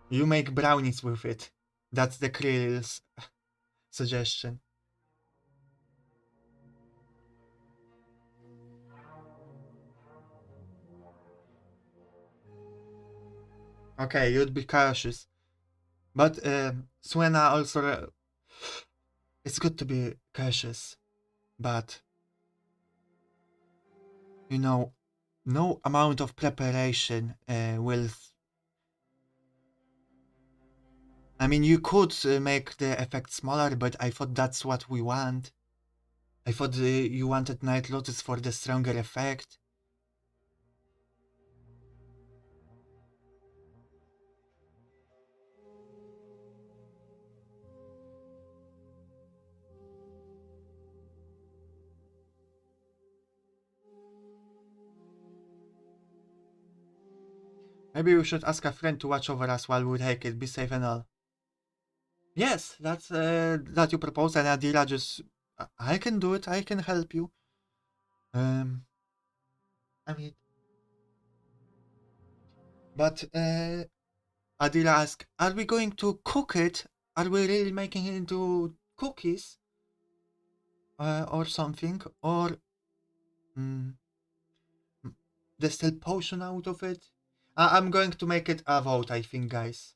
You make brownies with it. That's the Krill's suggestion. Okay, you'd be cautious. But Suena also... it's good to be cautious. But... you know, no amount of preparation will... I mean, you could make the effect smaller, but I thought that's what we want. I thought you wanted Night Lotus for the stronger effect. Maybe we should ask a friend to watch over us while we take it, be safe and all. Yes, that's that you propose, and Adira just... I can do it, I can help you. I mean... But Adira asked, are we going to cook it? Are we really making it into cookies? Or something? Or Distill potion out of it. I'm going to make it a vote, I think, guys.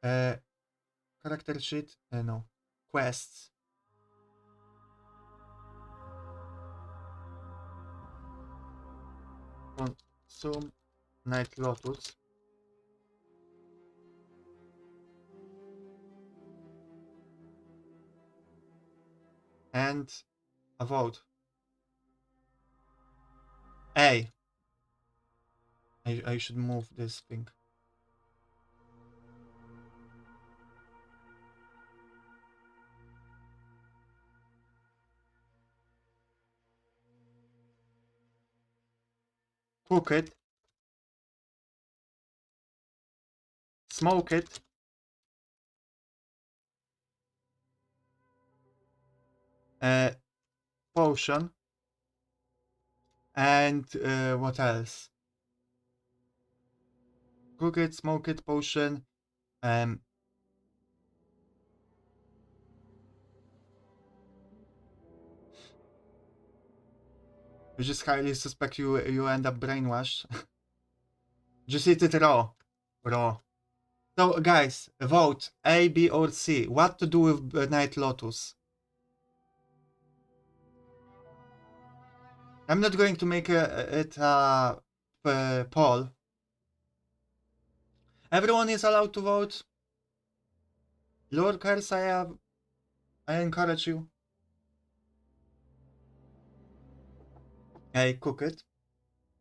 Character sheet? No. Quests. Consume Night Lotus. And a vote. A. I should move this thing. Cook it. Smoke it. Potion. And what else? Cook it, smoke it, potion. You just highly suspect you end up brainwashed. Just eat it raw. Raw. So guys, vote A, B or C. What to do with Night Lotus? I'm not going to make it a poll. Everyone is allowed to vote. Lurkers, I encourage you. A, cook it.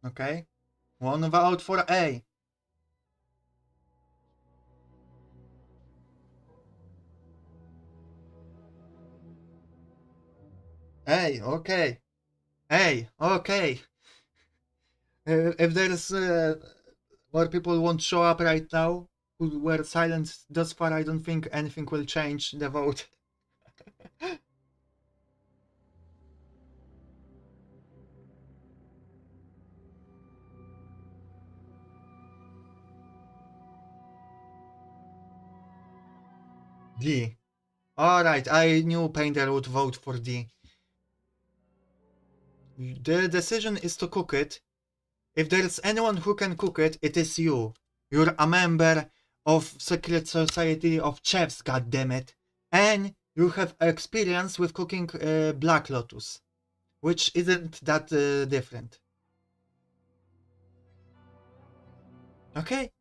Okay. One vote for A. A, okay. A, okay. If there's more people won't show up right now, who were silent thus far, I don't think anything will change the vote. D. Alright, I knew Painter would vote for D. The decision is to cook it. If there's anyone who can cook it, it is you. You're a member of Secret Society of Chefs, goddammit. And you have experience with cooking Black Lotus, which isn't that different. Okay.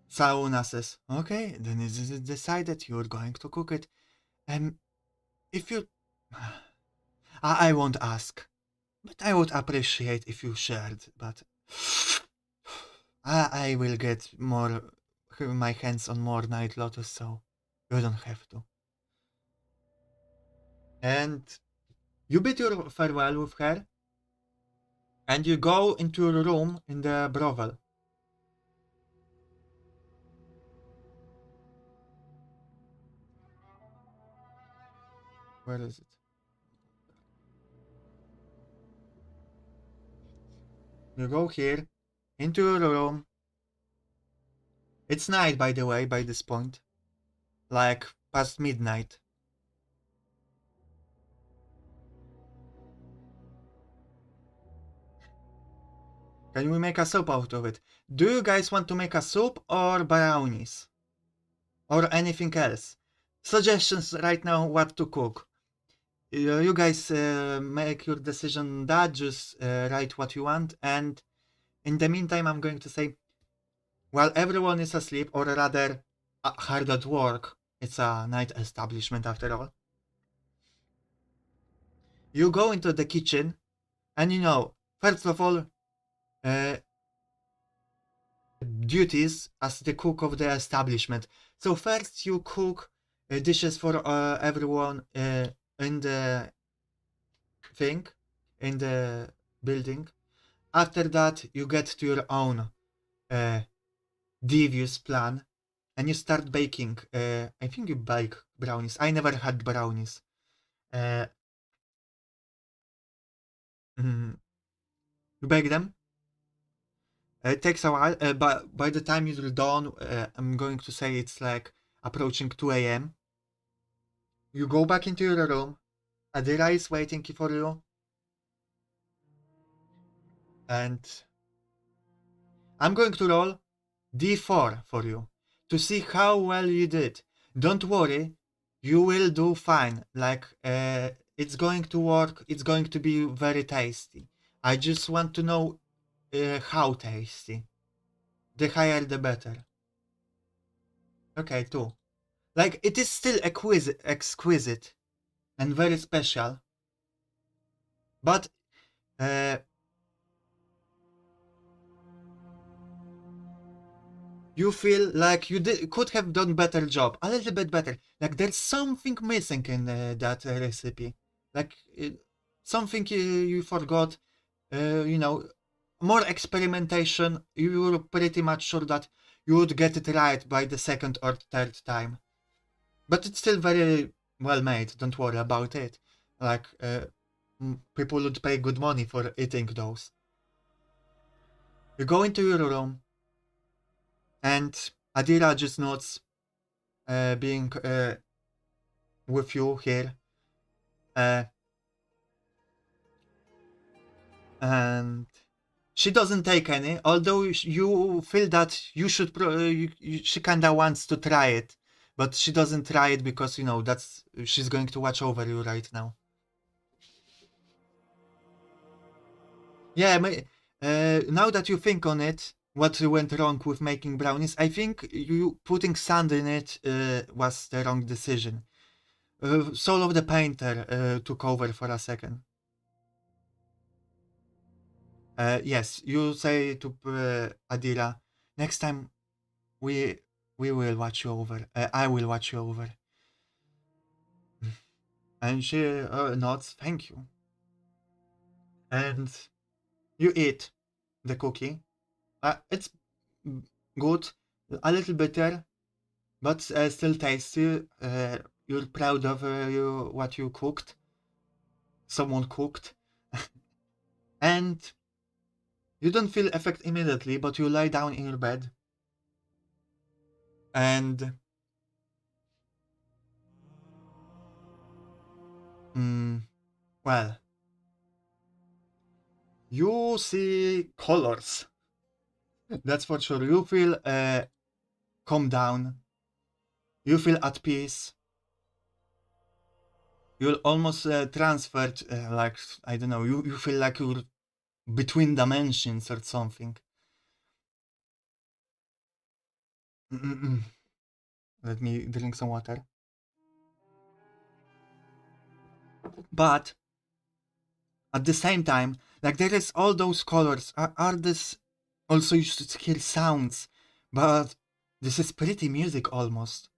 Sauna says, okay, then it is decided you're going to cook it. If you... I won't ask, but I would appreciate if you shared, but... I will get my hands on more Night Lotus, so you don't have to. And you bid your farewell with her, and you go into your room in the brothel. Where is it? You go here, into your room. It's night, by the way, by this point. Like, past midnight. Can we make a soup out of it? Do you guys want to make a soup or brownies? Or anything else? Suggestions right now what to cook. You guys make your decision on that, just write what you want, and in the meantime I'm going to say, while everyone is asleep, or rather hard at work, it's a night establishment after all, you go into the kitchen, and first of all, duties as the cook of the establishment. So first you cook dishes for everyone in the thing, in the building. After that, you get to your own devious plan, and you start baking. I think you bake brownies. I never had brownies. You bake them. It takes a while, but by the time you're done, I'm going to say it's like approaching 2 a.m. You go back into your room, Adira is waiting for you. And I'm going to roll D4 for you to see how well you did. Don't worry, you will do fine. Like, it's going to work, it's going to be very tasty. I just want to know how tasty. The higher the better. Okay, 2. Like, it is still exquisite and very special. But you feel like you could have done better job, a little bit better. Like there's something missing in that recipe, like something you forgot. You know, more experimentation. You were pretty much sure that you would get it right by the second or third time, but it's still very well made. Don't worry about it. Like people would pay good money for eating those. You go into your room, and Adira just nods, being with you here. And she doesn't take any, although you feel that you should. She kinda wants to try it, but she doesn't try it because you know that's she's going to watch over you right now. Yeah, now that you think on it, what went wrong with making brownies? I think you putting sand in it was the wrong decision. Soul of the Painter took over for a second. Yes, you say to Adira, next time we will watch you over. I will watch you over. And she nods, thank you. And you eat the cookie. It's good, a little bitter, but still tasty. You're proud of what you cooked. Someone cooked. And you don't feel effect immediately, but you lie down in your bed. And well, you see colors. That's for sure. You feel calm down. You feel at peace. You're almost transferred, like, I don't know, you feel like you're between dimensions or something. Let me drink some water. But at the same time, like there is all those colors. Are this also you should hear sounds, but this is pretty music almost.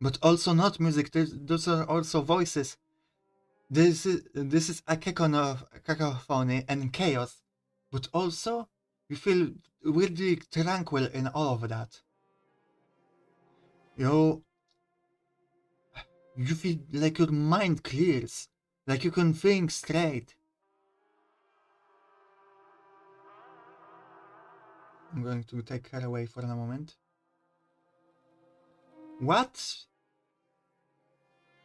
But also not music. Those are also voices. This is a cacophony and chaos, but also you feel weirdly tranquil in all of that. You feel like your mind clears, like you can think straight. I'm going to take her away for a moment. What?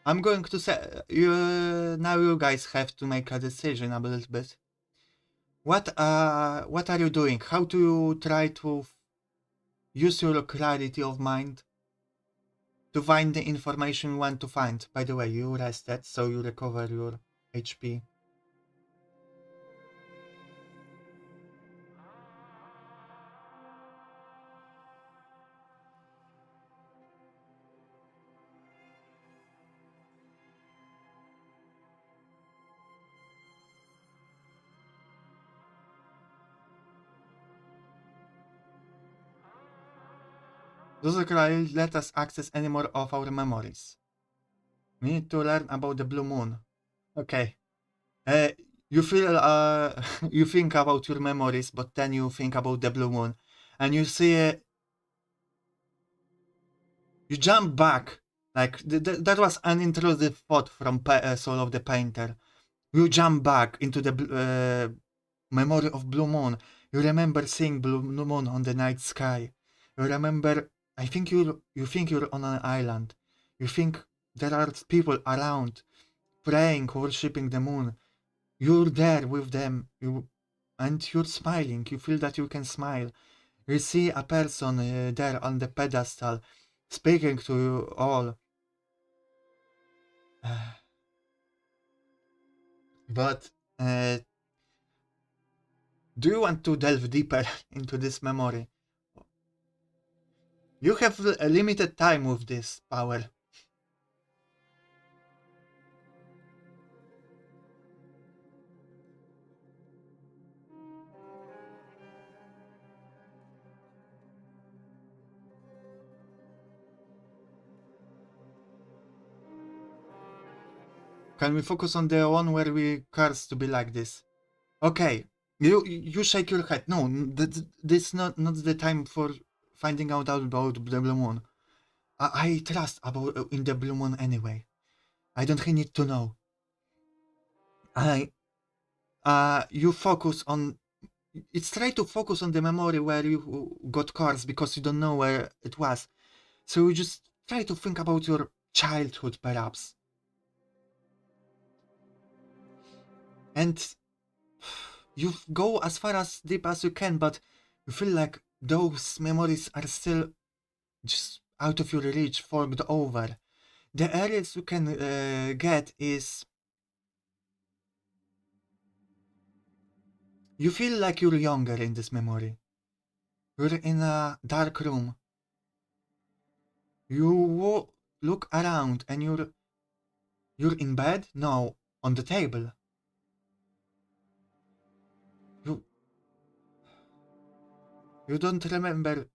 I'm going to say now you guys have to make a decision a little bit. What are you doing? How do you try to use your clarity of mind to find the information you want to find? By the way, you rested, so you recover your HP. Doesn't let us access any more of our memories. We need to learn about the blue moon. Okay. You feel you think about your memories, but then you think about the blue moon, and you see you jump back. Like that was an intrusive thought from Soul of the Painter. You jump back into the memory of blue moon. You remember seeing blue moon on the night sky. You remember. I think you think you're on an island. You think there are people around. praying, worshipping the moon. You're there with them, and you're smiling. You feel that you can smile. You see a person there on the pedestal, speaking to you all. But do you want to delve deeper into this memory? You have a limited time with this power. Can we focus on the one where we curse to be like this? Okay, you shake your head. No, this not the time for finding out about the blue moon. I trust about in the blue moon anyway. I don't need to know. You focus on. It's try to focus on the memory where you got cursed because you don't know where it was. So you just try to think about your childhood, perhaps. And you go as far as deep as you can, but you feel like those memories are still just out of your reach, fogged over. The earliest you can get is you feel like you're younger in this memory. You're in a dark room. You look around and you're in bed? No, on the table. You you don't remember.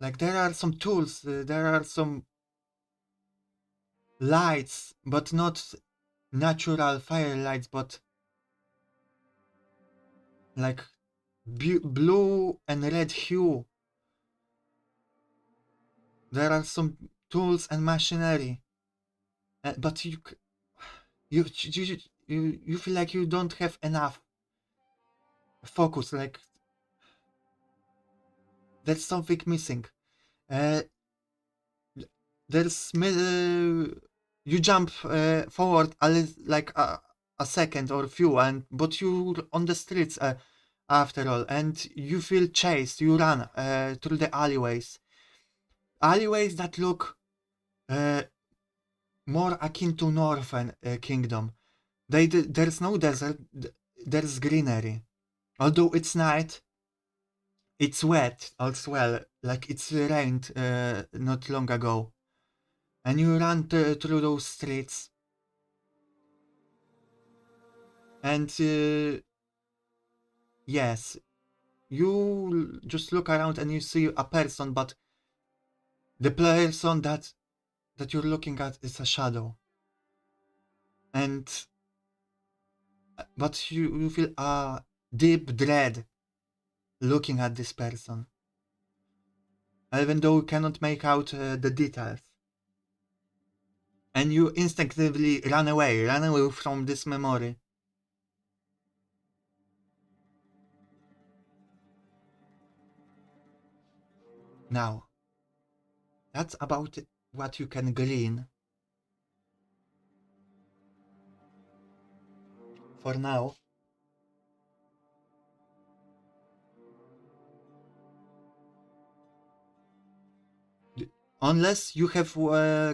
Like there are some tools, there are some lights, but not natural fire lights, but like blue and red hue. There are some tools and machinery, but you feel like you don't have enough focus. Like there's something missing. Uh, you jump forward like a second or few, but you're on the streets after all, and you feel chased. You run through the alleyways that look uh, more akin to Northern Kingdom. There's no desert, there's greenery. Although it's night, it's wet as well, like it's rained not long ago. And you run through those streets. And yes, you just look around and you see a person, but the person that you're looking at is a shadow. And but you feel a deep dread looking at this person, even though you cannot make out the details. And you instinctively run away from this memory. Now, that's about what you can glean for now. Unless you have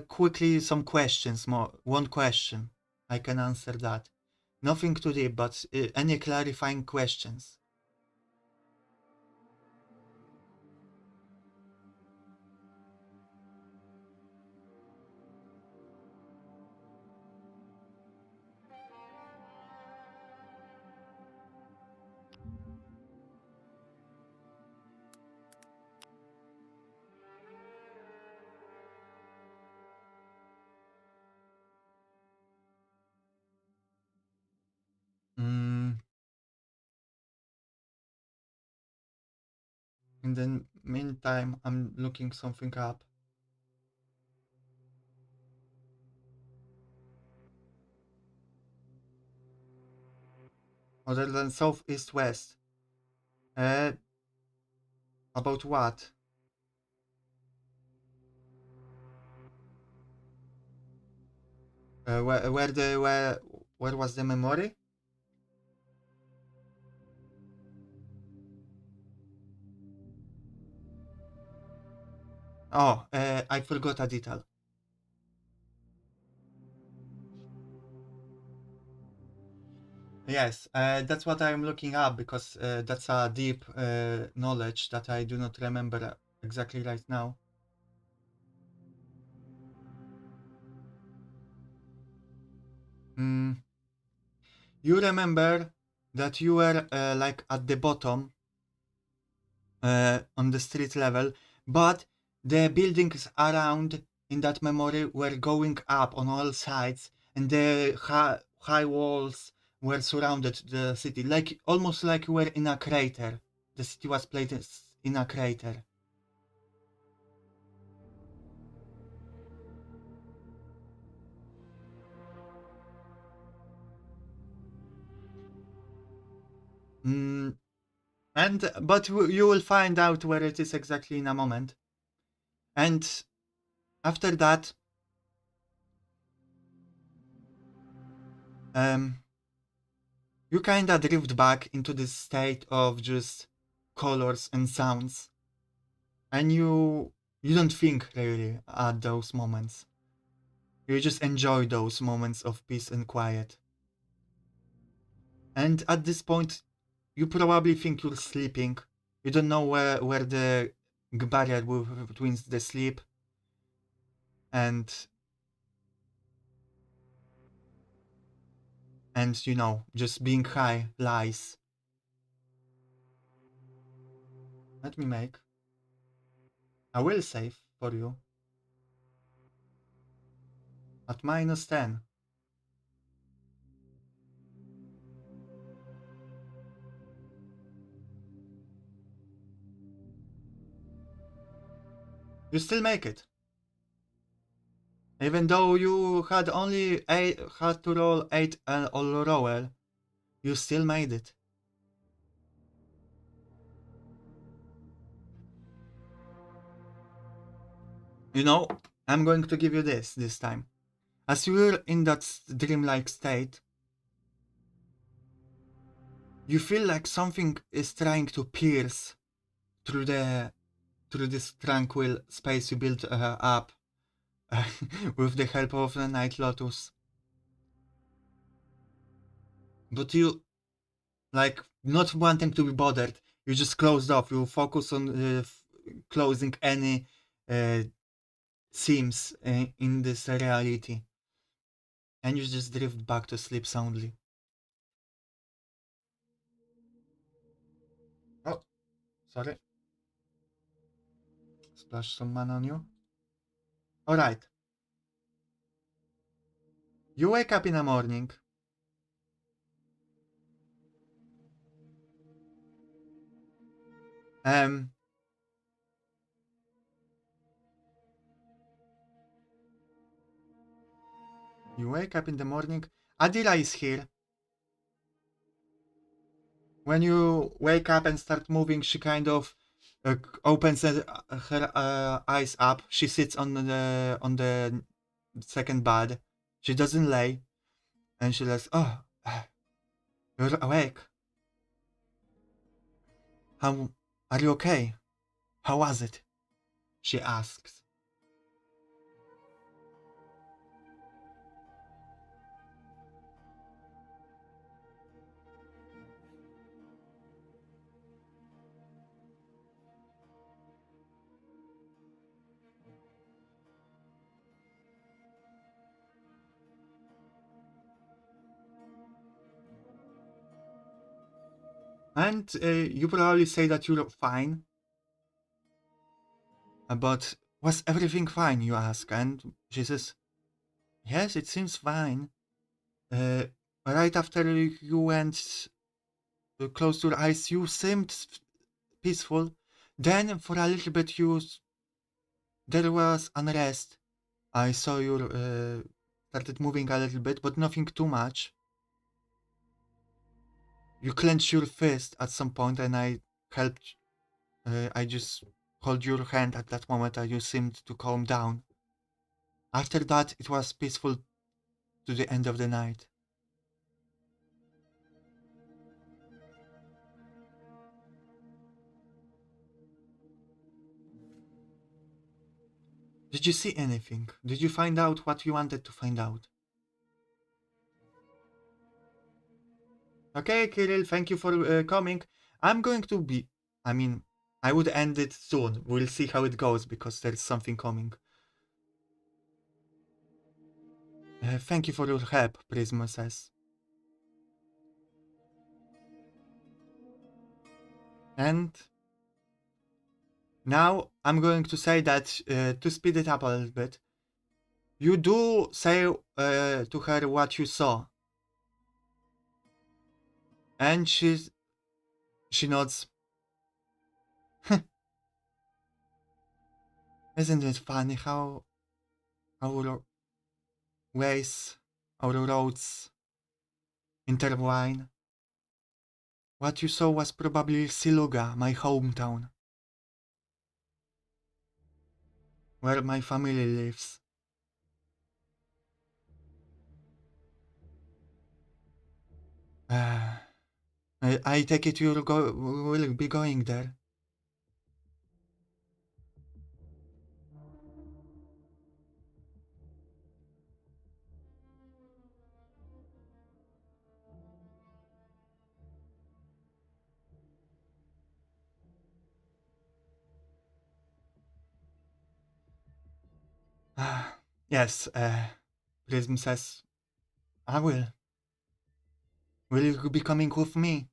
quickly some questions, one question, I can answer that. Nothing too deep, but any clarifying questions. Mm, in the meantime, I'm looking something up. Other than south, east, west. Uh, about what? Where was the memory? Oh, I forgot a detail. Yes, that's what I'm looking up because that's a deep knowledge that I do not remember exactly right now. You remember that you were like at the bottom on the street level, but the buildings around in that memory were going up on all sides, and the high walls were surrounded the city, like almost like you were in a crater. The city was placed in a crater. Mm, but you will find out where it is exactly in a moment. And after that, um, you kinda drift back into this state of just colors and sounds, and you don't think really at those moments. You just enjoy those moments of peace and quiet. And at this point, you probably think you're sleeping. You don't know where the barrier between the sleep and just being high lies. Let me make a will save for you at -10. You still make it. Even though you had only had to roll 8 all roll, you still made it. You know, I'm going to give you this time. As you're in that dreamlike state, you feel like something is trying to pierce through this tranquil space you built up with the help of the Night Lotus. But you, like, not wanting to be bothered, you just closed off. You focus on closing any seams in this reality, and you just drift back to sleep soundly. Oh, sorry. Splash some mana on you. Alright. You wake up in the morning. Um, you wake up in the morning. Adira is here. When you wake up and start moving, she kind of opens her eyes up. She sits on the second bed. She doesn't lay, and she says, "Oh, you're awake. How are you okay? How was it?" she asks. And you probably say that you're fine. But was everything fine? You ask, and she says, "Yes, it seems fine. Uh, right after you went closed your eyes, you seemed peaceful. Then for a little bit, there was unrest. I saw you started moving a little bit, but nothing too much. You clenched your fist at some point, and I helped. I just hold your hand at that moment, and you seemed to calm down. After that, it was peaceful to the end of the night. Did you see anything? Did you find out what you wanted to find out? Okay, Kirill, thank you for coming. I'm going to be... I mean, I would end it soon. We'll see how it goes, because there's something coming. Thank you for your help, Prism says. And now I'm going to say that, to speed it up a little bit, you do say to her what you saw. And she nods. Isn't it funny how our ways, our roads intertwine? What you saw was probably Siluga, my hometown, where my family lives. I take it you will be going there. Yes, Prism says, I will. Will you be coming with me?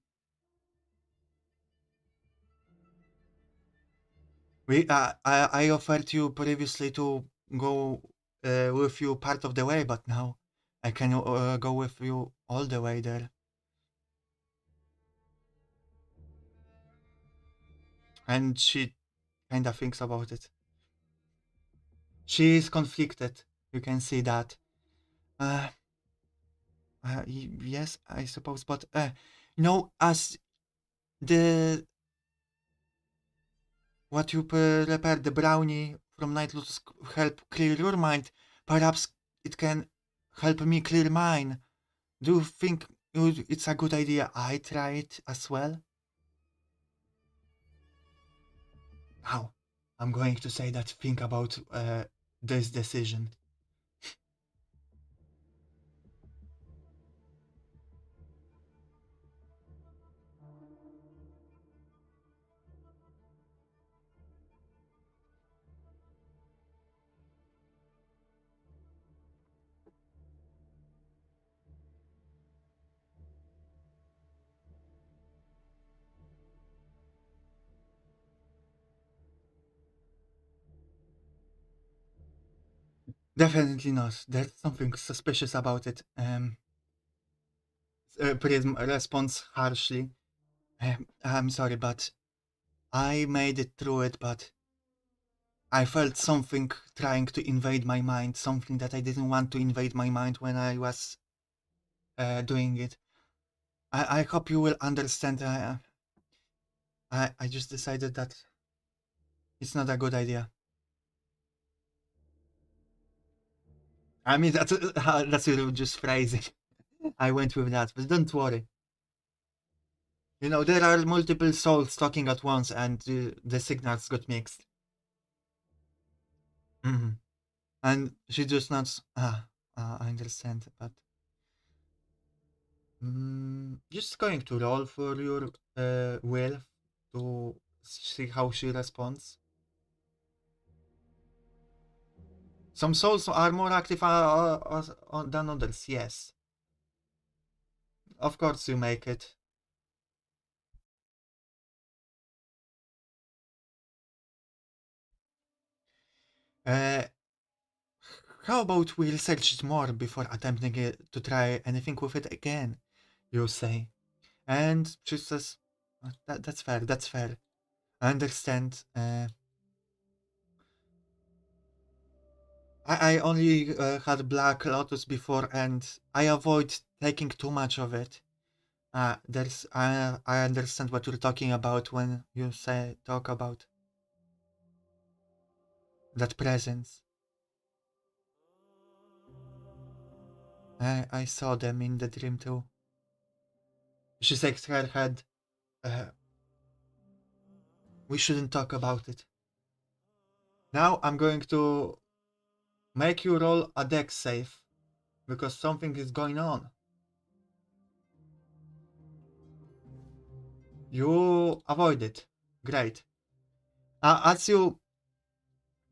I offered you previously to go with you part of the way, but now I can go with you all the way there. And she kind of thinks about it. She is conflicted. You can see that. Yes, I suppose, but as the what you prepared, the brownie from Night Lotus, help clear your mind, perhaps it can help me clear mine. Do you think it's a good idea I try it as well? Now, I'm going to say that think about this decision. Definitely not. There's something suspicious about it. Prism responds harshly. I'm sorry, but I made it through it, but I felt something trying to invade my mind, something that I didn't want to invade my mind when I was doing it. I hope you will understand. I just decided that it's not a good idea. I mean, that's just phrasing. I went with that, but don't worry. You know, there are multiple souls talking at once, and the signals got mixed. Mm-hmm. And she just nods. I understand, but just going to roll for your will to see how she responds. Some souls are more active than others, yes. Of course you make it. Uh, how about we research it more before attempting to try anything with it again, you say. And she says, that's fair, that's fair. I understand. I only had Black Lotus before, and I avoid taking too much of it. I understand what you're talking about when you talk about that presence. I saw them in the dream too. She shakes her head. We shouldn't talk about it. Now I'm going to make you roll a dex save, because something is going on. You avoid it. Great. As you...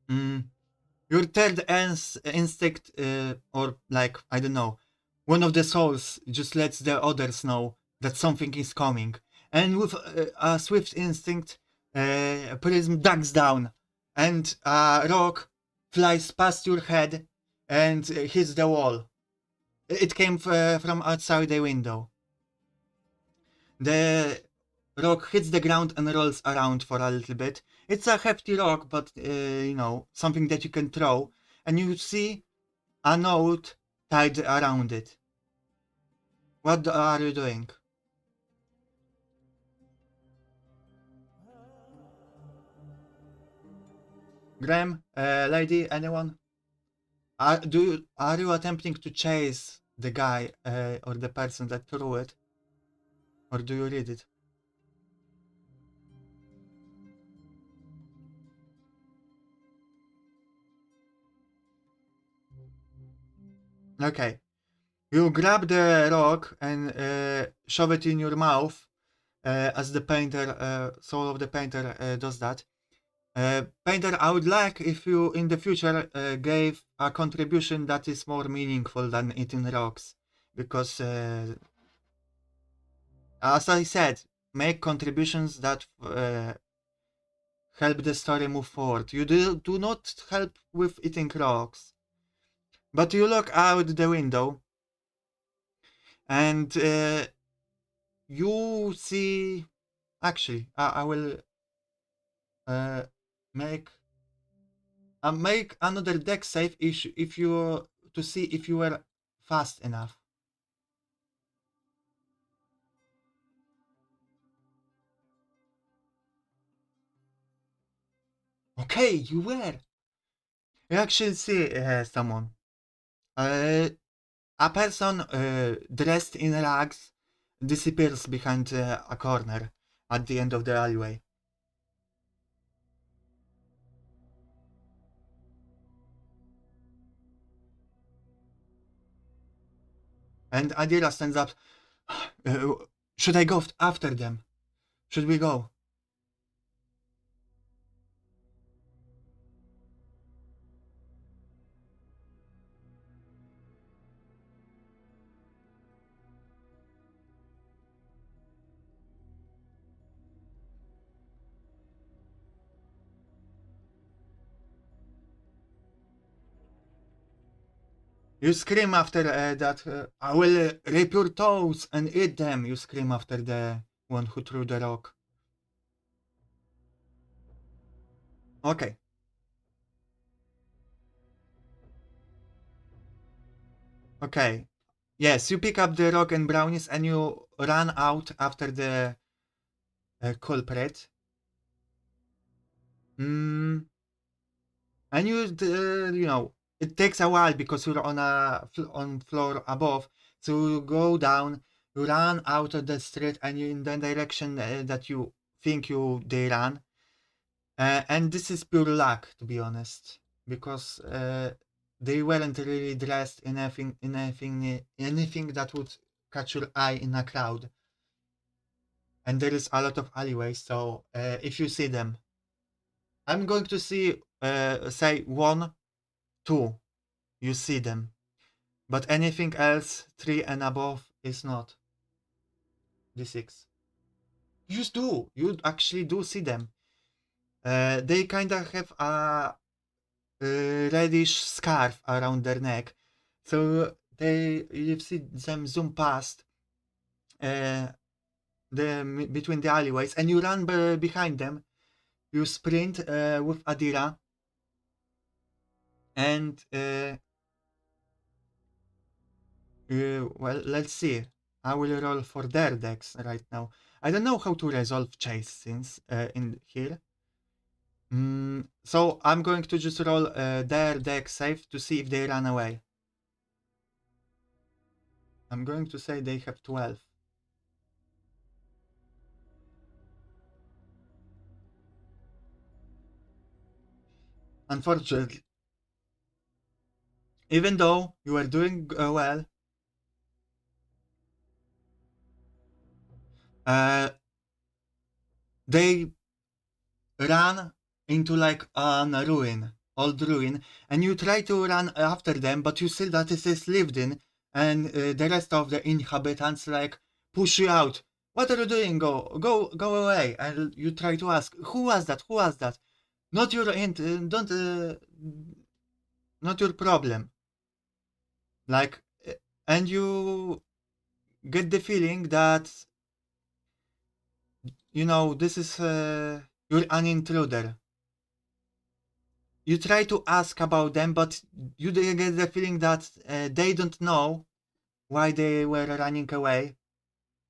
your third instinct, or like, I don't know, one of the souls just lets the others know that something is coming. And with a swift instinct, Prism ducks down, and a rock flies past your head and hits the wall. It came from outside the window. The rock hits the ground and rolls around for a little bit. It's a hefty rock, but you know, something that you can throw. And you see a note tied around it. What are you doing? Graham, lady, anyone? Are you attempting to chase the guy or the person that threw it? Or do you read it? Okay. You grab the rock and shove it in your mouth, as the painter, soul of the painter, does that. Painter, I would like if you in the future gave a contribution that is more meaningful than eating rocks, because as I said, make contributions that help the story move forward. You do not help with eating rocks. But you look out the window and you see... Actually, I will make another dex save if you to see if you were fast enough. Okay, you were. You actually see someone. A person dressed in rags disappears behind a corner at the end of the alleyway. And Adira stands up. Should I go after them? Should we go? You scream after that. I will rip your toes and eat them. You scream after the one who threw the rock. Okay. Okay. Yes, you pick up the rock and brownies and you run out after the culprit. And you know, it takes a while because you're on floor above. So you go down, you run out of the street, and you in the direction that you think they ran. And this is pure luck, to be honest, because they weren't really dressed in anything that would catch your eye in a crowd. And there is a lot of alleyways, so if you see them, I'm going to see, say 1, 2, you see them. But anything else, 3 and above, is not. D6. You actually do see them. They kind of have a reddish scarf around their neck. So you see them zoom past between the alleyways, and you run behind them. You sprint with Adira, and well, let's see. I will roll for their decks right now. I don't know how to resolve chase scenes in here. So I'm going to just roll their deck save to see if they run away. I'm going to say they have 12. Unfortunately. Even though you are doing well, they run into like an ruin, old ruin, and you try to run after them, but you see that this is lived in, and the rest of the inhabitants like push you out. What are you doing? Go away! And you try to ask, who was that? Who was that? Not your don't, not your problem. Like, and you get the feeling that this is you're an intruder. You try to ask about them, but you get the feeling that they don't know why they were running away.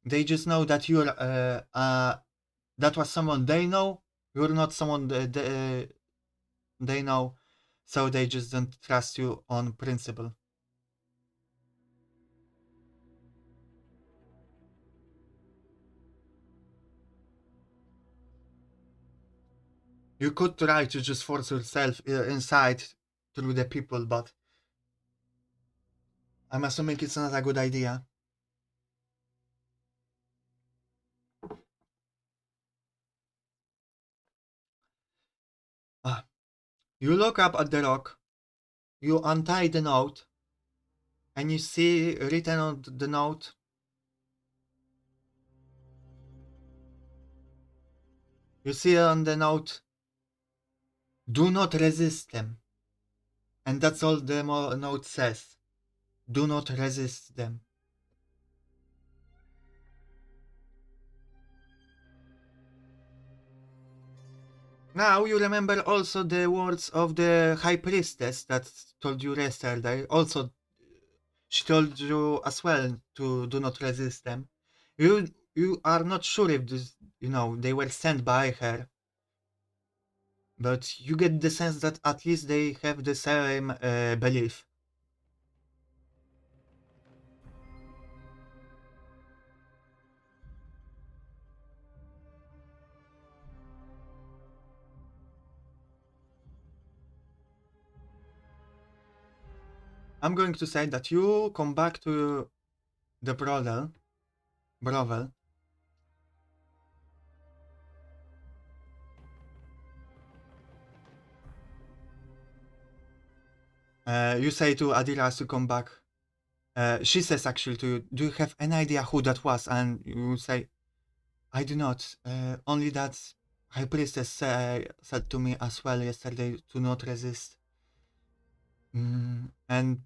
They just know that you're that was someone they know. You're not someone they know, so they just don't trust you on principle. You could try to just force yourself inside through the people, but I'm assuming it's not a good idea. You look up at the rock, you untie the note, and you see written on the note, you see on the note, do not resist them. And that's all the note says. Do not resist them. Now you remember also the words of the High Priestess that told you yesterday. Also, she told you as well to do not resist them. You are not sure if this, they were sent by her. But you get the sense that at least they have the same belief. I'm going to say that you come back to the brothel. You say to Adiras to come back. She says actually to you, do you have any idea who that was? And you say, I do not. Only that High Priestess said to me as well yesterday to not resist. And,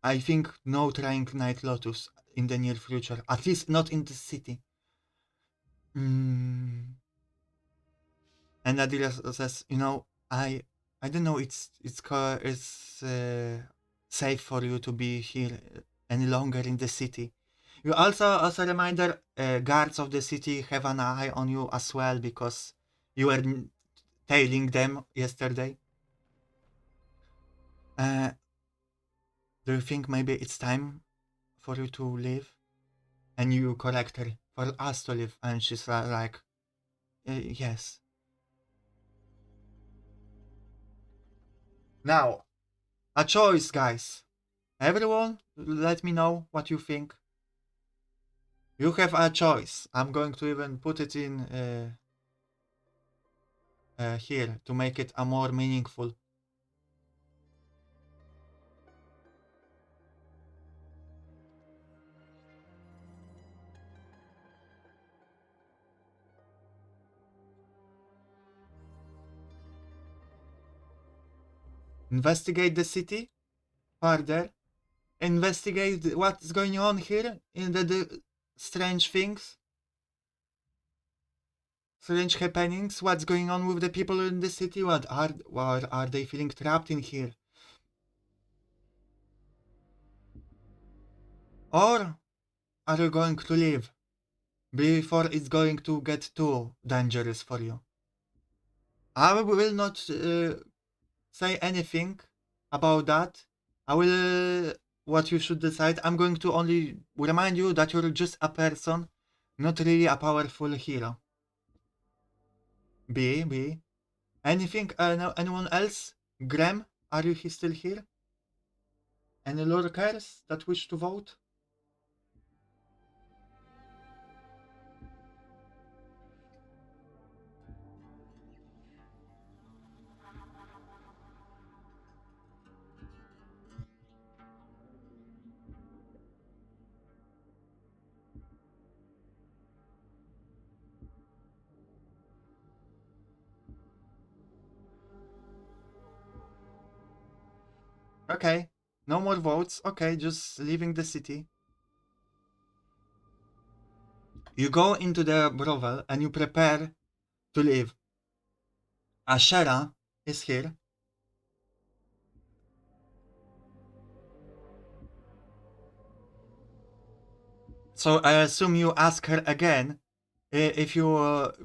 I think no trying Night Lotus in the near future. At least not in the city. And Adiras says, I don't know, it's safe for you to be here any longer in the city. You also, as a reminder, guards of the city have an eye on you as well because you were tailing them yesterday. Do you think maybe it's time for you to leave? And you correct her, for us to leave. And she's like, yes. Now, a choice, guys. Everyone, let me know what you think. You have a choice. I'm going to even put it in here to make it a more meaningful. Investigate the city further. Investigate what's going on here in the strange things. Strange happenings. What's going on with the people in the city? What are they feeling trapped in here? Or are you going to leave before it's going to get too dangerous for you? I will not say anything about that. I will what you should decide. I'm going to only remind you that you're just a person, not really a powerful hero. B. Anything? No, anyone else? Graham, are you still here? Any lurkers that wish to vote? Okay, no more votes. Okay, just leaving the city. You go into the brothel and you prepare to leave. Ashera is here. So I assume you ask her again if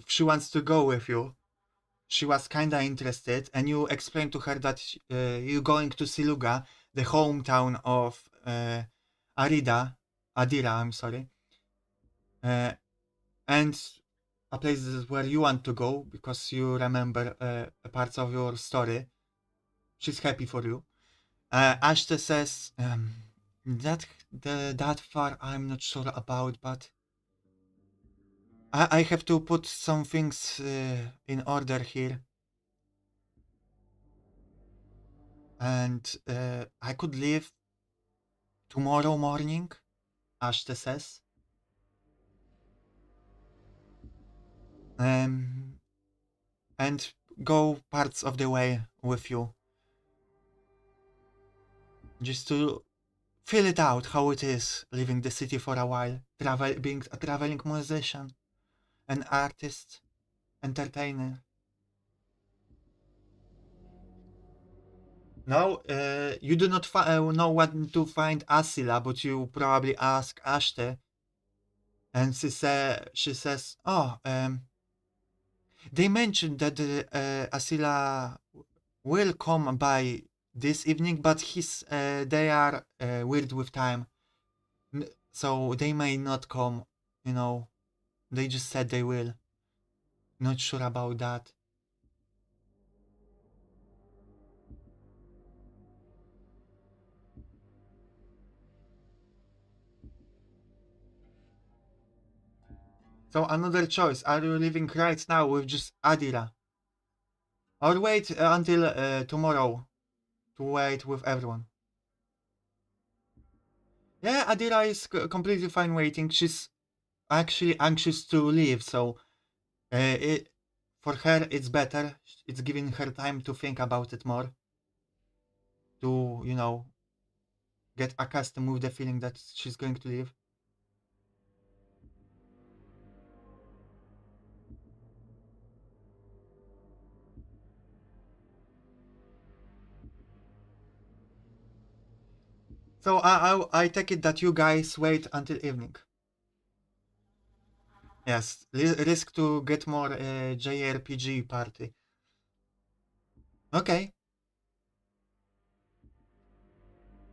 she wants to go with you. She was kinda interested, and you explain to her that you're going to Siluga, the hometown of Adira, I'm sorry, and a place where you want to go because you remember parts of your story. She's happy for you. Ashta says that far I'm not sure about, but I have to put some things in order here. And I could leave tomorrow morning, Ashta says. And go parts of the way with you. Just to feel it out how it is leaving the city for a while, being a traveling musician, an artist, entertainer. Now, you do not know what to find Asila, but you probably ask Ashte, and she says, "Oh, they mentioned that Asila will come by this evening, but they are weird with time, so they may not come. You know, they just said they will. Not sure about that." So another choice: are you leaving right now with just Adira, or wait until tomorrow to wait with everyone? Yeah, Adira is completely fine waiting. She's actually anxious to leave, so for her it's better. It's giving her time to think about it more, to get accustomed with the feeling that she's going to leave. So I take it that you guys wait until evening. Yes, risk to get more JRPG party. Okay.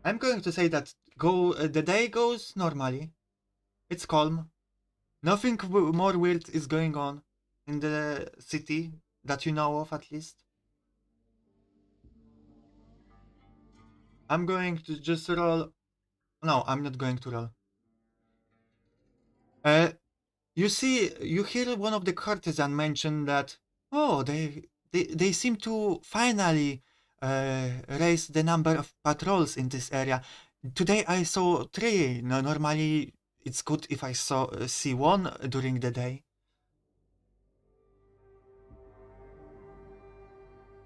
I'm going to say that the day goes normally. It's calm. Nothing more weird is going on in the city that you know of, at least. I'm going to just roll. No, I'm not going to roll. Uh, you hear one of the courtesan mention that, oh, they seem to finally raise the number of patrols in this area. Today I saw 3. No, normally it's good if I see 1 during the day.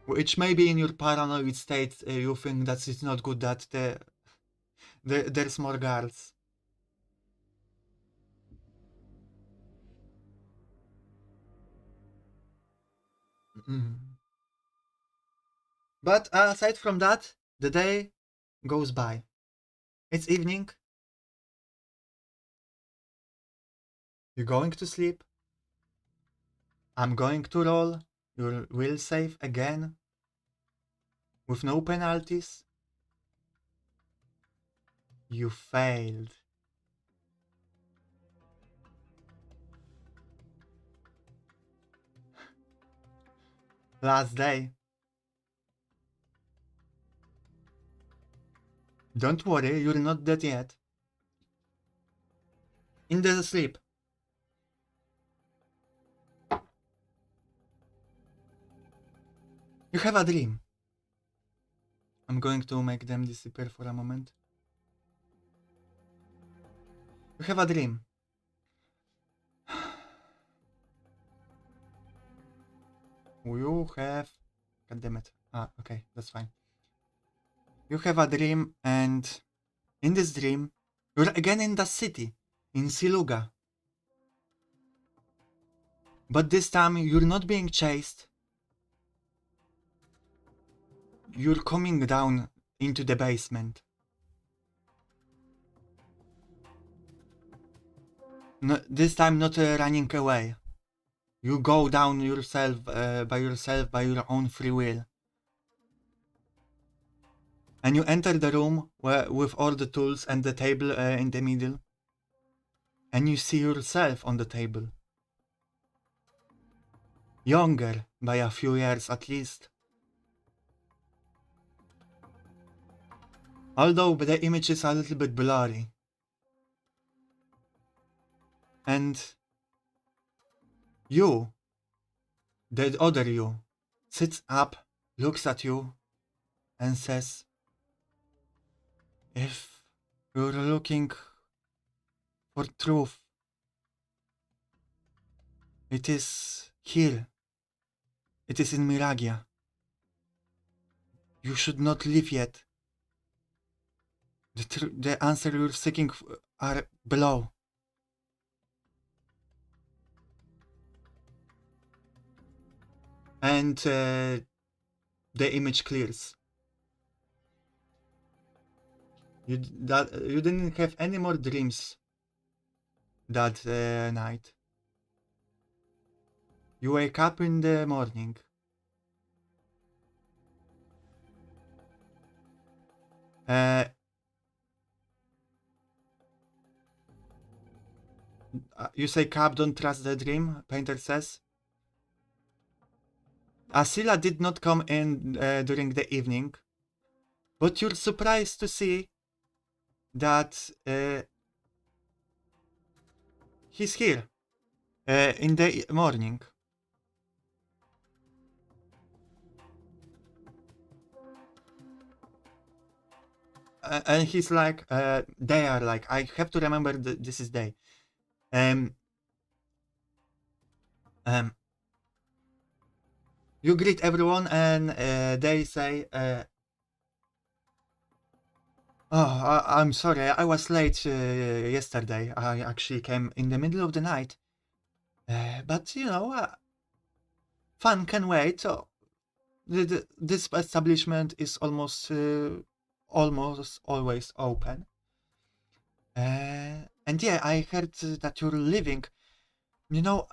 Which maybe in your paranoid state you think that it's not good that there's more guards. Mm. But aside from that, the day goes by. It's evening. You're going to sleep. I'm going to roll your will save again with no penalties. You failed. Last day. Don't worry, you're not dead yet. In the sleep. You have a dream. I'm going to make them disappear for a moment. You have a dream. You have... God damn it. Ah, okay, that's fine. You have a dream, and in this dream, you're again in the city, in Siluga. But this time, you're not being chased. You're coming down into the basement. No, this time not running away. You go down yourself, by your own free will. And you enter the room with all the tools and the table in the middle. And you see yourself on the table. Younger by a few years at least. Although the image is a little bit blurry. And you, the other you, sits up, looks at you, and says, if you're looking for truth, it is here. It is in Miragia. You should not leave yet. The answer you're seeking are below. And the image clears. You didn't have any more dreams that night. You wake up in the morning. You say, Cap, don't trust the dream, Painter says. Asila did not come in during the evening, but you're surprised to see that he's here in the morning. And he's like, they are like, I have to remember this is day. You greet everyone and they say, oh, I'm sorry, I was late yesterday. I actually came in the middle of the night. But, you know, fun can wait. So this establishment is almost always open. And yeah, I heard that you're leaving. You know,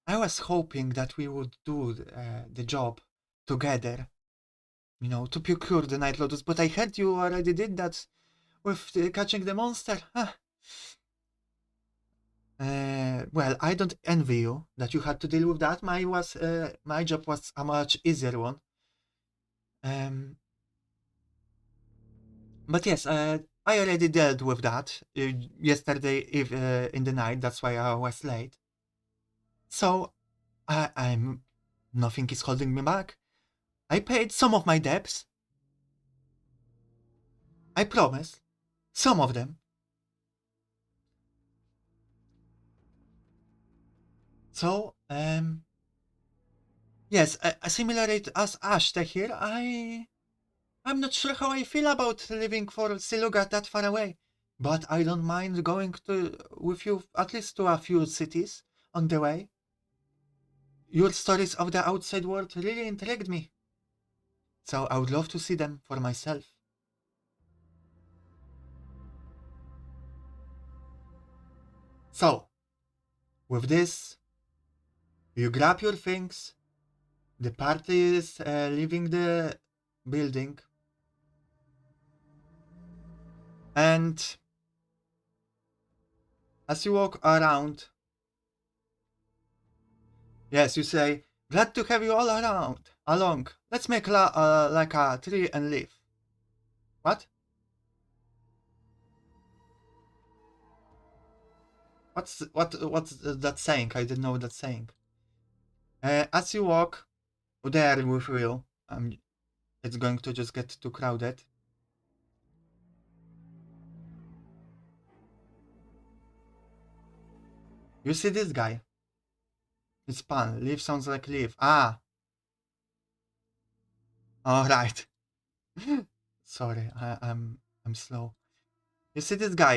I was hoping that we would do the job together. You know, to procure the Night Lotus, but I heard you already did that with catching the monster. Huh. Well, I don't envy you that you had to deal with that. My job was a much easier one. But yes, I already dealt with that yesterday in the night. That's why I was late. So I'm nothing is holding me back. I paid some of my debts. I promise. Some of them. So, yes, similarly as Ashta here, I'm not sure how I feel about living for Siluga that far away. But I don't mind going with you at least to a few cities on the way. Your stories of the outside world really intrigued me. So I would love to see them for myself. So, with this, you grab your things. The party is leaving the building. And as you walk around, yes, you say, "Glad to have you all along. Let's make like a tree and leaf." What? What's that saying? I didn't know that saying. As you walk there with you, it's going to just get too crowded. You see this guy? It's Pan. Leaf sounds like leaf. Ah, all right. Sorry, I'm slow. You see this guy?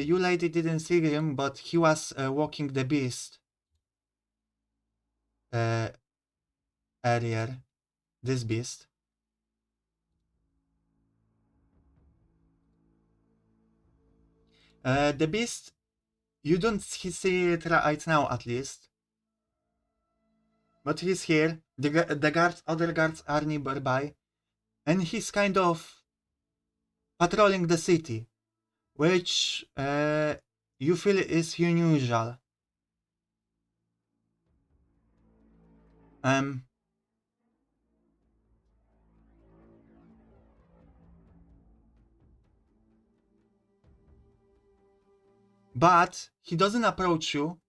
You lady didn't see him, but he was walking the beast earlier. This beast. The beast, you don't see it right now, at least. But he's here. The guards, other guards are nearby, and he's kind of patrolling the city, which you feel is unusual. Um, but he doesn't approach you.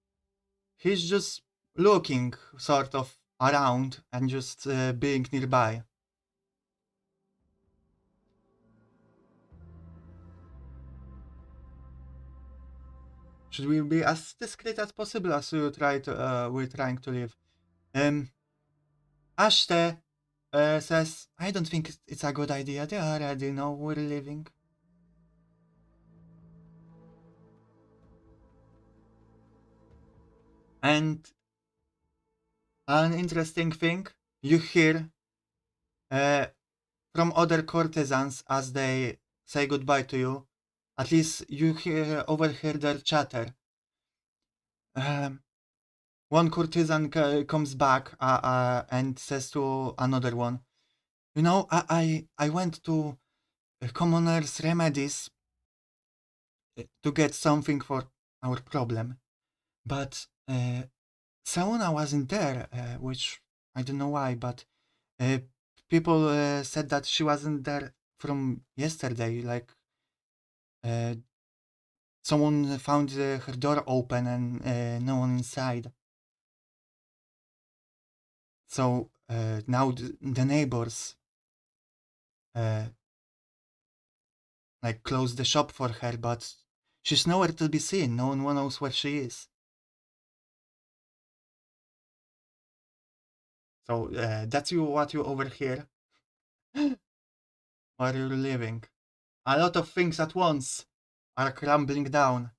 He's just looking sort of around and just being nearby. Should we be as discreet as possible as we're trying to live? Ashte says, "I don't think it's a good idea. They already know we're leaving." And an interesting thing, you hear from other courtesans as they say goodbye to you. At least you overhear their chatter. One courtesan comes back and says to another one, "You know, I went to Commoner's Remedies to get something for our problem, but Sauna wasn't there, which I don't know why, but uh, people said that she wasn't there from yesterday. Like uh, someone found her door open and no one inside. So now the neighbors uh, like closed the shop for her, but she's nowhere to be seen. No one knows where she is. So that's what you overhear while you're living. A lot of things at once are crumbling down.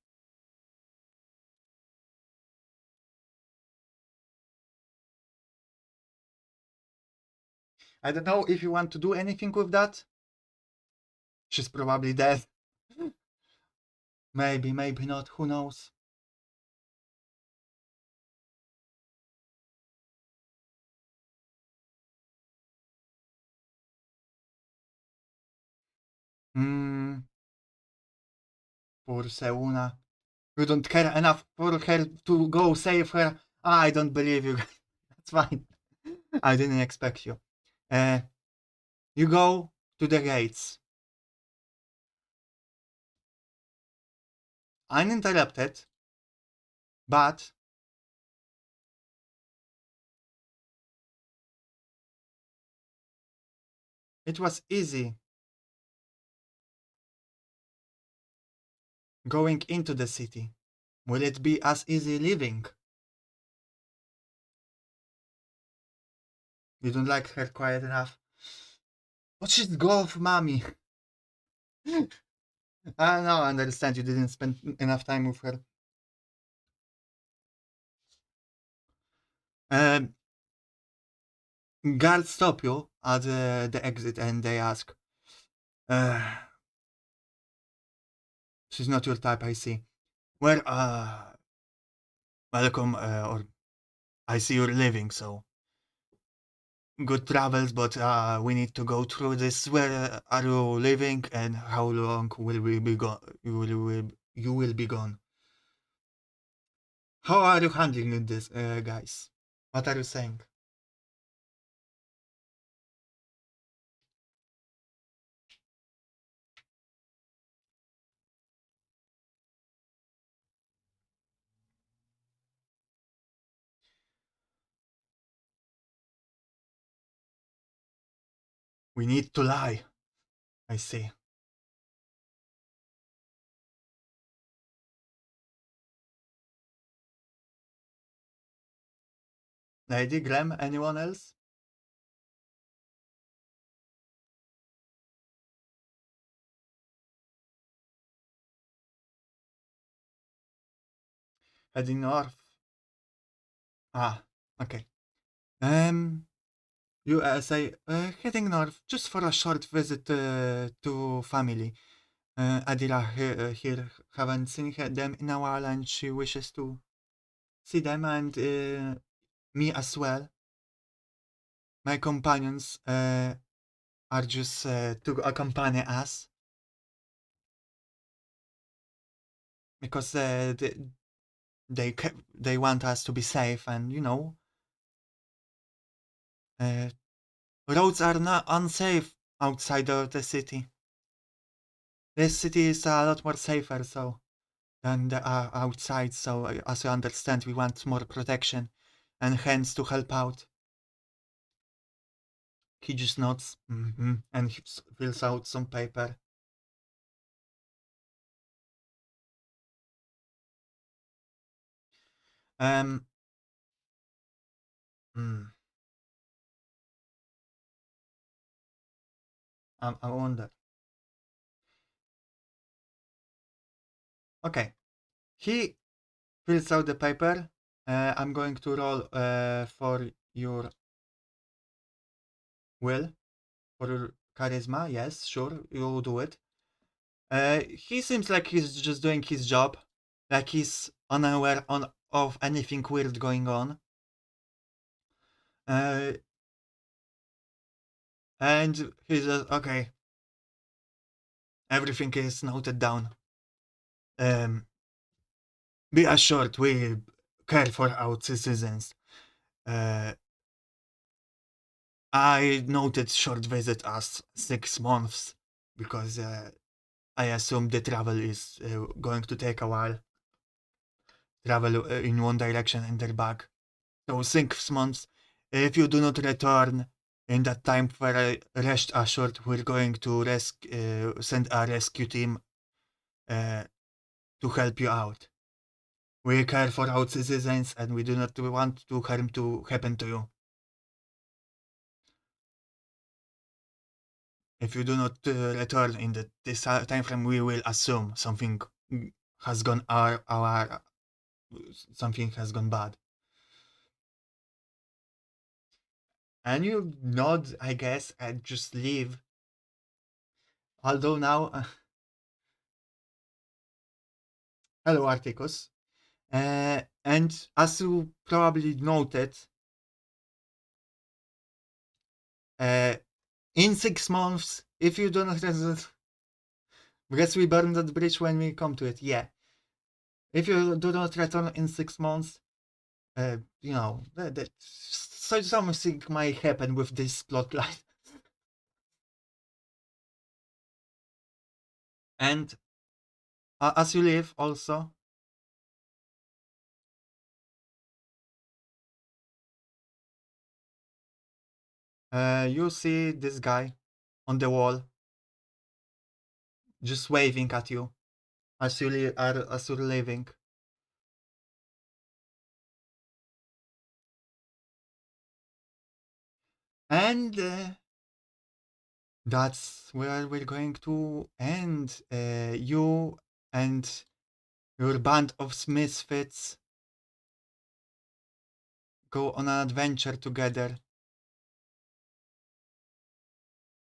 I don't know if you want to do anything with that. She's probably dead. Maybe, maybe not. Who knows? Hmm. Poor Seuna. You don't care enough for her to go save her. I don't believe you. That's fine. I didn't expect you. Uh, you go to the gates. Uninterrupted, but it was easy going into the city. Will it be as easy leaving? You don't like her quiet enough. But she's golf, mommy. I know, I understand you didn't spend enough time with her. Um, Guards stop you at the exit and they ask, uh, "She's not your type, I see. Well, welcome, or I see you're leaving, so good travels, but we need to go through this. Where are you living, and how long will we be gone? You will be gone. How are you handling this, guys? What are you saying? We need to lie. I see. Lady Graham, anyone else? Heading north. Ah, okay. You say heading north just for a short visit to family. Adira here haven't seen them in a while, and she wishes to see them and me as well. My companions are just to accompany us because they want us to be safe, and uh, roads are not unsafe outside of the city. This city is a lot more safer, so than the outside. So as you understand, we want more protection, and hence to help out. He just nods, and he fills out some paper. Um, hmm, I wonder. Okay, he fills out the paper. I'm going to roll for your will, for your charisma. Yes, sure, you'll do it. He seems like he's just doing his job, like he's unaware of anything weird going on. Uh, and he says, okay, everything is noted down. Um, be assured we care for our citizens. Uh, I noted short visit as 6 months because I assume the travel is going to take a while. Travel in one direction and then back. So 6 months. If you do not return in that time, for rest assured, we're going to send a rescue team uh, to help you out. We care for our citizens, and we do not want to harm to happen to you. If you do not return in this time frame, we will assume something has gone something has gone bad. And you nod, I guess, and just leave. Although now, hello, Articus. And as you probably noted, uh, in 6 months, if you do not because we burn that bridge when we come to it, yeah. If you do not return in 6 months, so something might happen with this plotline. And as you leave, also, you see this guy on the wall, just waving at you as you're leaving. And that's where we're going to end. You and your band of misfits go on an adventure together.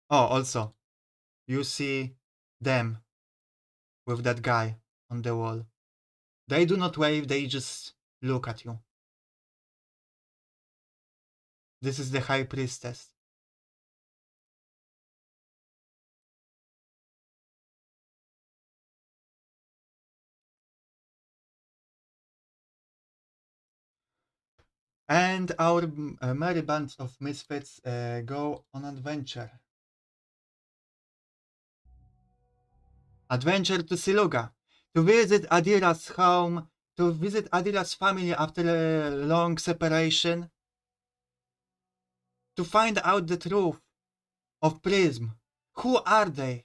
Oh, also, you see them with that guy on the wall. They do not wave, they just look at you. This is the High Priestess. And our merry band of misfits go on adventure. Adventure to Siluga, to visit Adira's home, to visit Adira's family after a long separation, to find out the truth of Prism. Who are they?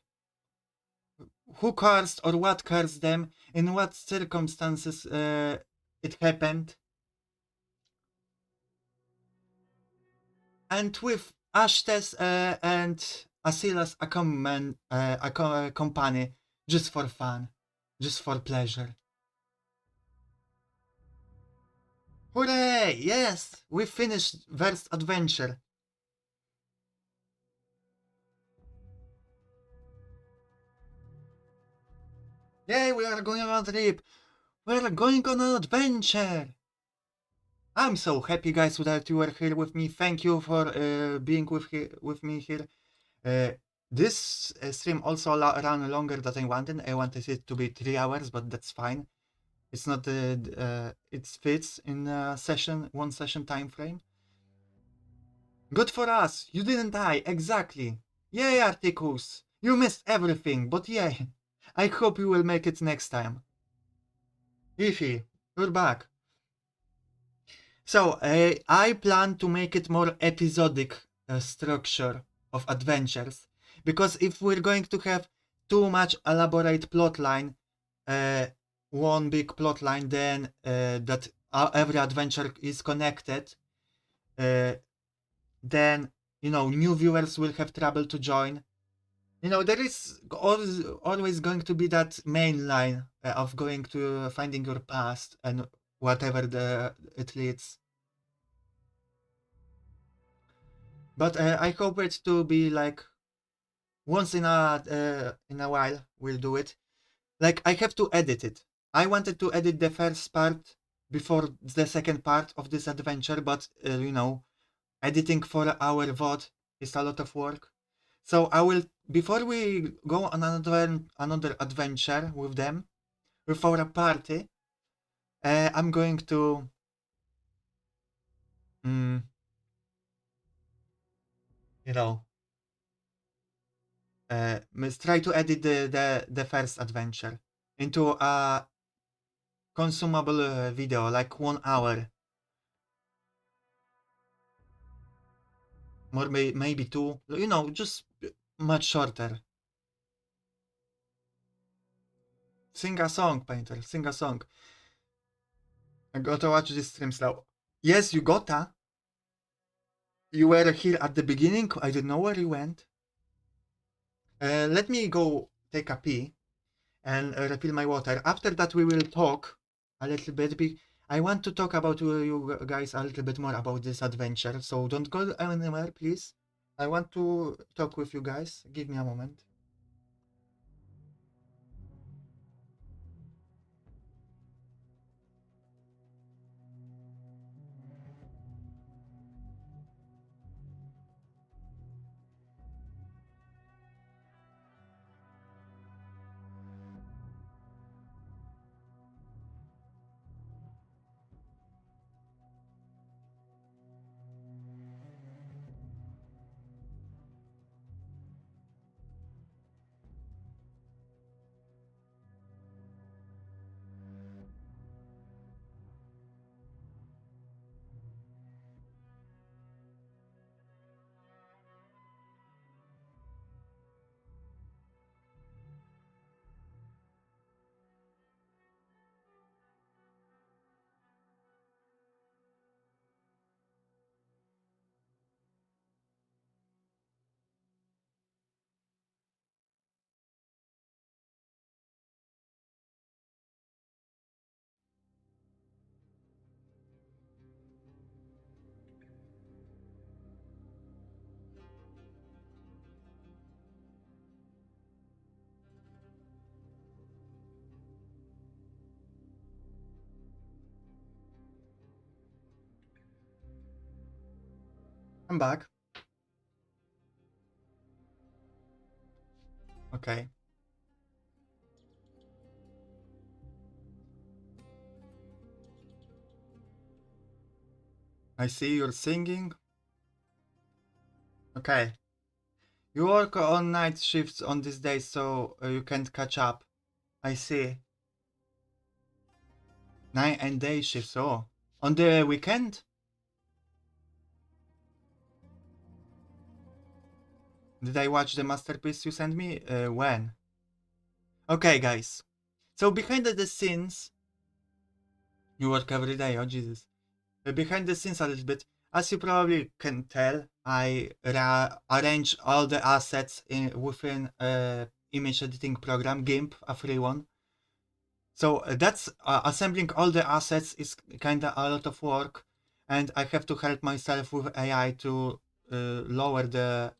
Who cursed or what cursed them? In what circumstances it happened? And with Ashtes and Asila's company, just for fun, just for pleasure. Hooray! Yes, we finished first adventure. Yay, we are going on a trip. We're going on an adventure. I'm so happy, guys, that you are here with me. Thank you for being with me here. This stream also ran longer than I wanted. I wanted it to be 3 hours, but that's fine. It's not it fits in a session, one session time frame. Good for us. You didn't die. Exactly. Yay, Articus. You missed everything, but yay. I hope you will make it next time. Ify, you're back. So, I plan to make it more episodic structure of adventures, because if we're going to have too much elaborate plotline, one big plotline, then that every adventure is connected, then, you know, new viewers will have trouble to join. You know, there is always going to be that main line of going to finding your past and whatever it leads. But I hope it to be like once in a while we'll do it. Like I have to edit it. I wanted to edit the first part before the second part of this adventure, but you know, editing for our VOD is a lot of work. So I will, before we go on another adventure with them, with our party, I'm going to you know, try to edit the first adventure into a consumable video, like 1 hour, or maybe 2, you know, just much shorter. Sing a song, Painter, sing a song. I gotta watch this stream now. Yes, you gotta. You were here at the beginning, I don't know where you went. Let me go take a pee and refill my water. After that we will talk a little bit. I want to talk about you guys a little bit more about this adventure, so don't go anywhere, please. I want to talk with you guys. Give me a moment. I'm back. Okay. I see you're singing. Okay. You work on night shifts on this day, so you can't catch up. I see. Night and day shifts, oh. On the weekend? Did I watch the masterpiece you sent me? When? Okay, guys. So behind the scenes, you work every day, oh Jesus. Behind the scenes a little bit, as you probably can tell, I arrange all the assets within image editing program, GIMP, a free one. So that's assembling all the assets is kinda a lot of work, and I have to help myself with AI to lower the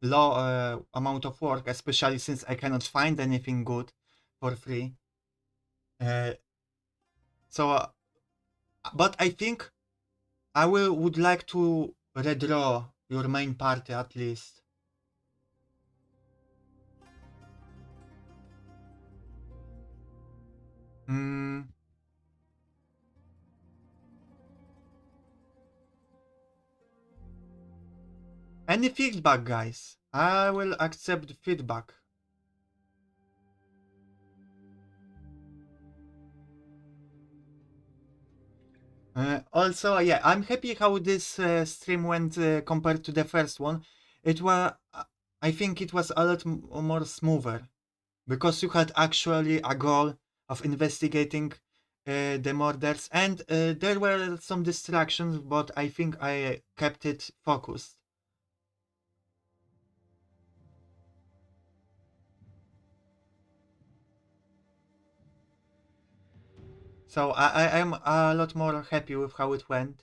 low amount of work, especially since I cannot find anything good for free. So, but I think I would like to redraw your main party at least. Hmm. Any feedback, guys? I will accept feedback. Also, yeah, I'm happy how this stream went compared to the first one. It was, I think it was a lot more smoother because you had actually a goal of investigating the murders, and there were some distractions, but I think I kept it focused. So I am a lot more happy with how it went.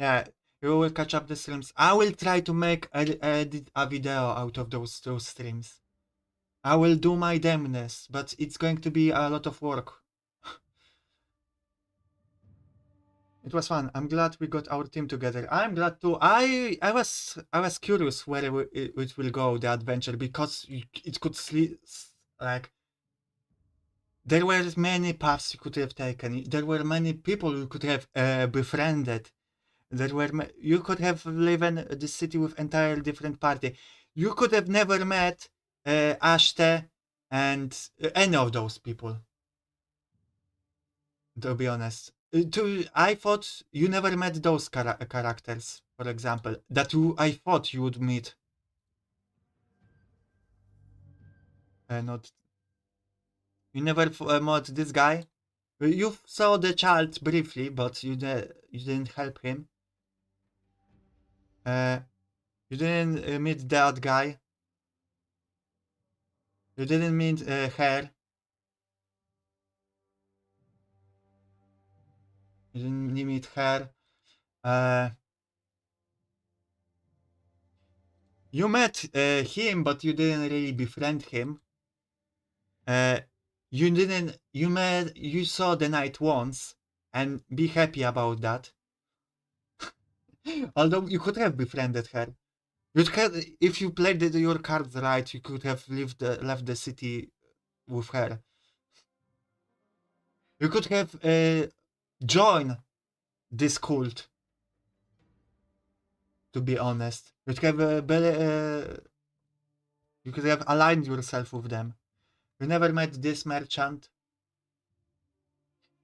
Yeah, you will catch up the streams. I will try to make edit a video out of those streams. I will do my damnness, but it's going to be a lot of work. It was fun. I'm glad we got our team together. I'm glad too. I was curious where it will go, the adventure, because it could like there were many paths you could have taken. There were many people you could have befriended. You could have lived in the city with entire different party. You could have never met Ashte and any of those people. To be honest, I thought you never met those characters, for example, that I thought you would meet. Not you never met this guy. You saw the child briefly, but you didn't help him. Uh, you didn't meet that guy. You didn't meet her. You didn't meet her. Uh, you met him, but you didn't really befriend him. You didn't. You saw the knight once, and be happy about that. Although you could have befriended her. You could, if you played your cards right, you could have left the city with her. You could have joined this cult. To be honest, you could have aligned yourself with them. You never met this merchant,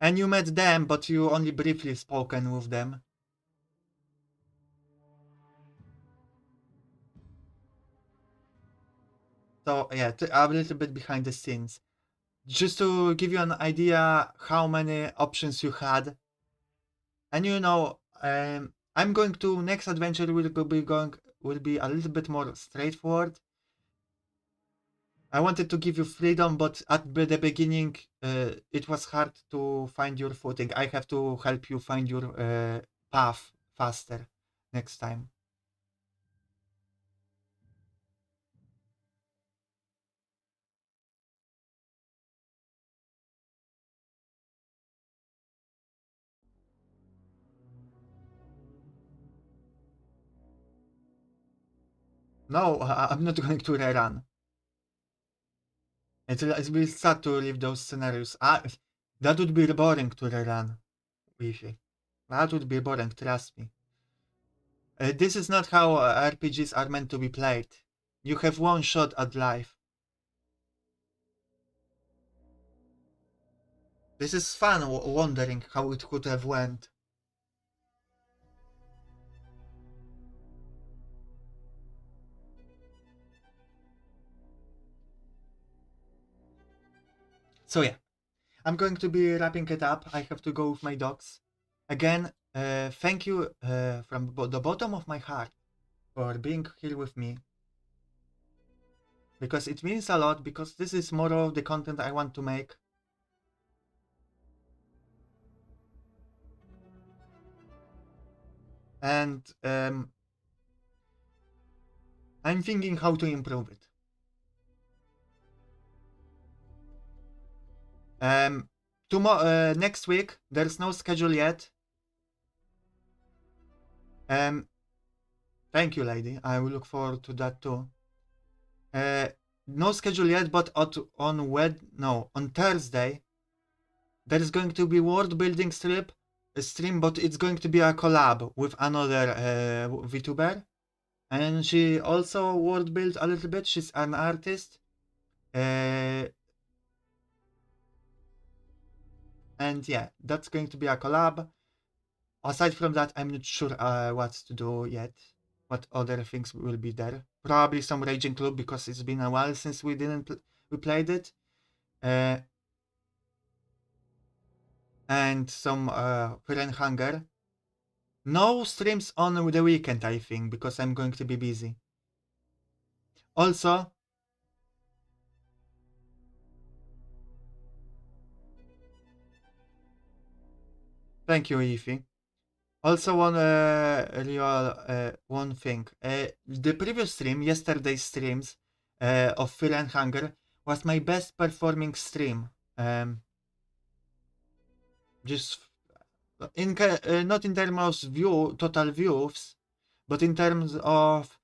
and you met them, but you only briefly spoken with them. So yeah, a little bit behind the scenes, just to give you an idea how many options you had. And I'm going to next adventure will be a little bit more straightforward. I wanted to give you freedom, but at the beginning, it was hard to find your footing. I have to help you find your path faster next time. No, I'm not going to rerun. It's really sad to leave those scenarios. That would be boring to rerun. Wi-Fi. That would be boring, trust me. This is not how RPGs are meant to be played. You have one shot at life. This is fun wondering how it could have went. So yeah, I'm going to be wrapping it up. I have to go with my dogs. Again, thank you from the bottom of my heart for being here with me. Because it means a lot, because this is more of the content I want to make. And I'm thinking how to improve it. Tomorrow, next week, there's no schedule yet. Thank you, lady. I will look forward to that too. No schedule yet, but on Thursday, there is going to be world building stream, but it's going to be a collab with another VTuber, and she also world built a little bit. She's an artist, and yeah, that's going to be a collab. Aside from that, I'm not sure what to do yet. What other things will be there? Probably some Raging Club, because it's been a while since we played it. And some Fear Hunger. No streams on the weekend, I think, because I'm going to be busy. Also, thank you, Ify. Also, one thing. The previous stream, yesterday's streams of Fear and Hunger, was my best performing stream. Just not in terms of total views, but in terms of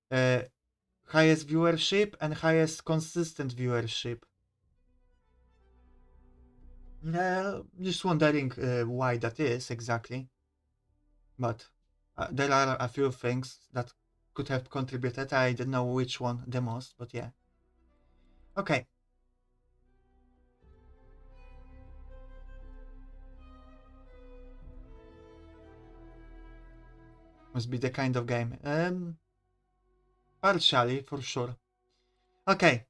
highest viewership and highest consistent viewership. Just wondering why that is exactly. But there are a few things that could have contributed. I don't know which one the most, but yeah. Okay. Must be the kind of game. Partially, for sure. Okay.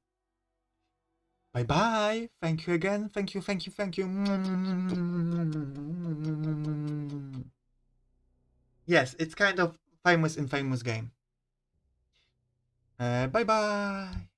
Bye bye. Thank you again. Thank you, thank you, thank you. Yes, it's kind of famous game. Bye bye.